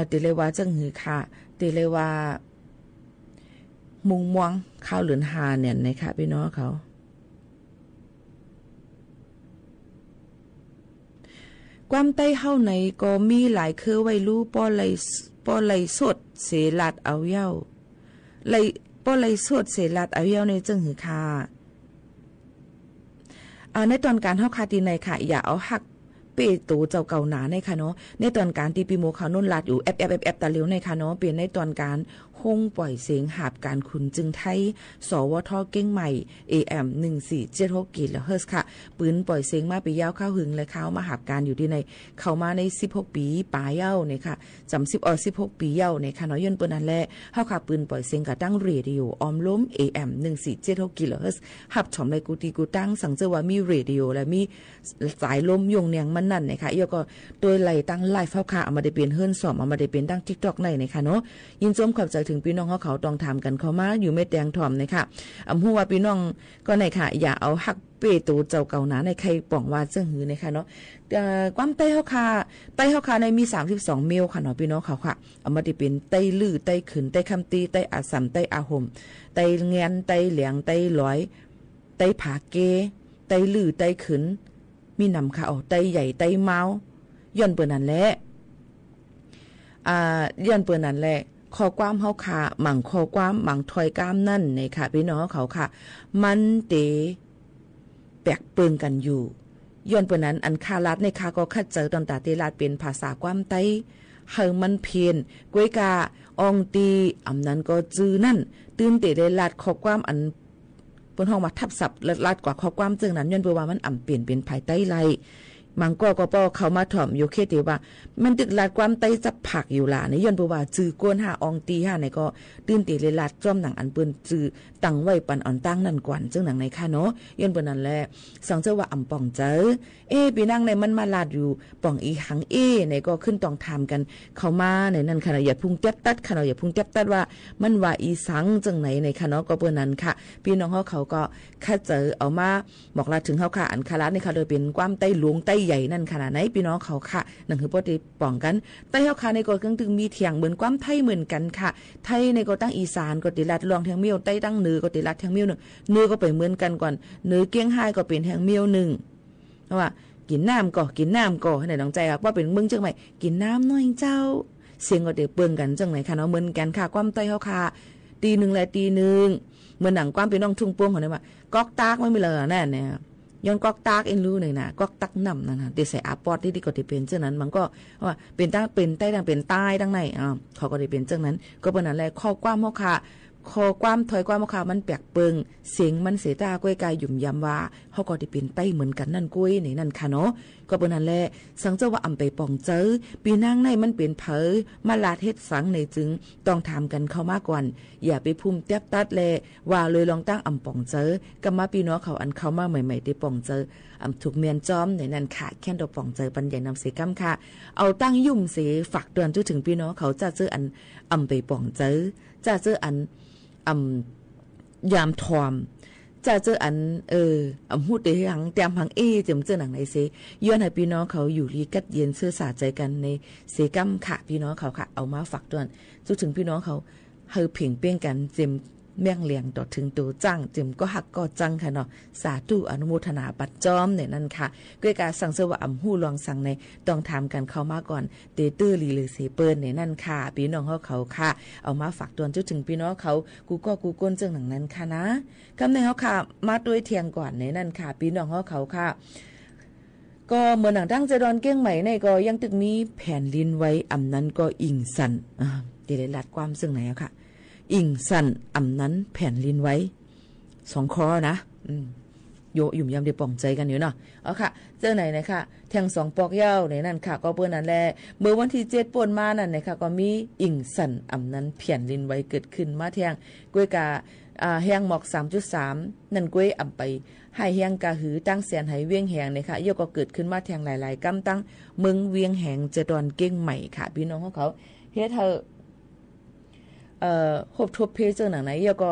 ติเลยว่าจังหือค่ะติเลยว่ามุงม่วงข้าวเหลือนหาเนี่ยนะคะพี่น้องเขาความใต้เฮาในก็มีหลายคือไว้รู้ป้อไหลสดเสลัดเอาเย้าไหลป้อไหลสดเสลัดเอาเย้าในจังหือค่ะในตอนการเฮาคาตีในค่ะอย่าเอาหักเปตูเจ้าเก่าหนาในค่ะเนาะในตอนการตีปีโมเขานุ่นลาดอยู่แอบตาเลี้ยวในค่ะเนาะเปลี่ยนในตอนการห้องปล่อยเสียงหาบการขุนจึงไทยสวทเก้งใหม่ AM 1476กิโลเฮิรตซ์ค่ะปืนปล่อยเสียงมาไปยาวเข้าหึงและเข้ามาหาบการอยู่ที่ในเข้ามาใน16ปีปลายเย้าเนี่ยค่ะจำ16ปีเย้าเนี่ยค่ะเนาะย้อนเปิ้นนั่นแหละเฮาค่ะปืนปล่อยเสียงกะตั้งเรดิโอออมล้ม AM 1476กิโลเฮิรตซ์หับฉ่อมในกูตีกูตั้งสังเจอว่ามีเรดิโอและมีสายลมยงเนียงมันนั่นเนี่ยค่ะอีก็โดยไหลตั้งไลฟ์เฮาค่ะเอามาได้เป็นเฮิรนซ้อมเอามาได้เป็นตั้ง TikTok ในเนี่ยค่ะเนาะยินชมขอบใจถึงพี่น้องเขาต้องทำกันเข้ามาอยู่ไม่แตงถ่อมนะคะฮู้ว่าพี่น้องก็ในค่ะอย่าเอาหักเปตูเจ้าเก่าหนาในใครป่องว่าเจ้าหือนะคะเนาะความไต้เฮาค่ะในมี32เมลค่ะเนาะพี่น้องเขาค่ะเอามาได้เป็นไต้ลื้อไต้ขืนไต้คำตีไต้อาสัมไต้อาห่มไต้เงียนไต้เหลียงไต้ร้อยไต้ผาเกไต้ลื้อไต้ขืนมีนำค่ะเอาไต้ใหญ่ไต้เมาย้อนเปิ้นนั่นแหละย้อนเปิ้นนั่นแหละข้อความเฮาค่ะหมั่งข้อความหมั่งถอยกามนั่นในค่ะพี่น้องเขาค่ะมันเตแปลกเปิงกันอยู่ย้อนเปิ้นนั้นอันคาลัดในค่ะก็คัดเจอตอนตาเตลาดเป็นภาษาความไต้เฮามันเพียนกวยกาอองตีอำนั้นก็จื้อนั่นตื่นเตได้ลาดข้อความอันเปิ้นฮ้องว่าทับศัพท์ลาดกว่าข้อความจึงนั้นย้อนเปิ้นว่ามันอำเปลี่ยนเป็นภายใต้ไลมังก็ป้อเขามาถ่อมอยู่เคติว่ามันตึกลาดความไต้จับผักอยู่ล่ะในย้อนบ่ว่าจื้อกวน5อองตี5ในก็ตื่นเตเลยลาดจ้อมหนังอันเปิ้นจื้อตั้งไว้ปันอ่อนตั้งนั่นกวนจึงหนังในค่ะเนาะย้อนเปิ้นนั่นแหละสังเจอว่าอำป่องเจอพี่นางในมันมาลาดอยู่ป่องอีหังในก็ขึ้นต้องถามกันเข้ามาในนั่นค่ะอย่าพุ่งแต๊บตัดค่ะอย่าพุ่งแต๊บตัดว่ามันว่าอีสังจังไหนในค่ะเนาะก็เปิ้นนั้นค่ะพี่น้องเขาก็คัดเจอเอามาบอกลาถึงเฮาค่ะอันคาลานี่ค่ะโดยเป็นความไต้หลวงไต้ใหญ่นั่นขนาดไหนพี่น้องเขาค่ะนั่นคือบ่ได้ป้องกันไต้เฮาค่ะในก็ถึงมีเถียงเหมือนความไทยเหมือนกันค่ะไทยในก็ตั้งอีสานก็ติลัดรองแทงเมียวไต้ตั้งเหนือก็ติลัดแทงเมียวนึงเหนือก็ไปเหมือนกันก่อนเหนือเกียงไฮ้ก็เป็นแทงเมียวนึงเพราะว่ากินน้ำก็ให้น้องใจว่าเป็นเมืองจังไหนกินน้ำน้อยเจ้าเสียงก็ได้เปิ้งกันจังไหนค่ะเนาะเหมือนกันค่ะความไต้เฮาค่ะตี1และตี1เหมือนหนังความพี่น้องทุ่งโป่งเขาเนี่ยว่ากอกตากไม่มีเลยแน่เนี่ยย้อนกอกตากเอ็นรู้หน่อยนะกอกตักน้ำนั่นนะที่ใส่อาปอดที่ก็ที่เป็นเช่นนั้นมันก็ว่าเป็นตั้งเป็นใต้ดังเป็นใต้ดังในเขาก็ได้เป็นเช่นนั้นก็เป็นอะไรข้อความเฮาค่ะข้อความถอยความเฮาค่ะมันแปลกเปิงเสียงมันเสตากล้วยกายหยุ่มยำว่าเฮาก็ได้เป็นใต้เหมือนกันนั่นกุ้ยนี่นั่นค่ะเนาะก็เป็นนั่นแหละสังเจ้าว่าอำไปป่องเจอปีนางในมันเป็นเผอมาลาดเฮ็ดสังในจึงต้องถามกันเข้ามาก่อนอย่าไปพุ่มแตบตัดแลว่าเลยลองตั้งอำป่องเจอกำมาพี่น้องเขาอันเข้ามาใหม่ๆได้ป่องเจออำถูกเมียนจอมในนั้นค่ะแค่นดอกป่องเจอปัญญานำเสกำค่ะเอาตั้งยุ่มเสฝากเตือนถึงพี่น้องเขาจะเจออันอำไปป่องเจอจะเจออันยามทอมจะเจออันหูเตหังแต้มหังเจิมเจอหนังในเสย้อนให้พี่น้องเขาอยู่รีกัดเย็นเชื่อสาใจกันในเสกัมค่ะพี่น้องเขาค่ะเอามาฝากด้วยถึงพี่น้องเขาเฮาเพ่งเป้งกันเจิมเมี่ยงเลียงต่อถึงตัวจังเจิมก็หักก็จังค่ะเนาะสาธุอนุโมทนาปัดจอมเนี่ยนั่นค่ะด้วยการสั่งเสว่าอำหู้ลองสั่งในต้องถามกันเข้ามาก่อนเตตื้อลีหรือเสเปิ้นเนี่ยนั่นค่ะพี่น้องเขาค่ะเอามาฝากตัวถึงพี่น้องเขากูก้นเจิงหนังนั้นค่ะนะคำในเขาค่ะมาด้วยเทียงก่อนเนี่ยนั่นค่ะพี่น้องเขาค่ะก็เหมือนหนังตั้งใจดอนเก้งใหม่ในก็ยังตึกมีแผ่นดินไว้อำนั้นก็อิงสันเดี๋ยวได้ลัดความซึ่งไหนค่ะอิงสันอำนั้นแผ่นลินไว้2คอนะโยยุ่มยำได้ป่องใจกันอยู่เนาะเอาค่ะเจอไหนนะคะแทง2ปอกยาวในนั่นค่ะก็เปิ้นนั่นแหละเมื่อวันที่7ป่นมานั่นนะคะก็มีอิงสันอำนั้นแผ่นลินไว้เกิดขึ้นมาแทงกล้วยกาแห้งหมอก 3.3 นั่นกล้วยอำไปให้แห้งกะหือตั้งแสนให้เวียงแหงนะคะโยก็เกิดขึ้นมาแทงหลายๆกำตั้งเมืองเวียงแหงจะดอนเก้งใหม่ค่ะพี่น้องเขาเฮ็ดเธอฮบทบเพเจอหนังไหนแล้วก็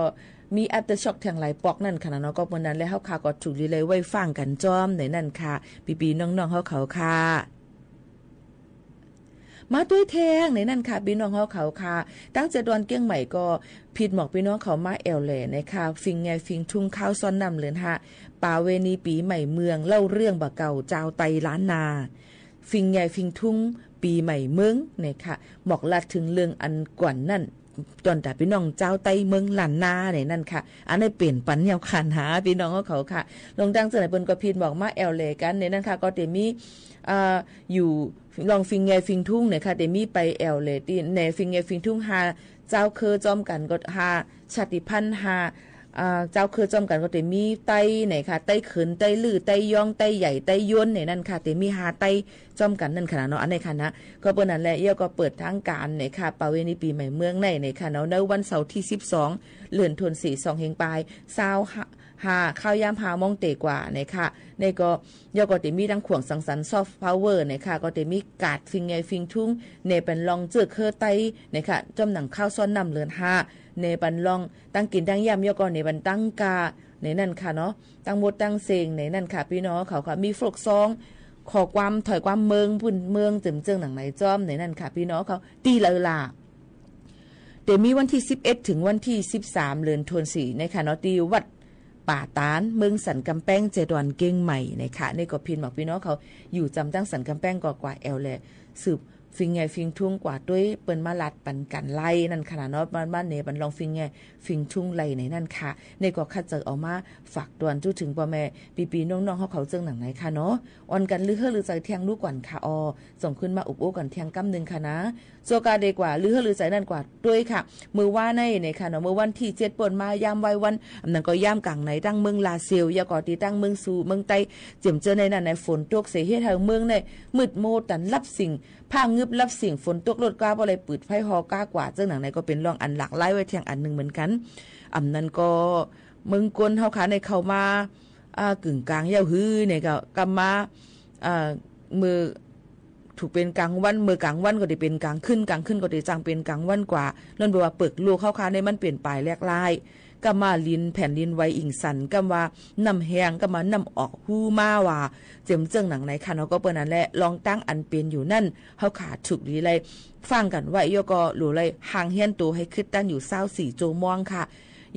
มีอัปเดตช็อคทางหลายปอกนั่นค่ะเนาะก็บนนั้นแล้วเฮาค่ะก็ถูกรีเลยไว้ฟังกันจอมในนั่นค่ะปีๆน้องๆเฮาเขาค่ะ มาด้วยแทงในนั่นค่ะพี่น้องเขาค่ะตั้งแต่ดอนเกี้ยงใหม่ก็ผิดหมอกพี่น้องเขามาแอลแหล่นะคะฟิงไงฟิงทุ่งข้าวซ้อนนำเหลือนฮะป่าเวณีปีใหม่เมืองเล่าเรื่องบ่เก่าเจ้าไตล้านนาฟิงไงฟิงทุ่งปีใหม่เมืองนะคะบอกลัดถึงเรื่องอันก่อนนั่นตอนแต่พี่น้องเจ้าไตเมืองล้านนาเนี่ยนั่นค่ะอันนี้เปลี่ยนปันยาวขันหาพี่น้องเขาค่ะลงดังเสนอเปิ้นก็ผิดบอกมาแอลแหล่กันเนี่ยนั่นค่ะก็เตมีอยู่ลองฟิงไงฟิงทุ่งเนี่ยค่ะเดมี่ไปแอลเลตีในฟิงไงฟิงทุ่งหาเจ้าเคอจอมกันก็หาชาติพันธุ์หาเจ้าเคอจอมกันก็เดมี่ไต้ไหนค่ะไต้เขินไต้ลือไต้ย่องไต้ใหญ่ไต้ย้นในนั่นค่ะเดมี่หาไต้จอมกันนั่นขนาดเนาะอันในค่ะนะก็เปิ้นนั่นแหละเอี้ยก็เปิดทางการในค่ะประเวณีปีใหม่เมืองในค่ะเนาะในวันเสาร์ที่12เดือนธันวาคม2เฮงปลายหาข้าวยามหามองเตกว่านะคะในก็ยก็ติมีทั้งขวงสังสรรค์ซอฟต์พาวเวอร์นะคะก็ติมีกาดฟิงไงฟิงทุ่งในเป็นลองเจือเคอไตนะคะจำหนังข้าวซ้อนนำเลือน5ในบันลองตั้งกินตั้งยามยก็ในบันตั้งกาในนั่นค่ะเนาะตั้งหมดตั้งเซงในนั่นค่ะพี่น้องเขาค่ะมีฟลกซองขอความถอยความเมืองพุ่นเมืองจึมเจิงหนังไหนจอมในนั่นค่ะพี่น้องเขาตีเลยล่ะเดี๋ยวมีวันที่11ถึงวันที่13เดือนธันวาคมนะคะเนาะตีวัดป่าตานเมืองสันกำแป้งเจดอนเก้งใหม่นะคะในก็พินบอกพี่น้องเขาอยู่จำตั้งสันกำแป้งกว่าแอลแลสืบฟิงไงฟิงทุ่งกว่าด้วยเปิ้นมาลัดปันกันไล่นั่นขนาดเนาะบ้านเนบันลองฟิงไงฟิงทุ่งไล่ในนั่นค่ะในก็คัดเจอออกมาฝากดวนจู้ถึงพ่อแม่ปีน้องๆเขาเจิงหนังไหนค่ะเนาะออนกันลือเฮือลือใจเที่ยงลูกก่อนค่ะส่งขึ้นมาอุบโอ้ก่อนเที่ยงกำนึงค่ะนะโซกาเดกว่าลือเฮือลือใจนั่นกว่าด้วยค่ะมือว่าในค่ะเนาะเมื่อวันที่7ป่นมายามไว้วันนั้นก็ยามกลางไหนตั้งเมืองลาเซียวยาก่อตีตั้งเมืองสู่เมืองไต้เจียมเจอในนั้นในฝนตกเสียเฮ็ดให้เมืองในมืดโมตันรับสิ่งผ้างึบรับสิ่งฝนตกรถกล้าบ่เลยปืดไฟฮอกล้ากว่าเจ้าหนังไหนก็เป็นร่องอันหลากหลายไว้เที่ยงอันนึงเหมือนกันนั้นก็เมืองกวนเฮาค่ะในเข้ามากึ่งกลางยาวฮือเนี่ยก็กำมามือถูกเป็นกลางวันมือกลางวันก็ได้เป็นกลางขึ้นก็ได้จังเป็นกลางวันกว่านั่นแปลว่าเปิกลูกเข้าค้าในมันเปลี่ยนไปแลกลายก็มาลินแผ่นดินไว้อิงสันก็ว่านำแหงก็มานำออกฮู้มาว่าเจิมเจิงหนังไหนค่ะเนาะก็เปิ้นนั่นแหละลองตั้งอันเป็นอยู่นั่นเฮาขาถูกดีเลยฟังกันไว้ยก็หลู่เลยห่างเฮียนตัวให้คิดตั้งอยู่24โจมองค่ะ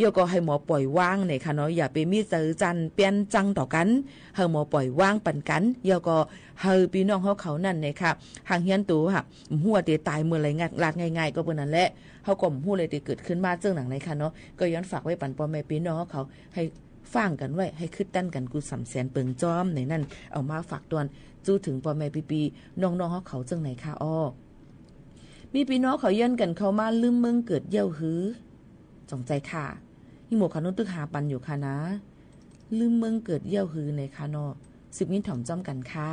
ยก็ให้หมอปล่อยว่างในค่ะเนาะอย่าไปมีเจอจันเปลี่ยนจังต่อกันให้หมอปล่อยว่างปันกันยก็ให้พี่น้องเขานั่นเนี่ยค่ะห่างเฮียนตัวค่ะหัวเตตายเมื่อไรงัดลาดง่ายๆก็เปิ้นนั่นแหละเฮาก็ฮู้เลยที่เกิดขึ้นมาเจิงหนังในค่ะเนาะก็ย้อนฝากไว้ปันพ่อแม่พี่น้องเขาให้ฟังกันไว้ให้คิดตั้นกันกูสำแสนเปิงจอมในนั่นเอามาฝากตวนจู้ถึงพ่อแม่พี่ๆน้องๆเขาเจิงไหนค่ะมีพี่น้องเขาย้อนกันเข้ามาลืมเมืองเกิดเยี่ยวหือจงใจค่ะนี่หมวกขนุนตึกหาปันอยู่ค่ะนะลืมเมืองเกิดเยี่ยวหือในค่ะเนาะ10 นิ้วถ่อมจ้อมกันค่ะ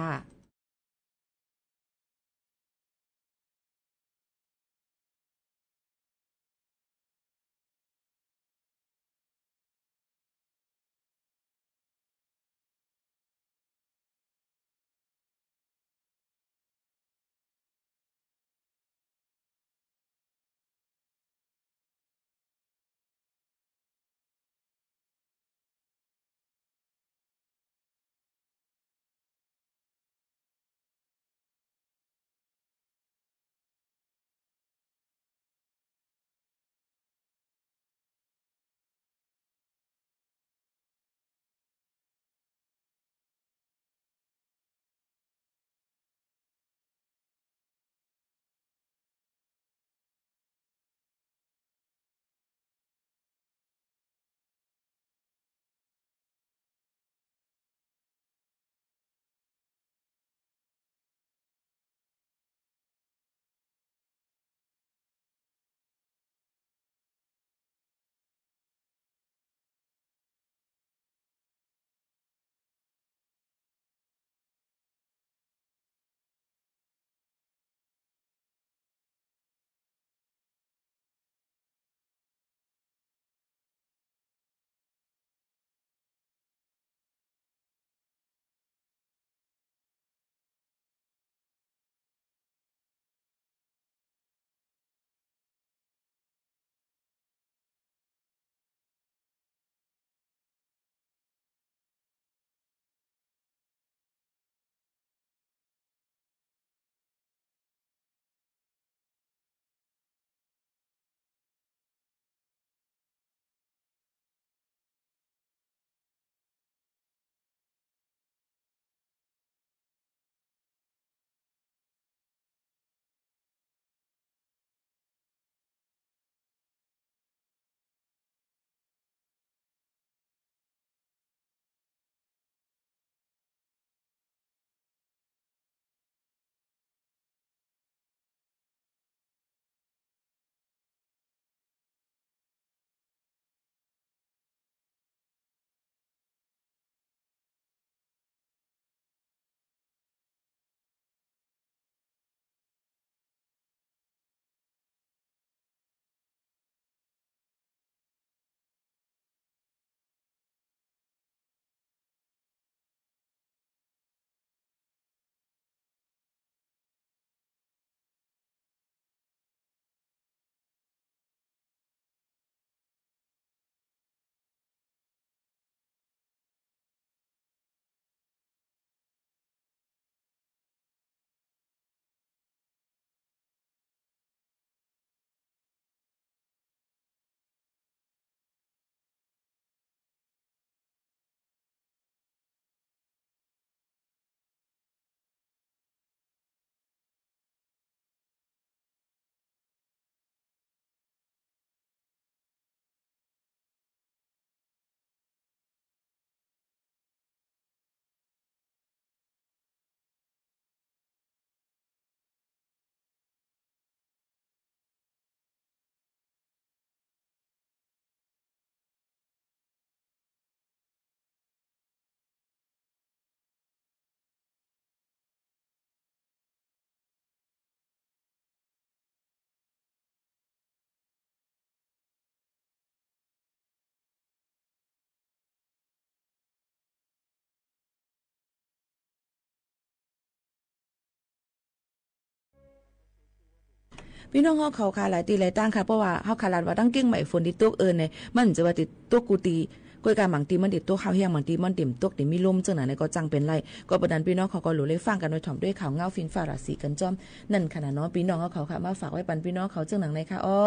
พี่น้องเฮาเขาค่ะหลายตีหลายตั้งค่ะเพราะว่าเฮาคาดว่าตั้งเก่งใหม่ฝนติดตกเนี่ยมันจะว่าติดตกกูตีก้อยการบางทีมันติดตกข้าวเฮียงบางทีมันติ่มตกติมีลมจังไหนก็จังเป็นไรก็ประดันพี่น้องเขาก็หลุเลยฟังกันโดยถ่อมด้วยข่าวเงาฟินฟ้าราศีกันจอมนั่นขนาดเนาะพี่น้องเขาค่ะมาฝากไว้ปันพี่น้องเขาจังหนังในค่ะอ้อ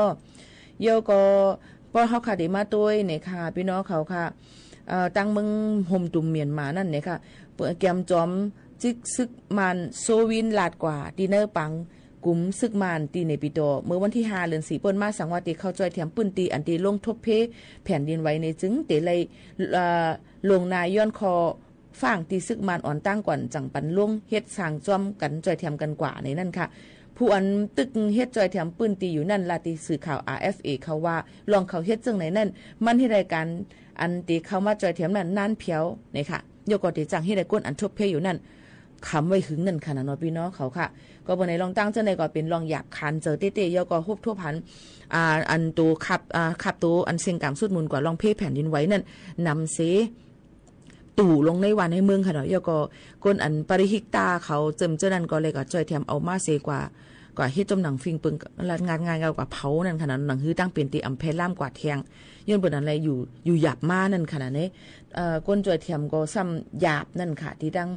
เยาก็ป้อเฮาค่ะได้มาตัวเนี่ยค่ะพี่น้องเขาค่ะตั้งเมืองห่มตุ่มเมียนมานั่นเนี่ยค่ะแกมจอมจิกซึกมันโซวินลาดกว่าดินเนอร์ปังกลุ่มซึกมานตีในปีโตเมื่อวันที่5เดือน4เปิ้นมาสังวาติเข้าจอยแถมปืนตีอันตีลงทบเพแผ่นดินไหวในจึงเตเลยลงนายย้อนคอฝ่างตีซึกมานอ่อนตั้งก่อนจังปันลงเฮ็ดสร้างจอมกันจอยแถมกันกว่าในนั่นค่ะผู้อันตึกเฮ็ดจอยแถมปืนตีอยู่นั่นลาติสื่อข่าว RFA เขาว่าลองเขาเฮ็ดจังไหนนั่นมันให้รายการอันตีเข้ามาจอยแถมนั้นนานเพียวนี่ค่ะยกกอติจังให้ได้ก้นอันทบเพอยู่นั่นคำไว้หึงนั่นค่ะนะพี่น้องเขาค่ะก็บ่ในลองตั้งจังได๋ก็เป็นลองอยากคันเจอเต้ๆยอก็ฮุบทั่วพันอันตูขับตูอันเสียงกามสุดมุนกว่าลองเพแผ่นดินไหวนั่นนำเสตู่ลงในวันในเมืองค่ะเนาะยอก็ก้นอันปริหิกตาเขาเจิมเจ้านั่นก็เลยก็จ่อยแถมเอามาเสกว่าเฮ็ดจมหนังฟิงปึงงานกว่าเผานั่นค่ะนะหนังฮือตั้งเป็นตีอำเภอล่ามกว่าแทงย้อนเปิ้นอะไรอยู่หยาบมานั่นค่ะนะเนี่ยก้นจ่อยแถมก็ซ้ำหยาบนั่นค่ะที่ตั้ง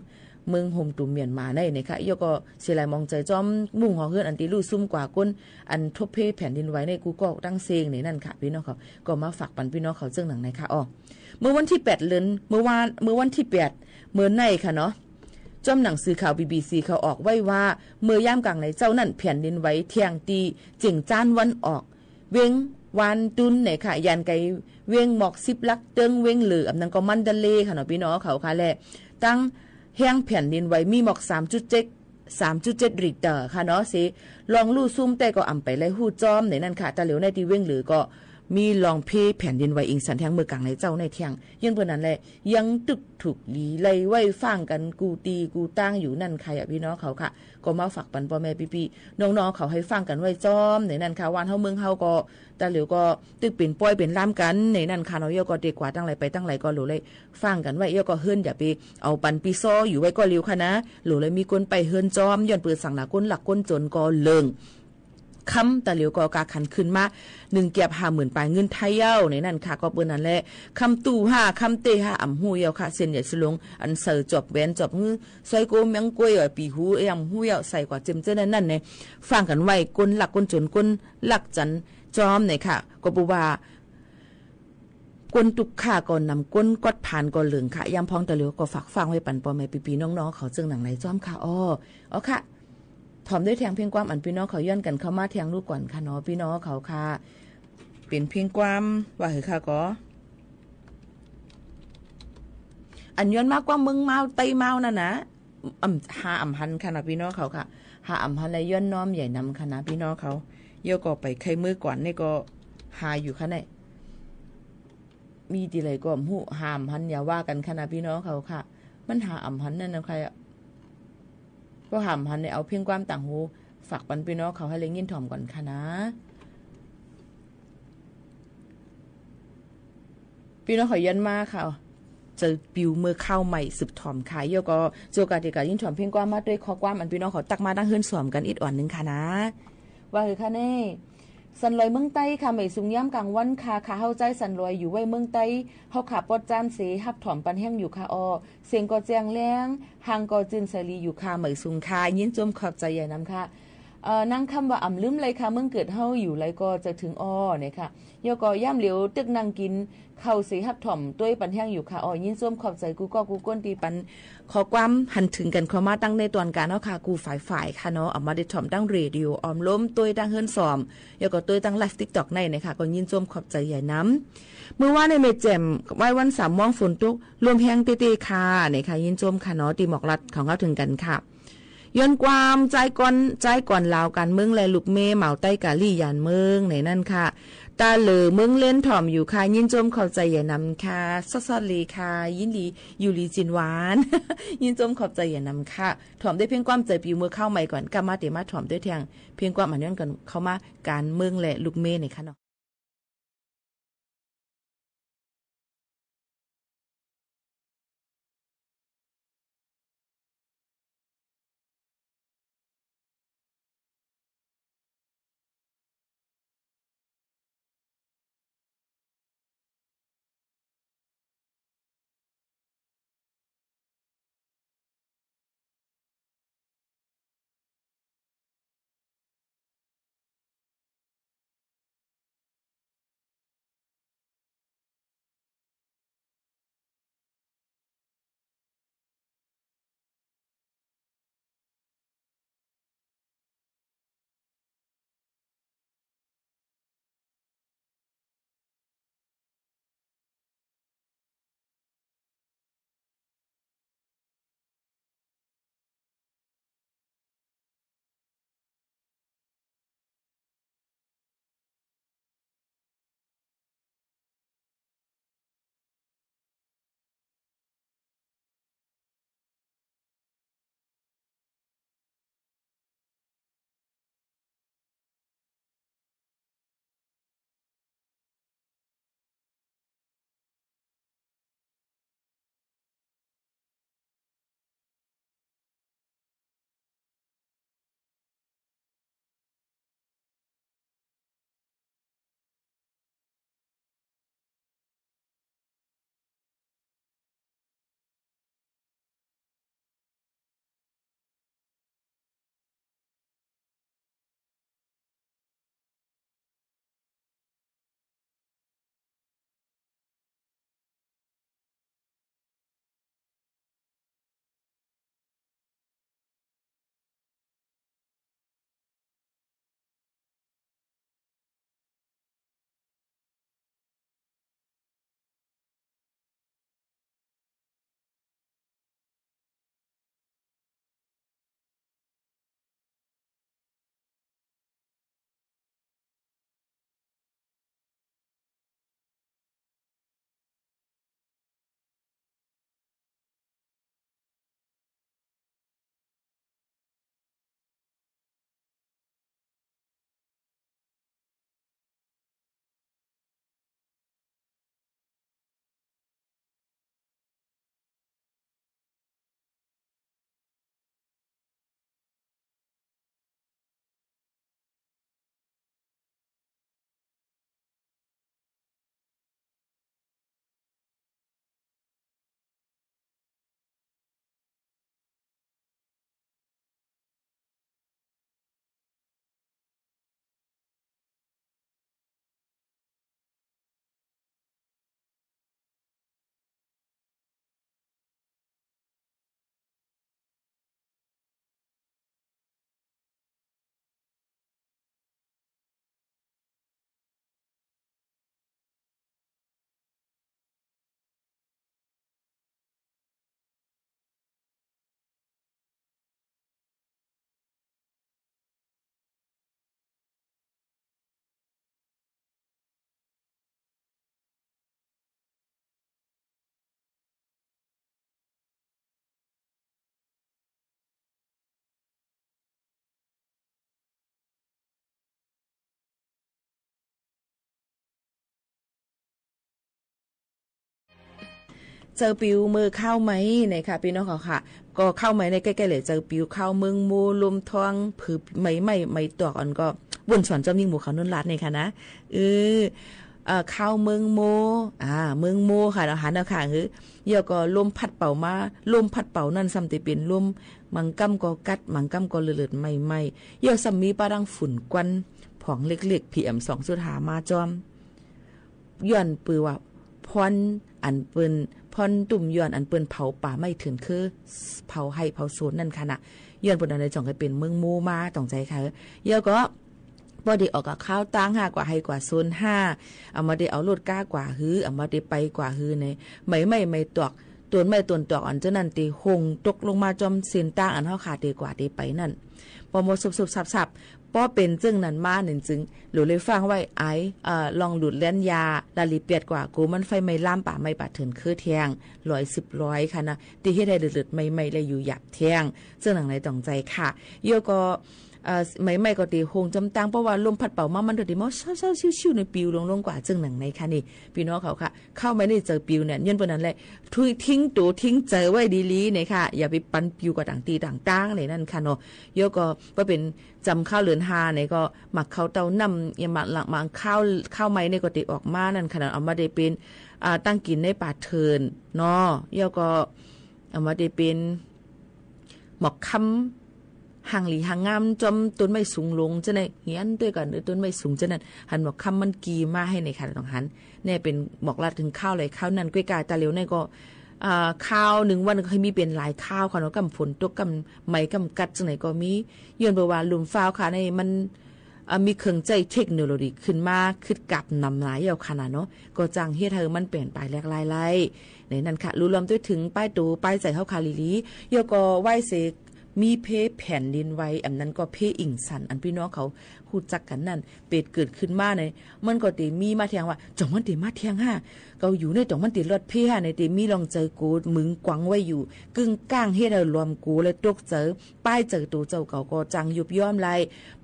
เมืองโฮมตุ่มเมียนมาได้นะคะยก็เสียหลายมองใจจอมมุ่งหอเฮือนอันตีลู่ซุ่มกว่าก้นอันทบเพแผ่นดินไหวในกูก็ตั้งเซงในนั่นค่ะพี่น้องเขาก็มาฝากปันพี่น้องเขาเจ้งหนังในค่ะอ๋อเมื่อวันที่8เดือนเมื่อวันที่8เมื่อในค่ะเนาะจอมหนังสือข่าว BBC เขาออกไว้ว่าเมื่อย่ามกลางในเจ้านั่นแผ่นดินไหวเที่ยงตีเจิงจ้านวันออกเวงวันตุนเนี่ยค่ะยันไกเวงหมอก10ลักเติงเวงเหลืออำนั้นก็มันดะเลค่ะเนาะพี่น้องเขาค่ะแลตั้งแห้งแผ่นดินไหวมีหมอก 3.7 ริกเตอร์ค่ะเนาะสิลองลู่ซุ่มแต่ก็อ่ำไปไล่หู้จอมในนั่นค่ะแต่เหลียวในที่เว้งหรือก็มีลองเพแผ่นดินไหวอิงสันแทงเมืองกลางในเจ้าในเทียงยังเพิ่นนั้นแหละยังตึกถูกหลีไล่ไว้ฟังกันกูตีกูตั้งอยู่นั่นใครอ่ะพี่น้องเขาค่ะก็มาฝากปันพ่อแม่พี่ๆน้องๆเขาให้ฟังกันไว้จอมในนั่นค่ะวันเฮาเมืองเฮาก็แต่เหลียวก็ตึกเป็นป้อยเป็นล่ามกันในนั่นค่ะเนาะเยาก็ดีกว่าตั้งไรไปตั้งไรก็หลูเลยฟังกันไว้เยาก็เฮิรนอย่าไปเอาปันปีซ้ออยู่ไว้ก็เร็วค่ะนะหลูเลยมีคนไปเฮิรนจอมย้อนเปิดสั่งหนาก้นหลักก้นจนก็เลิงคำแต่เหลียวก็กาขันขึ้นมา1เกียบ50,000ปลายเงินไทยเย้าในนั่นค่ะก็เปิ้นนั่นแหละคำตู่5คำเต5อ่ำหูเย้าค่ะเส้นใหญ่สลงอันเสอจบแหวนจบมือซอยโกเมียงกล้วยปีหูอ่ำหูเย้าใส่กว่าเจิมเจ้านั่นเนี่ยฟังกันไว้ก้นหลักก้นจนก้นหลักจันจอมเนี่ยค่ะก็บ่ว่าก้นตุกข่าก่อนนำก้นกอดผ่านก่อนเหลืองค่ะยามพองแต่เหลียวก็ฝากฟังไว้ปันปอแม่ปีๆน้องๆเขาจึงหนังไหนจอมค่ะอ๋อค่ะถอมด้วยแทงเพียงความอันพี่น้องเขาย้อนกันเข้ามาแทงลูกก่อนค่ะเนาะพี่น้องเขาค่ะเป็นเพียงความว่าเหรอค่ะก็อันย้อนมากกว่ามึงเมาไตเมานั่นนะหาอ่ำหันค่ะนะพี่น้องเขาค่ะหาอ่ำหันและย้อนน้อมใหญ่นำค่ะนะพี่น้องเขาเยอะก็ไปใครมือก่อนนี่ก็หาอยู่ค่ะเนี่ยมีทีไรก็หูหามหันอย่าว่ากันค่ะนะพี่น้องเขาค่ะมันหาอ่ำหันนั่นนะใครอ่ะก็หามหันเนี่ยเอาเพียงความต่างหูฝากปันพี่น้องเขาให้เลี้ยงยินถ่อมก่อนค่ะนะพี่น้องเขายันมาค่ะเจอปิวมือเข้าใหม่สืบถ่อมขายเยอะก็โจกาติกายินถ่อมเพียงความมาด้วยข้อความอันพี่น้องเขาตักมาตั้งเฮือนสวมกันอีกอ่อนนึงค่ะนะว่าคือค่ะเน่สันลอยเมืองใต้ค่ะไม่สูงย่ำกลางวันค่ะเฮาใจสันลอยอยู่ไว้เมืองใต้เฮาขาปอดจานเสฮับถ่อมปันแห้งอยู่ค่ะอเสียงก็แจ้งแรงหางก็จืนใสลีอยู่ค่ะไม่สูงค่ะยินจมขอบใจใหญ่น้ำค่ะนั่งคำว่าอ่ำลืมเลยค่ะเมืองเกิดเฮาอยู่ไรก็จะถึงเนี่ยค่ะยก็ย่ำเหลียวตึกนั่งกินเข้าเสฮับถ่อมด้วยปันแห้งอยู่ค่ะยินจมขอบใจกูก้นตีปันขอความหันถึงกันเข้ามาตั้งในตอนการเนาะค่ะกูฝ่ายค่ะเนาะเอามาได้ถ่อมตั้งเรดิโอออมล้มตัวตั้งเฮือนสอมแล้วก็ตัวตั้งไลฟ์ TikTok ในนะคะก็ยินจมขอบใจใหญ่น้ำเมื่อว่าในเมเจมไว้วัน3 ม่วงฝนตกรวมแห้งเตๆค่ะนะคะยินจมค่ะเนาะตีหมอกรัดของเขาถึงกันค่ะย้อนความใจก่อนลาวกันเมืองและลูกเมเหมาใต้กะลี่ยานเมืองในนั่นค่ะตาเหลือเมืองเล่นถ่อมอยู่ค่ะยินจมเข้าใจอย่านำค่ะซอลีค่ะยินดีอยู่ลีจินหวาน ยินจมขอบใจอย่านำค่ะถ่อมได้เพียงความใจปิวมือเข้าใหม่ก่อนกามาเตมาถ่อมด้วยเทียงเพียงความอันย้อนกันเข้ามาการเมืองและลูกเมในค่ะเนาะ เจอปิวมือเข้าไหมนะคะพี่น้องเขาค่ะก็เข้าไหมในใกล้ๆเลยเจอปิวเข้าเมืองมูลมทองผือไม่ตอกอันก็วนสอนจอมยิงหมู่เขานุ่นรัดนี่ค่ะนะเข้าเมืองโมเมืองโมค่ะเราหันเอาค่ะเยาก็ลมพัดเป่ามาลมพัดเป่านั่นซ้ำแต่เป็นลมมังกั้มก็กัดมังกั้มก็เลือดไม่เยาซ้ำมีปาดังฝุ่นควันผองเล็กๆ PM 2.5มาจอมย้อนปือว่าพรอันเปิ้นพรตุ่มย้อนอันเปิ้นเผาป่าไม่ถึงคือเผาให้เผาโซนนั่นค่ะนะย้อนเปิ้นอันใดจ่องให้เป็นเมืองโมมาต้องใจค่ะเยาก็พอได้ออกกับข้าวตั้ง5กว่าให้กว่าโซน5เอามาได้เอารถก้ากว่าเอามาได้ไปกว่าในไม่ตอกตัวไม่ตนตอกอันเจ้านั่นตีหงตกลงมาจอมเส้นตั้งอันเฮาขาดดีกว่าได้ไปนั่นพอหมดสุบๆสับๆป้อเป็นจึงนั้นมาหนึ่งจึงหรือเลยฟังไว้ลองดูดเล่นยาลาลีเปียดกว่ากูมันไฟไม่ล่ามป่าไม่ป่าเถินคือเทียง110ค่ะนะตีเฮ็ดให้เดือดๆไม่เลยอยู่หยับเทียงซึ่งหนังไหนต้องใจค่ะโยก็ไม่ก็ตีโฮงจำตังเพราะว่าลมพัดเป่ามามันเดือดมอเช้าชิวๆในปิวลงกว่าจึงหนังในค่ะนี่พี่น้องเขาค่ะเข้าไม่ได้เจอปิวเนี่ยยันปนนั้นแหละทิ้งตัวทิ้งเจอไว้ดีลีเนี่ยค่ะอย่าไปปันปิวกับต่างตีต่างๆในนั่นค่ะเนาะโยก็เป็นจำข้าวเหลือน5เนี่ยก็หมักข้าวเต้านำอย่ามาข้าวไม้ในก็ติออกมานั่นค่ะเอามาได้เป็นตั้งกินในป่าเทินเนาะโยก็เอามาได้เป็นหมอกคำห่างหลีห่างงามจอมต้นไม้สูงลงจะไหนเงี้ยด้วยกันต้นไม้สูงจะนั่นหันบอกคำมันกีมาให้ในค่ะต้องหันเนี่ยเป็นบอกลาถึงข้าวเลยข้าวนั้นกล้วยกาตาเหลียวเนี่ยก็ข้าว1วันเคยมีเป็นหลายข้าวค่ะเนาะกำฝนตกกำไหมกำกัดจังไหนก็มีย้อนบ่ว่าลุมฟ้าวค่ะในมันมีเครื่องใจเทคโนโลยีขึ้นมาขึ้นกับนำหลายเอาขนาดเนาะก็จังเฮ็ดให้มันเปลี่ยนไปแลกลายในนั้นค่ะรู้รวมด้วยถึงป้ายตูป้ายใจเฮาคาลีลียก็ไหว้เสกมีเพแผ่นดินไว้อันนั้นก็เพอิงสันอันพี่น้องเขาฮู้จักกันนั่นเป็ดเกิดขึ้นมาในมันก็ติมีมาเทียงว่าจ่องมันติมาเทียงเขาอยู่ในจ่องมันติรถเพในติมีลองเจอกูมึงกวังไว้อยู่กึ่งก้างเฮ็ดให้รวมกูเลยตกเจอป้ายเจอตัวเจ้าเก่าก็จังยุบย่อมไร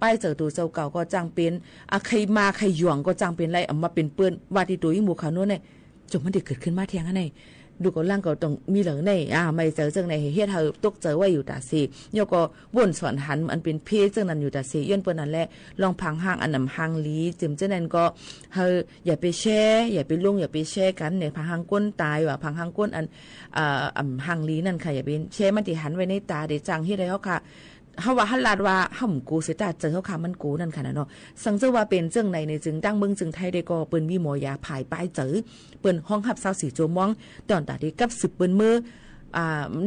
ป้ายเจอตัวเจ้าเก่าก็จังเป็นใครมาใครหย่วงก็จังเป็นไรเอามาเป็นเปิ้นว่าที่ตัวอีหมู่เขาโน่นเนี่ยจ่องมันติเกิดขึ้นมาเทียงในดูก็ล่างก็ต้องมีเหลือในไม่เจอจังในเฮ็ดเฮาตกเจอไว้อยู่ตาสิยก็บ่นสอนหันอันเป็นเพจังนั้นอยู่ตาสิย้อนเปิ้นนั่นแหละลองพังห้างอันนำห้างลีจึมจังนั้นก็เฮาอย่าไปแชร์อย่าไปลงอย่าไปแชร์กันในพังห้างก้นตายว่าพังห้างก้นอันห้างลีนั่นค่ะอย่าไปแชร์มันที่หันไว้ในตาได้จังเฮ็ดได้เฮาค่ะเฮาว่าฮัลลาดว่าห่ำกูเสตาเจอเฮาค่ะมันกูนั่นค่ะเนาะสังเจอว่าเป็นจังในจึงตั้งเมืองจึงไทยได้ก็เปิ้นมีหมอยาภายป้ายเจอเปิ้นห้องหับ24โจมองตอนตาที่กับ10เปิ้นมือ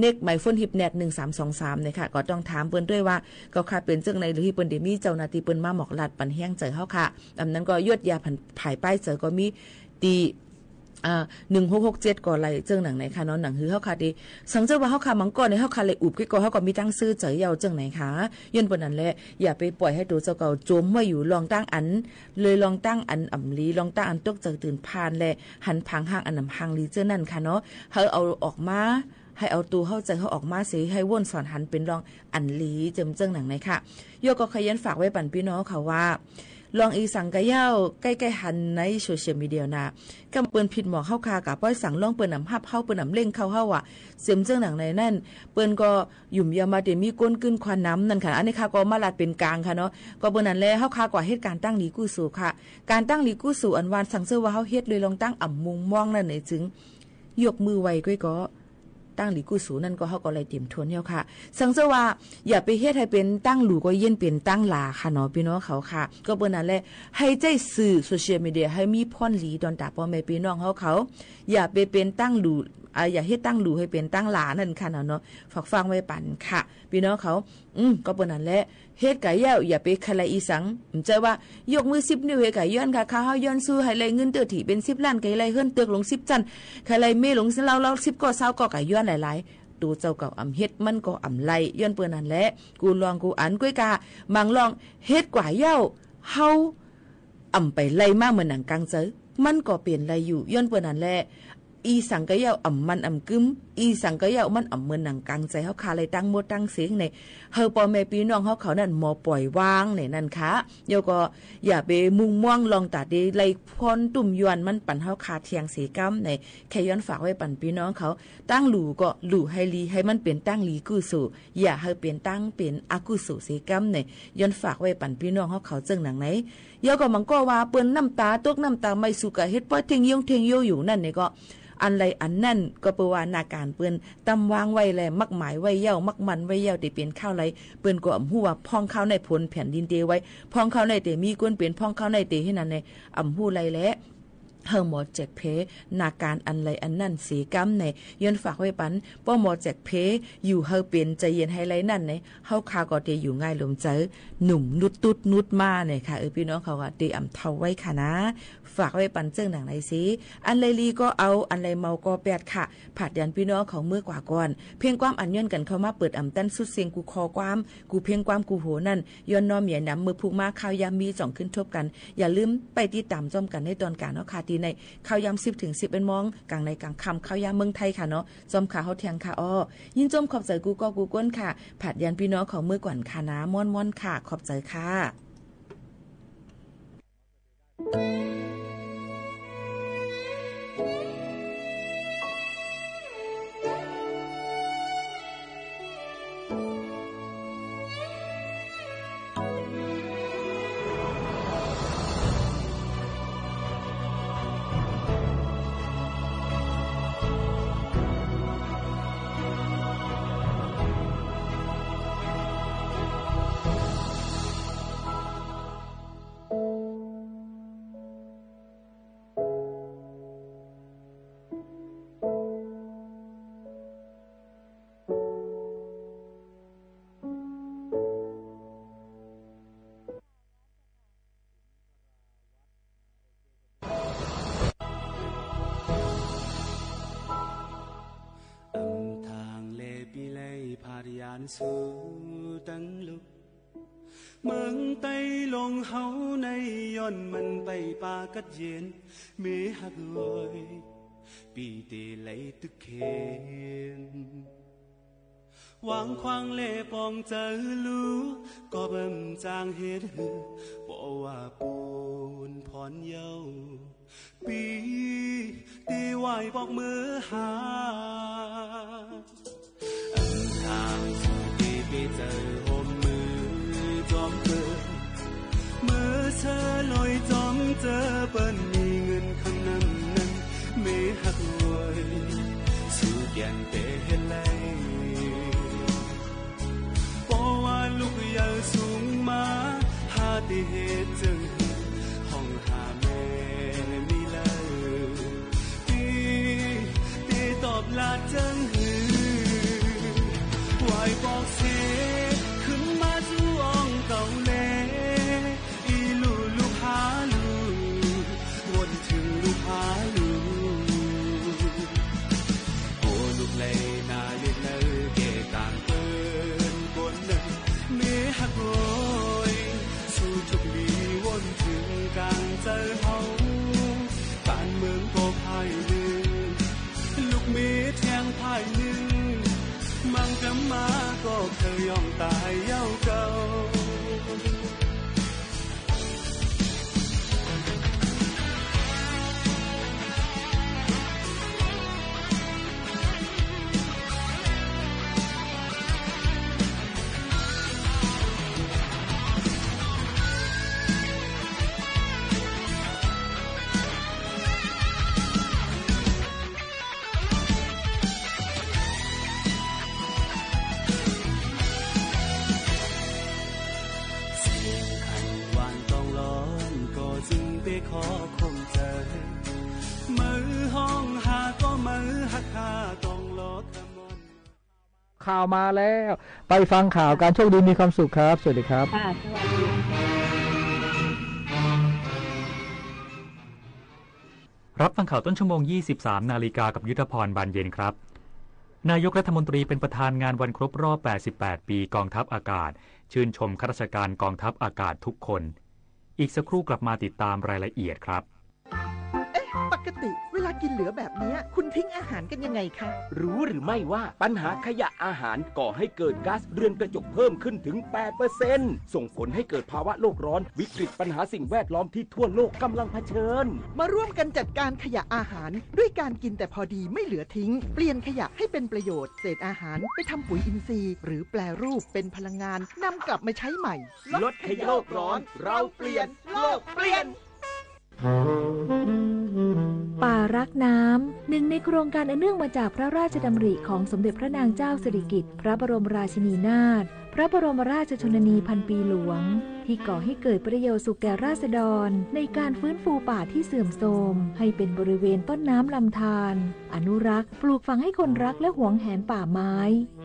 เน็กไมโฟนฮิปเน็ต1323นะคะก็ต้องถามเปิ้นด้วยว่าก็ค่ะเป็นจังในหรือที่เปิ้นได้มีเจ้าหน้าที่เปิ้นมาหมอกลัดปันแห้งเจอเฮาค่ะอันนั้นก็ยดยาภายป้ายเจอก็มีตี1667ก่อไหลเจิงหนังไหนคะเนาะหนังฮือเฮาค่ะดิสังเจอว่าเฮาค่ะมังกรในเฮาค่ะเลยอุบก็เฮาก็มีตั้งซื้อเจอยาวจังไหนคะย้อนปนนั้นแหละอย่าไปปล่อยให้ตัวเจ้าเก่าจมไว้อยู่ลองตั้งอันเลยลองตั้งอันอ่ำลีลองตั้งอันตกเจอตื่นพานแลหันพังห้างอันนำพังลีเจอนั่นค่ะเนาะเฮาเอาออกมาให้เอาตัวเข้าใจเขาออกมาสิให้ว่นสอนหันเป็นลองอันลีเจิมเจิงหนังไหนค่ะโยก็ขยันฝากไว้ปั่นพี่น้องค่ะว่าลองอีสังกะเย้าใกล้ๆหันในโซเชียลมีเดียนะกำเปิ้นผิดหมอเข้าคากับป้อยสั่งลองเปิ้นนำฮับเฮาเปิ้นนำเล่งเข้าอ่ะเสียมเจ้าหนังในนั่นเปิ้นก็หยุ่มยามาเดมีก้นกึ้นควันน้ำนั่นค่ะอันนี้ค่ะก็มาลาดเป็นกลางค่ะเนาะก็เปิ้นนั้นแลเฮาคากว่าเหตุการณ์ตั้งหลีกู้สู่ค่ะการตั้งหลีกู้สู่อันวานสั่งเสื้อว่าเฮาเฮ็ดเลยลองตั้งอ่ำมุงมองนั่นไหนจึงยกมือไวก็ตั้งหลีกู้สูนั่นก็เฮาก็เลยเตรียมทวนเฮาค่ะสังเจอว่าอย่าไปเฮ็ดให้เป็นตั้งหลูก็เย็นเป็นตั้งหลาค่ะเนาะพี่น้องเขาค่ะก็เปิ้นนั่นแหละให้ใจสื่อโซเชียลมีเดียให้มีพรหลีตอนตาพ่อแม่พี่น้องเขาอย่าไปเป็นตั้งหลูอย่าเฮ็ดตั้งหลูให้เป็นตั้งหลานั่นค่ะเนาะฝากฟังไว้ปั่นค่ะพี่น้องเขาก็เปิ้นนั่นแหละเฮ็ดกะยาวอย่าไปคลายอีสังใจว่ายกมือ10นิ้วให้กะย้อนค่ะข้าเฮาย้อนสู้ให้เลยเงินเตื้อถี่เป็น10ล้านกะเลยเฮิรนเตือกลง10จันคลายเมลงสิเรา10ก็20ก็กะย้อนหลายๆดูเจ้าเก่าอำเฮ็ดมันก็อำไลย้อนเปิ้นนั่นแหละกูลองกูอันก้อยกะมังลองเฮ็ดกว่ายาวเฮาอำไปไล่มาเหมือนหนังกังเจอมันก็เปลี่ยนไลอยู่ย้อนเปิ้นนั่นแหละ อีสังกะยาวอ่ำมันอ่ำกึมอีสังกะยาวมันอ่ำเมือนหนังกังใจเฮาคาเลยตั้งมดตั้งเสียงในเฮาปอแม่พี่น้องเฮาเขานั่นหมอปล่อยวางในนั่นค่ะโยก็อย่าไปมุ่งม่วงลองตาดีไล่พรตุ่มยวนมันปั่นเฮาคาเทียงเสกำในแค่ย้อนฝากไว้ปั่นพี่น้องเขาตั้งหลู่ก็หลู่ให้ลีให้มันเป็นตั้งลีกุสุอย่าให้เป็นตั้งเป็นอากุสุเสกำในย้อนฝากไว้ปั่นพี่น้องเฮาเขาจึงหนังไหนโยก็มันก็ว่าเปิ้นน้ำตาตกน้ำตาไม่สุกะเฮ็ดป้อเทียงยงเทียงโยอยู่นั่นนี่ก็อันไรอันนั่นก็เปว่านาการเปิ้นตำวางไว้แลมักหมายไว้เย้ามักมันไว้เย้าได้เปลี่ยนข้าวไรเปิ้นก็อำฮู้ว่าพองข้าวในผลแผ่นดินเตไว้พองข้าวในเตมีกวนเปลี่ยนพองข้าวในเตให้นั่นในอำฮู้ไรแลเฮาหมอแจกเพนาการอันไรอันนั่นสีกำในย้อนฝากไว้ปันป้อหมอแจกเพอยู่เฮาเป็นใจเย็นให้ไรนั่นในเฮาคาก็เตอยู่ง่ายลมเจอหนุ่มนุดตุดนุดมาเนี่ยค่ะพี่น้องเขาก็เตอำเทาไว้ค่ะนะฝากไว้ปันเจิ้งหนังไหนสิอันไรลีก็เอาอันไรเมาก็แปดค่ะผัดยันพี่น้องเขาเมื่อกว่าก่อนเพียงความอันย้อนกันเข้ามาเปิดอำตั้นสุดเสียงกูคอความกูเพียงความกูโหนั่นย้อนน้อมเหยียนำมือผูกมาข้าวยามมีจ่องขึ้นทบกันอย่าลืมไปติดตามจอมกันในตอนกลางเนาะค่ะทีในข้าวยาม10 ถึง 11 โมงกลางในกลางค่ำข้าวยามเมืองไทยค่ะเนาะจอมขาเฮาเทียงค่ะอ้อยินจมขอบใจกูก็กูก้นค่ะผัดยันพี่น้องเขาเมื่อก่อนค่ะนะม่อนๆค่ะขอบใจค่ะสู่ตั้งลุกเมืองไต้ลงเฮาในย้อนมันไปปากัดเย็นเมหักลอยปีเตไหลตึกเคนวางควางเล่ปองเจอลูก็เบิ่มจางเฮ็ดหือบ่ว่าปูนพรเยาปีเตไหวบอกมือหาทางสู่ที่ไปเจอหอมมือจอมเปิดมือเธอลอยจอมเจอเปิ้นมีเงินข้างนั้นนั้นไม่หักรวยสู่แก่นเตะเฮ็ดไรเพราะว่าลูกยาวสูงมาหาที่เหตุจึงห้องหาแม่มีเลยตีตอบลาจังหือไหวบอกเสขึ้นมาจู่องเก่าแลอีลูกหาลูวนถึงลูกหาลูโอ้ลูกเลยนาเล็กเลยเกต่างเปิ้นคนหนึ่งเมหักโรยสู่ทุกลีวนถึงกลางใจเฮาบ้านเมืองก็พายหนึ่งลูกเมแทงพายหนึ่งมังกะมาก็เคยยอมตายเย้าเก่าขอคงใจมือห้องหาก็มือหักหาต้องรอขมอนข่าวมาแล้วไปฟังข่าวการโชคดีมีความสุขครับสวัสดีครับรับฟังข่าวต้นชั่วโมง 23 นาฬิกากับยุทธพรบานเย็นครับนายกรัฐมนตรีเป็นประธานงานวันครบรอบ 88 ปีกองทัพอากาศชื่นชมข้าราชการกองทัพอากาศทุกคนอีกสักครู่กลับมาติดตามรายละเอียดครับ ปกติเวลากินเหลือแบบนี้คุณทิ้งอาหารกันยังไงคะรู้หรือไม่ว่าปัญหาขยะอาหารก่อให้เกิดก๊าซเรือนกระจกเพิ่มขึ้นถึง 8% ส่งผลให้เกิดภาวะโลกร้อนวิกฤตปัญหาสิ่งแวดล้อมที่ทั่วโลกกำลังเผชิญมาร่วมกันจัดการขยะอาหารด้วยการกินแต่พอดีไม่เหลือทิ้งเปลี่ยนขยะให้เป็นประโยชน์เศษอาหารไปทำปุ๋ยอินทรีย์หรือแปรรูปเป็นพลังงานนำกลับมาใช้ใหม่ลดขยะโลกร้อนเราเปลี่ยนโลกเปลี่ยนป่ารักน้ำหนึ่งในโครงการอันเนื่องมาจากพระราชดำริของสมเด็จพระนางเจ้าสิริกิติ์พระบรมราชินีนาถพระบรมราชชนนีพันปีหลวงที่ก่อให้เกิดประโยชน์สุขแก่ราษฎรในการฟื้นฟูป่าที่เสื่อมโทรมให้เป็นบริเวณต้นน้ำลำธารอนุรักษ์ปลูกฝังให้คนรักและหวงแหนป่าไม้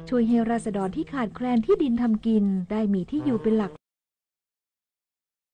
ช่วยให้ราษฎรที่ขาดแคลนที่ดินทำกินได้มีที่อยู่เป็นหลัก